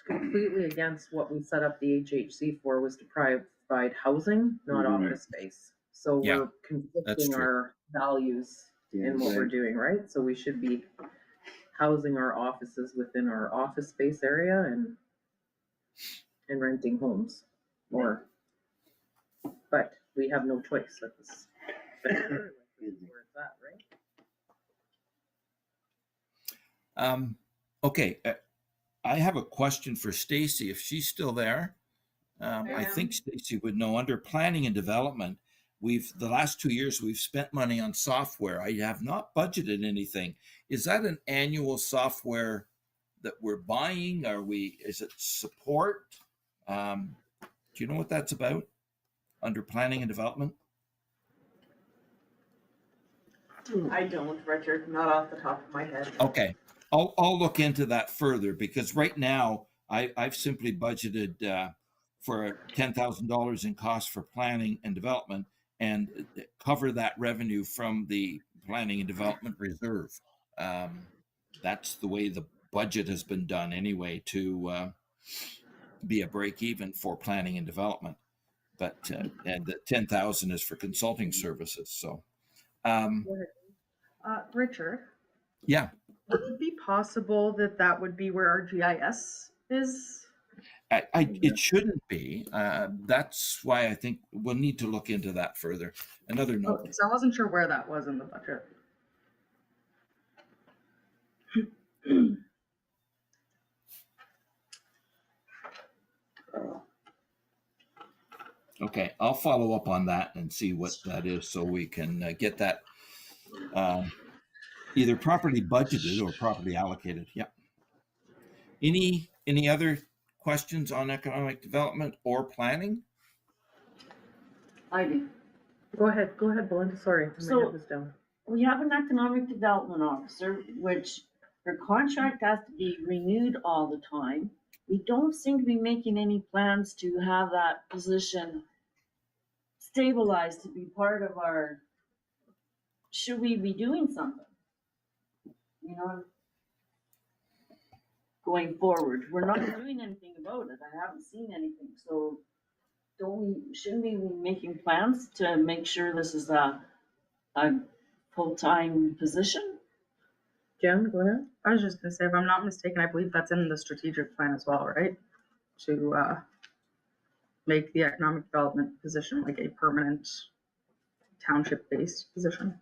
completely against what we set up the HHC for, was to provide housing, not Mhm. office space. So Yeah, we're conflicting true. our values in what we're doing, right? So we should be housing our offices within our office space area and renting homes, but we have no choice. That's where it's at, right? Okay. I have a question for Stacy, if she's still there. I am. think Stacy would know. Under planning and development, the last 2 years we've spent money on software. I have not budgeted anything. Is that an annual software that we're buying? Is it support? Do you know what that's about under planning and development? I don't, Richard, not off the top of my head. Okay, I'll look into that further, because right now I've simply budgeted for $10,000 in costs for planning and development, and cover that revenue from the planning and development reserve. That's the way the budget has been done anyway, to be a break even for planning and development. But and the 10,000 is for consulting services. So, Richard, yeah. would it be possible that that would be where our GIS is? It shouldn't be. That's why I think we'll need to look into that further. Another note. So I wasn't sure where that was in the budget. Okay, I'll follow up on that and see what that is, so we can get that either properly budgeted or properly allocated. Yeah. Any other questions on economic development or planning? I do. Go ahead, Belinda. Sorry, my So- head was down. We have an economic development officer, which her contract has to be renewed all the time. We don't seem to be making any plans to have that position stabilized to be part of our, should we be doing something? You know, going forward, we're not doing anything about it. I haven't seen anything, so shouldn't we be making plans to make sure this is a full-time position? Jen, go ahead. I was just gonna say, if I'm not mistaken, I believe that's in the strategic plan as well, right? To make the economic development position like a permanent township-based position.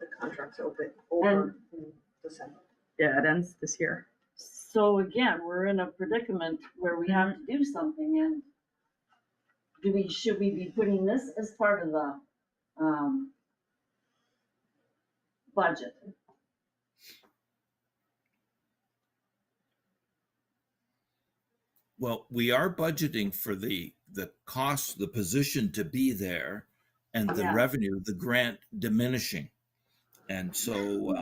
The contract's open over in December. Yeah, it ends this year. So again, we're in a predicament where we have to do something, and should we be putting this as part of the budget? Well, we are budgeting for the cost, the position to be there, and the Yeah. revenue, the grant diminishing. And so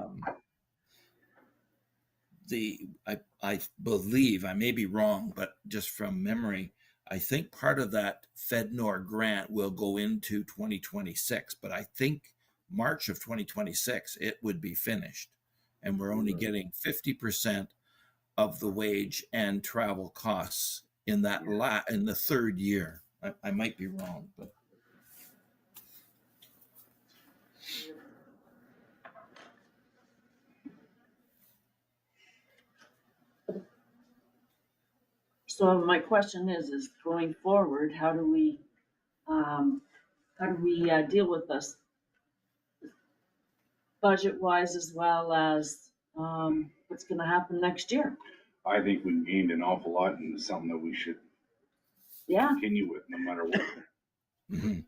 I believe, I may be wrong, but just from memory, I think part of that FedNor grant will go into 2026, but I think March of 2026, it would be finished. And we're only getting 50% of the wage and travel costs in that in the third year. I might be wrong, but. So my question is going forward, how do we deal with this? Budget-wise as well as, what's gonna happen next year? I think we gained an awful lot and it's something that we should Yeah, continue with no matter what. Mhm.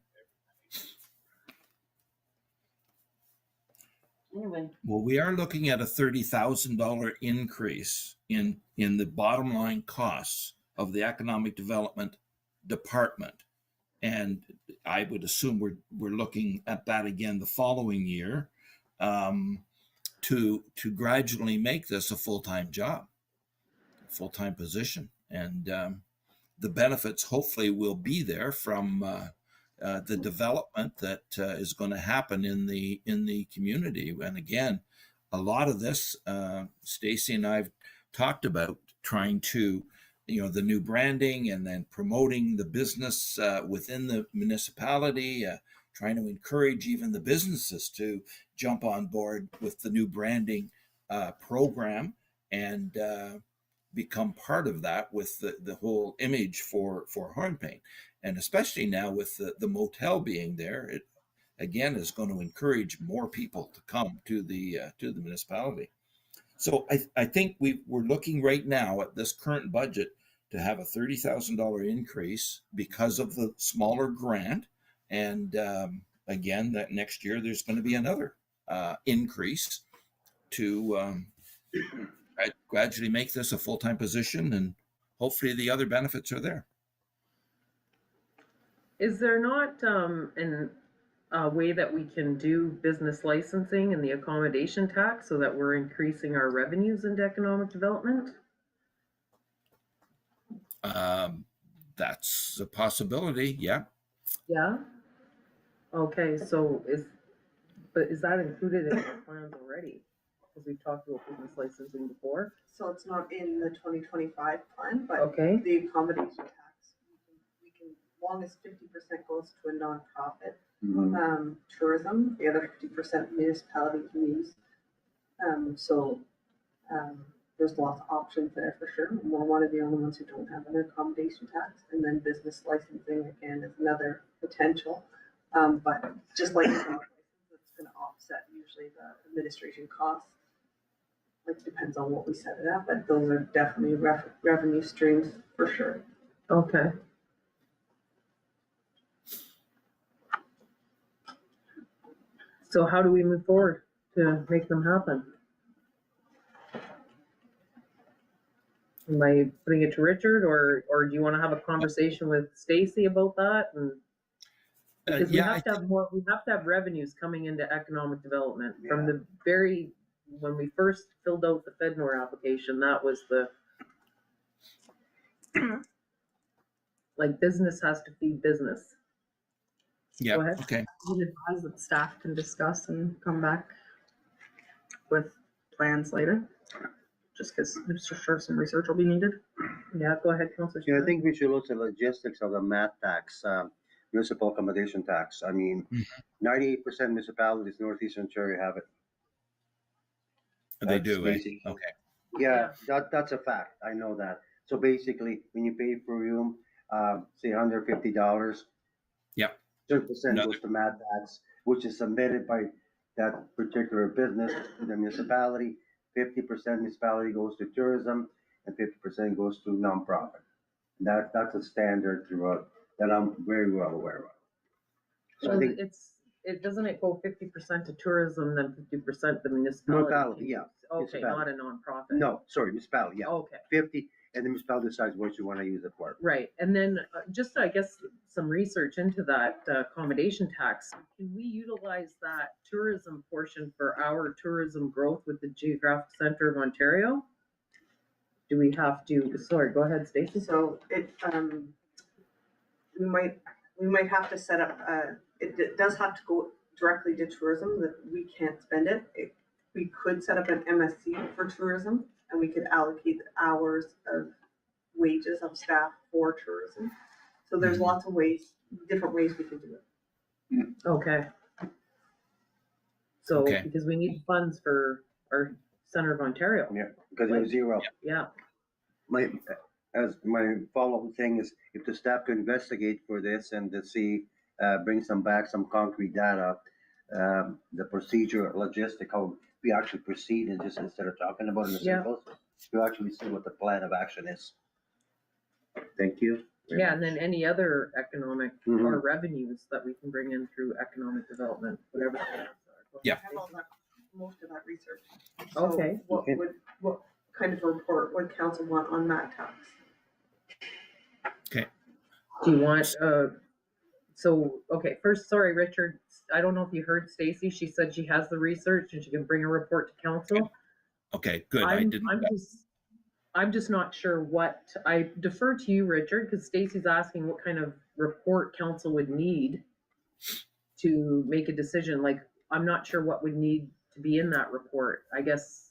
anyway, Well, we are looking at a $30,000 increase in the bottom line costs of the economic development department. And I would assume we're looking at that again the following year, to gradually make this a full-time job, full-time position. And the benefits hopefully will be there from the development that is going to happen in the community. And again, a lot of this, Stacy and I've talked about trying to, the new branding and then promoting the business within the municipality, trying to encourage even the businesses to jump on board with the new branding program and become part of that with the whole image for Hornepayne. And especially now with the motel being there, it again is going to encourage more people to come to the municipality. So I think we're looking right now at this current budget to have a $30,000 increase because of the smaller grant. And again, that next year there's going to be another increase to gradually make this a full-time position, and hopefully the other benefits are there. Is there not a way that we can do business licensing and the accommodation tax so that we're increasing our revenues into economic development? That's a possibility. Yeah. Yeah. Okay, so is that included in our plans already? Because we've talked about business licensing before. So it's not in the 2025 plan, but Okay. the accommodation tax, we can, long as 50% goes to a nonprofit, tourism, the other 50% municipality can use. There's lots of options there for sure. We're one of the only ones who don't have an accommodation tax, and then business licensing again is another potential. But just like it's going to offset usually the administration costs. Like depends on what we set it up, but those are definitely revenue streams for sure. Okay. So how do we move forward to make them happen? Am I putting it to Richard, or do you want to have a conversation with Stacy about that? And because we have to have more, we have to have revenues coming into economic development from the very, when we first filled out the FedNor application, that was the, like, business has to feed business. Yeah. Go ahead. Okay. I would advise that staff can discuss and come back with plans later. Just because I'm sure some research will be needed. Yeah, go ahead, Councilor. Yeah, I think we should look at the logistics of the MAT tax, municipal accommodation tax. I mean, 98% municipalities in Northeast Ontario have it. They do. Eh? Basically- Okay. Yeah, that's a fact. I know that. So basically, when you pay for a room, say $150. Yeah. 30% goes to MAT tax, which is submitted by that particular business to the municipality. 50% municipality goes to tourism, and 50% goes to nonprofit. That's a standard throughout that I'm very well aware of. So So I think doesn't it go 50% to tourism, then 50% the municipality? municipality, yeah. Okay, not a nonprofit. No, sorry, municipality, yeah. Okay. 50, and the municipality decides what you want to use it for. Right, and then just, I guess, some research into that accommodation tax. Can we utilize that tourism portion for our tourism growth with the geographic center of Ontario? Do we have to, sorry, go ahead, Stacey. So it, we might have to set up, it does have to go directly to tourism, that we can't spend it. We could set up an MSC for tourism, and we could allocate hours of wages of staff for tourism. So there's lots of ways, different ways we can do it. Okay. So, Okay. because we need funds for our Center of Ontario. Yeah, because it was zero. Yeah, as my follow-up thing is, if the staff could investigate for this and to see, bring some concrete data, the procedure, logistic, how we actually proceed, and just instead of talking about it in the Yeah. circles, to actually see what the plan of action is. Thank you. very Yeah, much. and then any other economic Mhm. or revenues that we can bring in through economic development, whatever. they are. Yeah. I have all that, most of that research. Okay. So what Okay. what kind of report would council want on that tax? Do you want, so, okay, first, sorry, Richard, I don't know if you heard Stacy, she said she has the research and she can bring a report to council. Okay, good. I didn't. I'm just not sure what, I defer to you, Richard, because Stacy's asking what kind of report council would need to make a decision, like, I'm not sure what would need to be in that report, I guess.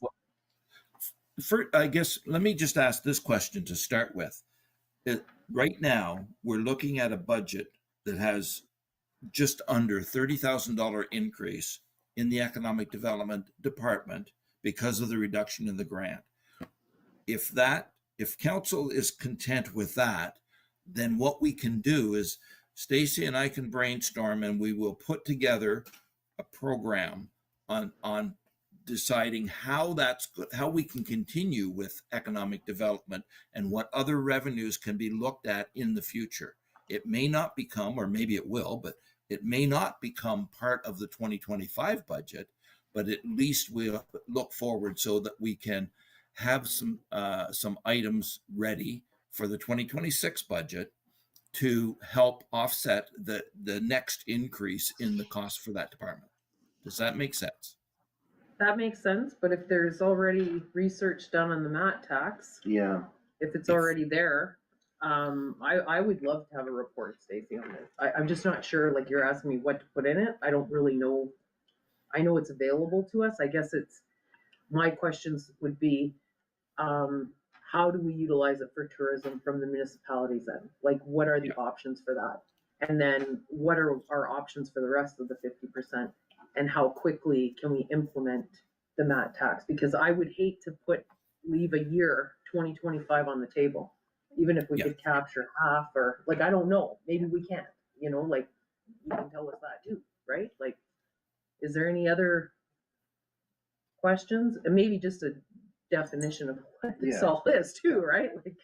I guess, let me just ask this question to start with. Right now, we're looking at a budget that has just under $30,000 increase in the economic development department because of the reduction in the grant. If council is content with that, then what we can do is Stacy and I can brainstorm, and we will put together a program on deciding how we can continue with economic development and what other revenues can be looked at in the future. It may not become, or maybe it will, but it may not become part of the 2025 budget, but at least we'll look forward so that we can have some items ready for the 2026 budget to help offset the next increase in the cost for that department. Does that make sense? That makes sense, but if there's already research done on the mat tax, Yeah, if it's already there, I would love to have a report, Stacy, on this. I'm just not sure, like, you're asking me what to put in it. I don't really know. I know it's available to us. I guess my questions would be, how do we utilize it for tourism from the municipalities end? Like, what are the options for that? And then what are our options for the rest of the 50%? And how quickly can we implement the mat tax? Because I would hate to leave a year 2025 on the table, even if we could capture half, or like, I don't know, maybe we can't, like, you can tell us that too, right? Like, is there any other questions? And maybe just a definition of what this all is too, right? Like,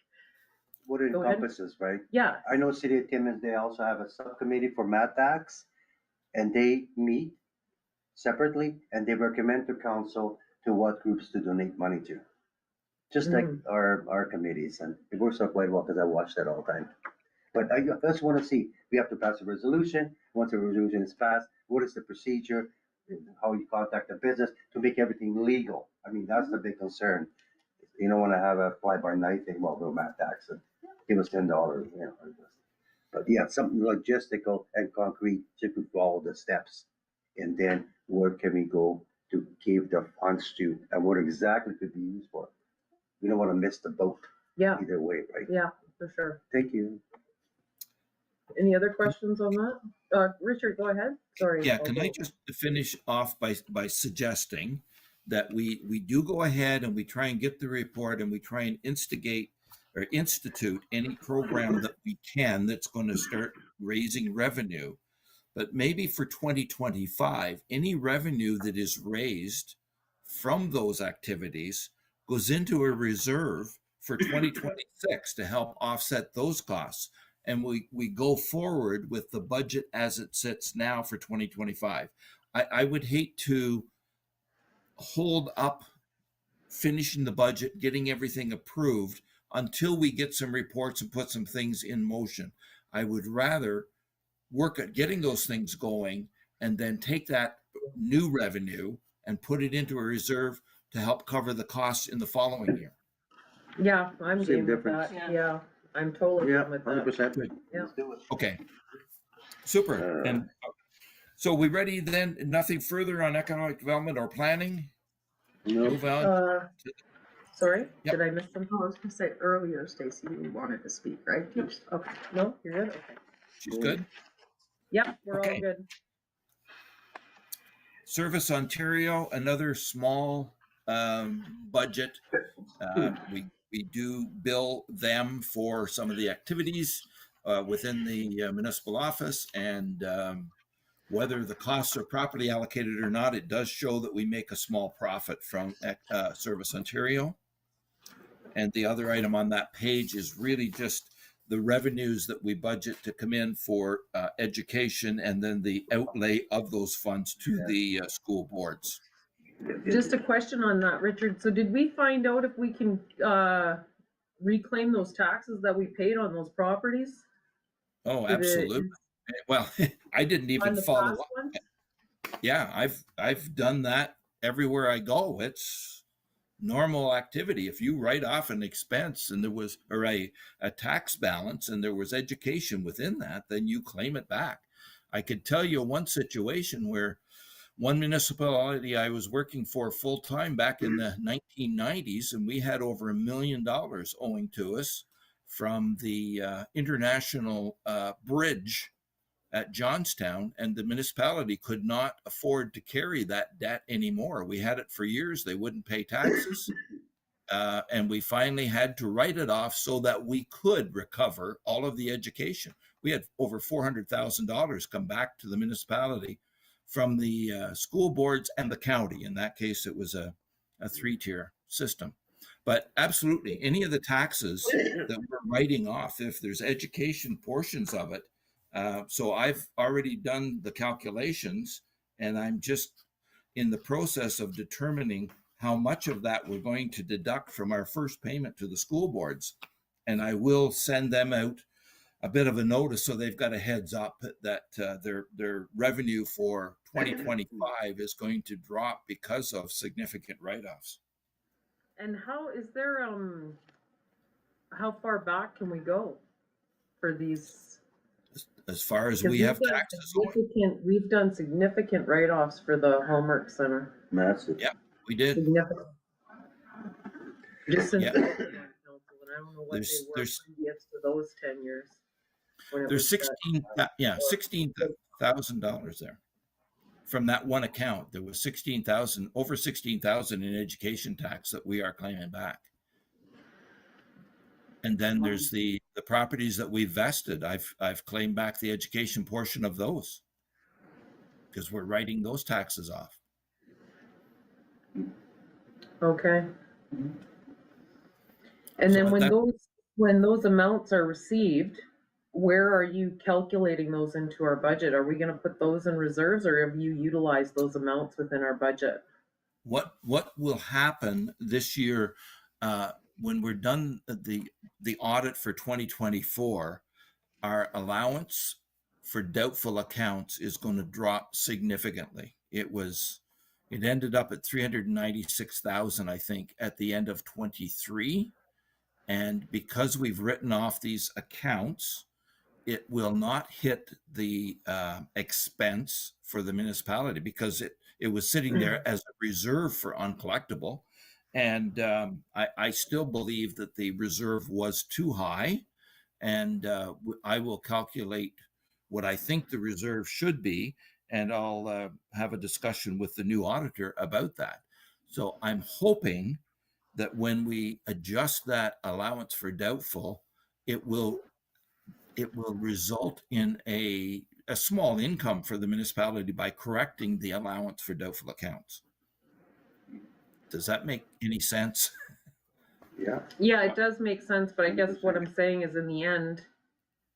what it Go ahead. encompasses, right? yeah, I know City of Timmins, they also have a subcommittee for mat tax, and they meet separately, and they recommend to council to what groups to donate money to. Just like our committees, and it works out quite well because I watch that all the time. But I just want to see, we have to pass a resolution. Once the resolution is passed, what is the procedure, how you contact the business to make everything legal? I mean, that's the big concern. You don't want to have a fly-by-night thing, well, we'll mat tax and give us $10, But yeah, something logistical and concrete, so we follow the steps. And then where can we go to give the funds to, and what exactly could be used for? We don't want to miss the boat yeah, either way, right? yeah, for sure. Thank you. Any other questions on that? Richard, go ahead. Sorry. Yeah, can I just finish off by suggesting that we do go ahead and we try and get the report, and we try and instigate or institute any program that we can that's going to start raising revenue. But maybe for 2025, any revenue that is raised from those activities goes into a reserve for 2026 to help offset those costs. And we go forward with the budget as it sits now for 2025. I would hate to hold up finishing the budget, getting everything approved until we get some reports and put some things in motion. I would rather work at getting those things going and then take that new revenue and put it into a reserve to help cover the costs in the following year. Yeah, I'm Same game with difference. that. Yeah, I'm totally Yeah, game with 100%. that. Yeah. Let's do it. Okay, super. And so we ready then? Nothing further on economic development or planning? No. Move on. Sorry, Yep. did I miss something? I was gonna say earlier, Stacy, you wanted to speak, right? Okay. No, you're good? Okay. She's good. Yeah, we're all Okay. good. Service Ontario, another small budget. We do bill them for some of the activities within the municipal office, and whether the costs are properly allocated or not, it does show that we make a small profit from Service Ontario. And the other item on that page is really just the revenues that we budget to come in for education, and then the outlay of those funds to the school boards. Just a question on that, Richard. So did we find out if we can reclaim those taxes that we paid on those properties? Oh, absolutely. Well, I didn't even follow up. Ones? Yeah, I've done that everywhere I go. It's normal activity. If you write off an expense and there was, or a tax balance and there was education within that, then you claim it back. I could tell you one situation where one municipality I was working for full time back in the 1990s, and we had over $1 million owing to us from the international bridge at Johnstown, and the municipality could not afford to carry that debt anymore. We had it for years. They wouldn't pay taxes. And we finally had to write it off so that we could recover all of the education. We had over $400,000 come back to the municipality from the school boards and the county. In that case, it was a three-tier system. But absolutely, any of the taxes that we're writing off, if there's education portions of it, so I've already done the calculations, and I'm just in the process of determining how much of that we're going to deduct from our first payment to the school boards. And I will send them out a bit of a notice so they've got a heads up that their revenue for 2025 is going to drop because of significant write-offs. And how is there, how far back can we go for these? As far as we have taxes owing. We've done significant write-offs for the Hallmark Center. Massive. Yeah, we did. Significant. Just since Yeah. the Council, and I don't know what they were There's previous to those 10 years. There's $16,000 there. From that one account, there was over 16,000 in education tax that we are claiming back. And then there's the properties that we vested. I've claimed back the education portion of those because we're writing those taxes off. Okay. And then when those amounts are received, where are you calculating those into our budget? Are we going to put those in reserves, or have you utilized those amounts within our budget? What will happen this year when we're done the audit for 2024? Our allowance for doubtful accounts is going to drop significantly. It ended up at 396,000, I think, at the end of 23. And because we've written off these accounts, it will not hit the expense for the municipality because it was sitting there as a reserve for uncollectible. And I still believe that the reserve was too high. And I will calculate what I think the reserve should be, and I'll have a discussion with the new auditor about that. So I'm hoping that when we adjust that allowance for doubtful, it will result in a small income for the municipality by correcting the allowance for doubtful accounts. Does that make any sense? Yeah. Yeah, it does make sense, but I guess what I'm saying is in the end,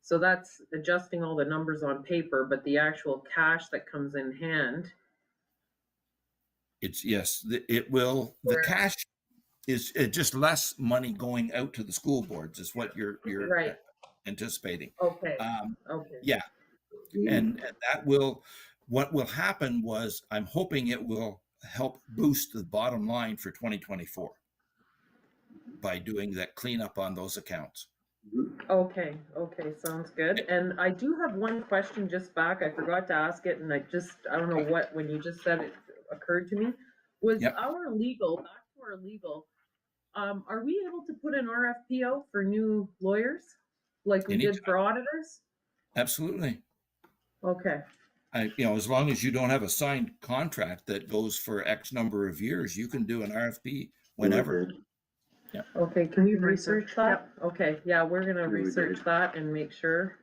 so that's adjusting all the numbers on paper, but the actual cash that comes in hand. It will. The cash is just less money going out to the school boards is what you're right. Anticipating. Okay. Okay. Yeah. And what will happen was I'm hoping it will help boost the bottom line for 2024 by doing that cleanup on those accounts. Okay, sounds good. And I do have one question just back. I forgot to ask it, and I don't know what, when you just said it occurred to me. Was our legal, back to our legal, are we able to put an RFP out for new lawyers like we did for auditors? Absolutely. Okay. As long as you don't have a signed contract that goes for X number of years, you can do an RFP whenever. Okay, can we Research, research that? Okay, yeah, we're gonna we research did. that and make sure.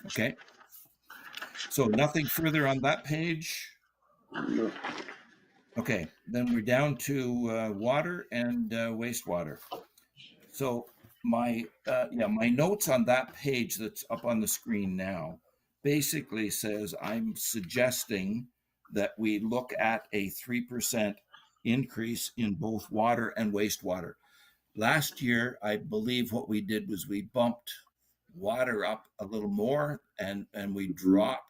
Okay. So nothing further on that page. No. Okay, then we're down to water and wastewater. So my notes on that page that's up on the screen now basically says I'm suggesting that we look at a 3% increase in both water and wastewater. Last year, I believe what we did was we bumped water up a little more and we dropped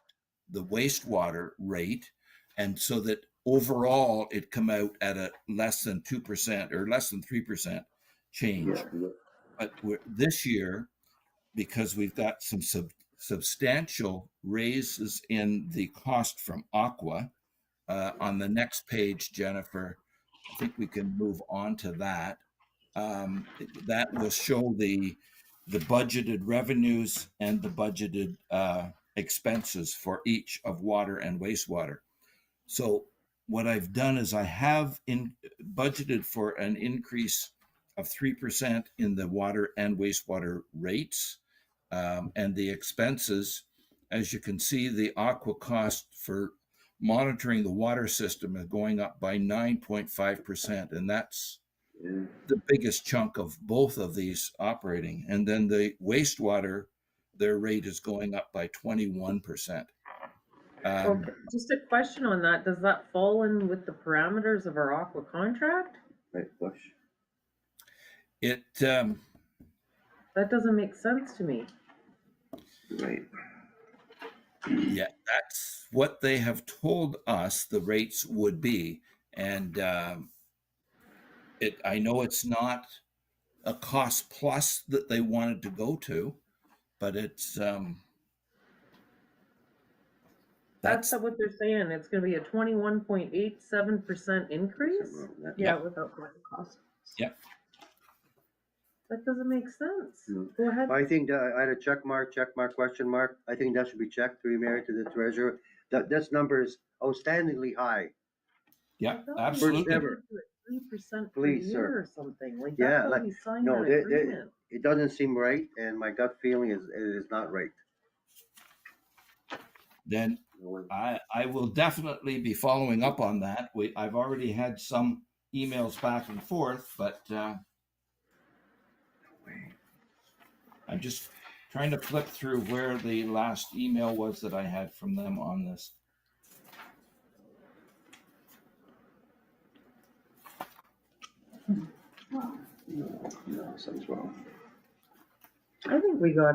the wastewater rate, and so that overall it come out at a less than 2% or less than 3% change. Yeah. But this year, because we've got some substantial raises in the cost from Aqua, on the next page, Jennifer, I think we can move on to that. That will show the budgeted revenues and the budgeted expenses for each of water and wastewater. So what I've done is I have budgeted for an increase of 3% in the water and wastewater rates, and the expenses. As you can see, the Aqua cost for monitoring the water system is going up by 9.5%, and that's the biggest chunk of both of these operating. And then the wastewater, their rate is going up by 21%. Okay, just a question on that. Does that fall in with the parameters of our Aqua contract? Right, Bush. It That doesn't make sense to me. Right. yeah, that's what they have told us the rates would be, and I know it's not a cost plus that they wanted to go to, but it's That's what they're saying. It's gonna be a 21.87% increase? Yeah, without going to cost. Yep. That doesn't make sense. No. Go ahead. I think that I had a check mark, question mark. I think that should be checked through Mary to the treasurer. This number is outstandingly high. Yeah, No, absolutely. First ever. 3% per Please, year sir. or something. Like, Yeah, that's how like, we signed no, that agreement. it doesn't seem right, and my gut feeling is it is not right. Then I will definitely be following up on that. I've already had some emails back and forth, but I'm just trying to flip through where the last email was that I had from them on this. No, something's wrong. I think we got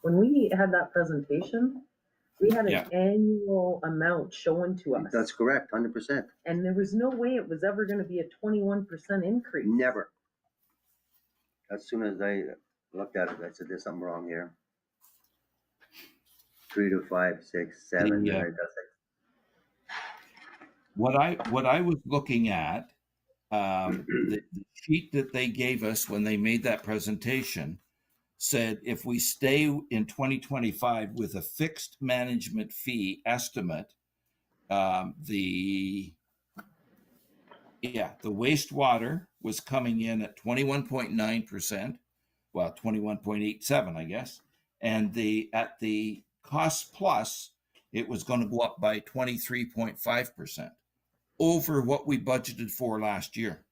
when we had that presentation, we had an annual amount shown to us. That's correct, 100%. And there was no way it was ever gonna be a 21% increase. Never. As soon as I looked at it, I said, there's something wrong here. 3 to 5, 6, 7. Yeah. What I was looking at, the sheet that they gave us when they made that presentation said if we stay in 2025 with a fixed management fee estimate, the wastewater was coming in at 21.9%, well, 21.87, I guess, and at the cost plus, it was going to go up by 23.5% over what we budgeted for last year.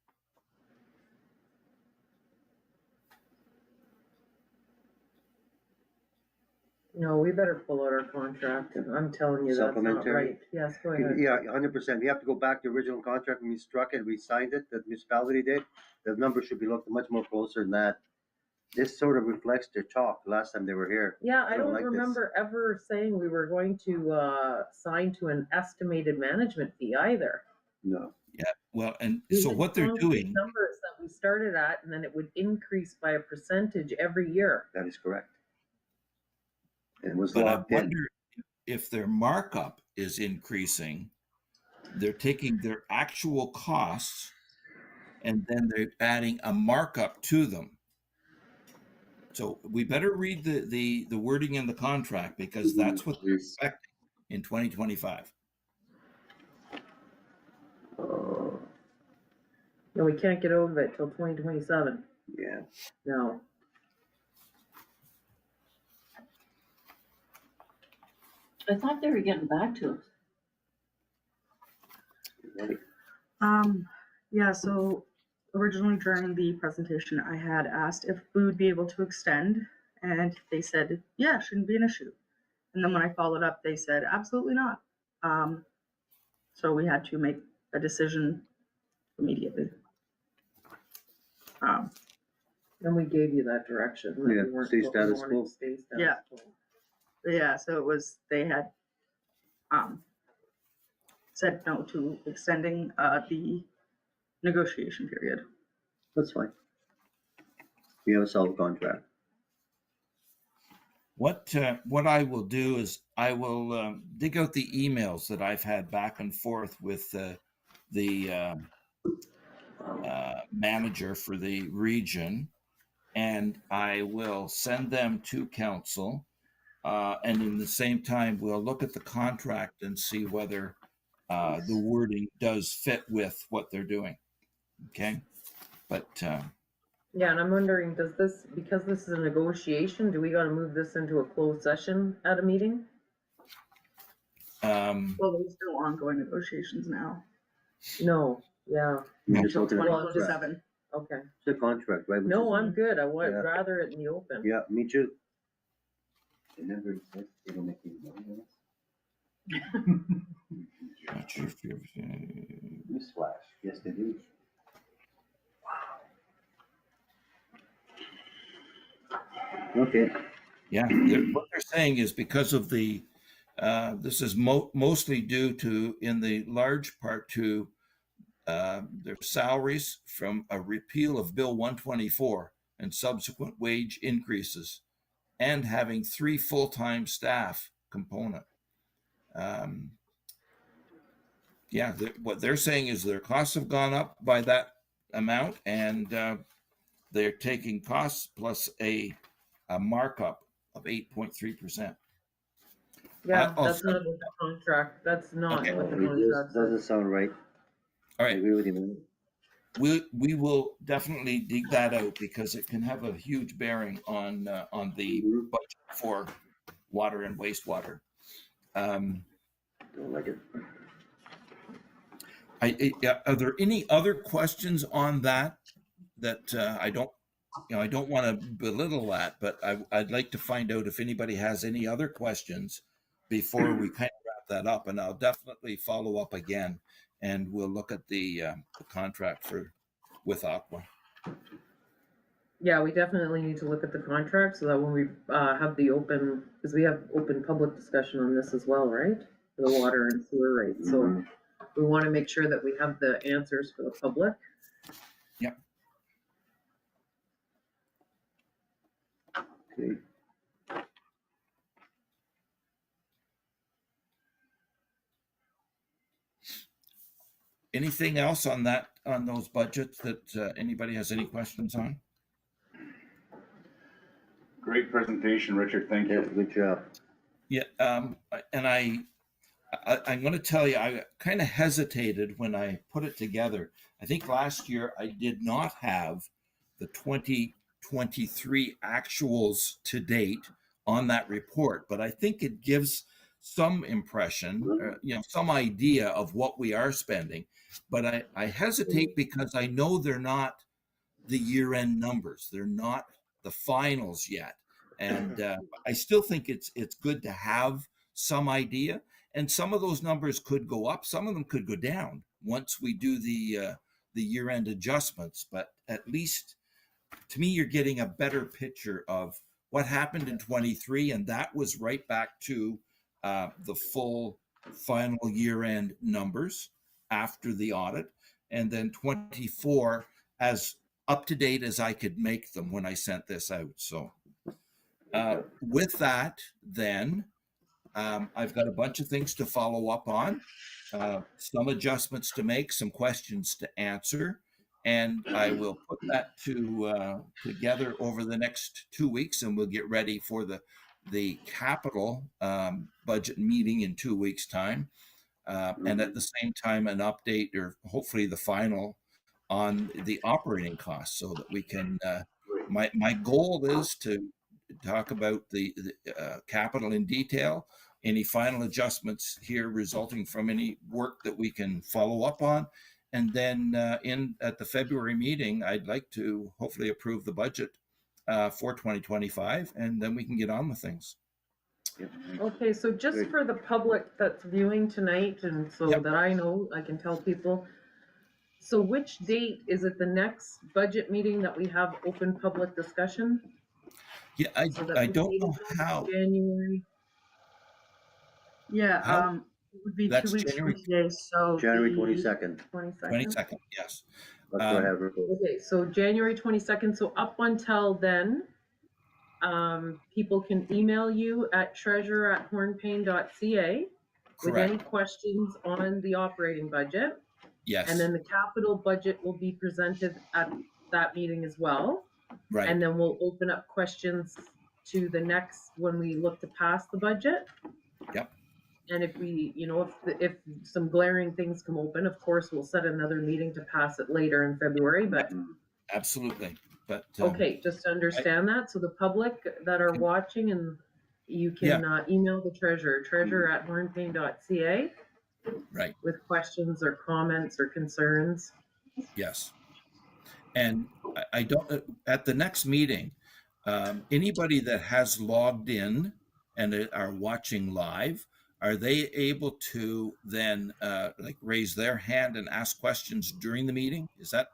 No, we better pull out our contract. I'm telling you, that's not Supplementary? right. Yes, go ahead. Yeah, 100%. We have to go back to the original contract when we struck it, we signed it, the municipality did. The number should be looked much more closer than that. This sort of reflects their talk last time they were here. Yeah, I don't like this. remember ever saying we were going to sign to an estimated management fee either. No. Yeah, well, and We so had what they're concrete doing, numbers that we started at, and then it would increase by a percentage every year. That is correct. It was but I locked in. wonder if their markup is increasing. They're taking their actual costs and then they're adding a markup to them. So we better read the wording in the contract, because that's what they're expecting in 2025. And we can't get over it till 2027. Yeah. No. I thought they were getting back to us. Yeah, so originally during the presentation, I had asked if we would be able to extend, and they said, yeah, shouldn't be an issue. And then when I followed up, they said, absolutely not. So we had to make a decision immediately. And we gave you that direction. That Yeah, we weren't stay go- we status wanted quo. to stay status Yeah. quo. Yeah, so it was, they had said no to extending the negotiation period. That's fine. We have a solid contract. What I will do is I will dig out the emails that I've had back and forth with the manager for the region, and I will send them to council. And in the same time, we'll look at the contract and see whether the wording does fit with what they're doing. Okay, but Yeah, and I'm wondering, does this, because this is a negotiation, do we gotta move this into a closed session at a meeting? Well, there's still ongoing negotiations now. No, yeah, We're just Until looking at Well, contract. 2027. okay. It's a contract, right? Which No, is- I'm good. I would Yeah. rather it in the open. Yeah, me too. It never says they don't make any money on not sure if you've, us. Newsflash, yes, they do. Okay, yeah, what they're saying is because of the this is mostly due to, in the large part, to their salaries from a repeal of Bill 124 and subsequent wage increases, and having 3 full-time staff component. Yeah, what they're saying is their costs have gone up by that amount, and they're taking costs plus a markup of 8.3%. Yeah, I'll that's not what the contract, that's not Okay. what the it contract just says. doesn't sound right. All I right, agree with you, man. we will definitely dig that out because it can have a huge bearing on the budget for water and wastewater. Don't like it. Are there any other questions on that I don't, I don't want to belittle that, but I'd like to find out if anybody has any other questions before we kind of wrap that up. And I'll definitely follow up again, and we'll look at the contract with Aqua. Yeah, we definitely need to look at the contract so that when we have the open, because we have open public discussion on this as well, right? For the water and sewer rates. So Mhm. we want to make sure that we have the answers for the public. Yeah. Okay. Anything else on those budgets that anybody has any questions on? Great presentation, Richard. Thank Yeah, you. good job. Yeah, and I'm going to tell you, I kind of hesitated when I put it together. I think last year I did not have the 2023 actuals to date on that report, but I think it gives some impression, some idea of what we are spending. But I hesitate because I know they're not the year-end numbers. They're not the finals yet. And I still think it's good to have some idea. And some of those numbers could go up. Some of them could go down once we do the year-end adjustments. But at least, to me, you're getting a better picture of what happened in 23, and that was right back to the full final year-end numbers after the audit, and then 24 as up to date as I could make them when I sent this out. So with that, then I've got a bunch of things to follow up on, some adjustments to make, some questions to answer, and I will put that together over the next 2 weeks, and we'll get ready for the capital budget meeting in 2 weeks' time, and at the same time an update, or hopefully the final, on the operating costs so that we can, my goal is to talk about the capital in detail, any final adjustments here resulting from any work that we can follow up on. And then at the February meeting, I'd like to hopefully approve the budget for 2025, and then we can get on with things. Okay, so just for the public that's viewing tonight, and so that I know, I can tell people. So which date is it the next budget meeting that we have open public discussion? Yeah, I don't know how. January. Yeah, How? it would be That's 2 weeks January- from today, so. January the- 22nd. 22nd, yes. That's what I have. Okay, so January 22nd, so up until then, people can email you at treasurer@hornepayne.ca with any Correct, questions on the operating budget. yes, And then the capital budget will be presented at that meeting as well. right, And then we'll open up questions to the next, when we look to pass the budget. Yep. And if we, if some glaring things come open, of course, we'll set another meeting to pass it later in February, but. absolutely. But Okay, just to understand that, so the public that are watching, and you can email the treasurer@hornepayne.ca right, with questions or comments or concerns. yes. And I don't, at the next meeting, anybody that has logged in and are watching live, are they able to then like raise their hand and ask questions during the meeting? Is that?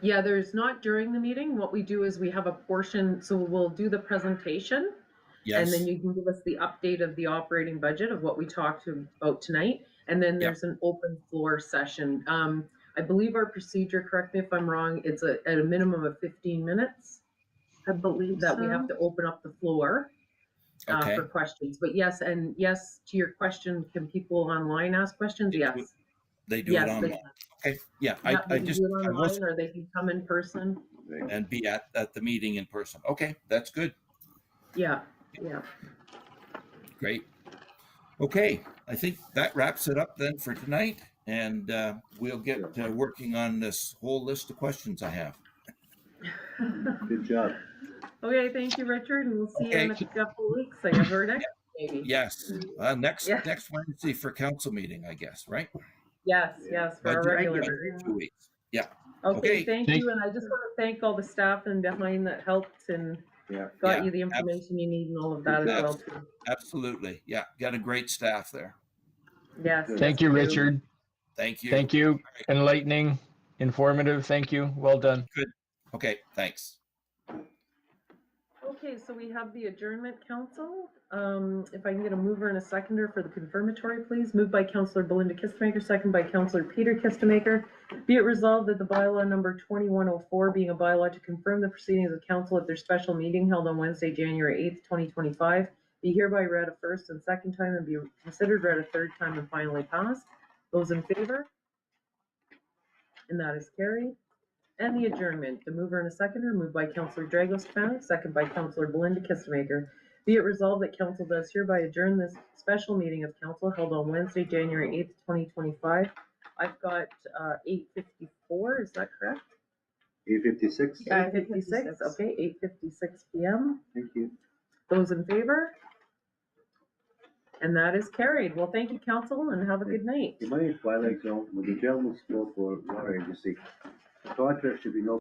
Yeah, there's not during the meeting. What we do is we have a portion, so we'll do the presentation. Yes. And then you can give us the update of the operating budget of what we talked about tonight. And then there's an open floor session. I believe our procedure, correct me if I'm wrong, it's at a minimum of 15 minutes. I believe that we have to open up the floor for questions. But yes, and yes, to your question, can people online ask questions? Yes. They do it online. Okay, yeah, They I can just, do it I online, was, or they can come in person. and be at the meeting in person. Okay, that's good. Yeah. Great. Okay, I think that wraps it up then for tonight, and we'll get working on this whole list of questions I have. Good job. Okay, thank you, Richard, and we'll see you in a couple of weeks, I guess, or next, maybe. Yes, next Wednesday for council meeting, I guess, right? Yes, for our regular. 2 weeks. Yeah. Okay, thank you, and I just want to thank all the staff and behind that helped and got you the information you need and all of that as well too. Absolutely, yeah, got a great staff there. Yes. Thank you, Richard. Thank you. Thank you. Enlightening, informative. Thank you. Well done. Good. Okay, thanks. Okay, so we have the adjournment council. If I can get a mover and a seconder for the confirmatory, please. Moved by Councillor Belinda Kistemaker, second by Councillor Peter Kistemaker. Be it resolved that the bylaw number 2104, being a bylaw to confirm the proceedings of council at their special meeting held on Wednesday, January 8th, 2025, be hereby read a first and second time and be considered read a third time and finally passed. Those in favor? And that is carried. And the adjournment, the mover and a seconder, moved by Councillor Dragos-Spanik, second by Councillor Belinda Kistemaker. Be it resolved that council does hereby adjourn this special meeting of council held on Wednesday, January 8th, 2025. I've got 8:54, is that correct? 8:56. 8:56, okay, 8:56 p.m. Thank you. Those in favor? And that is carried. Well, thank you, council, and have a good night. In my Twilight Zone, when the gentleman spoke for water agency, the contract should be no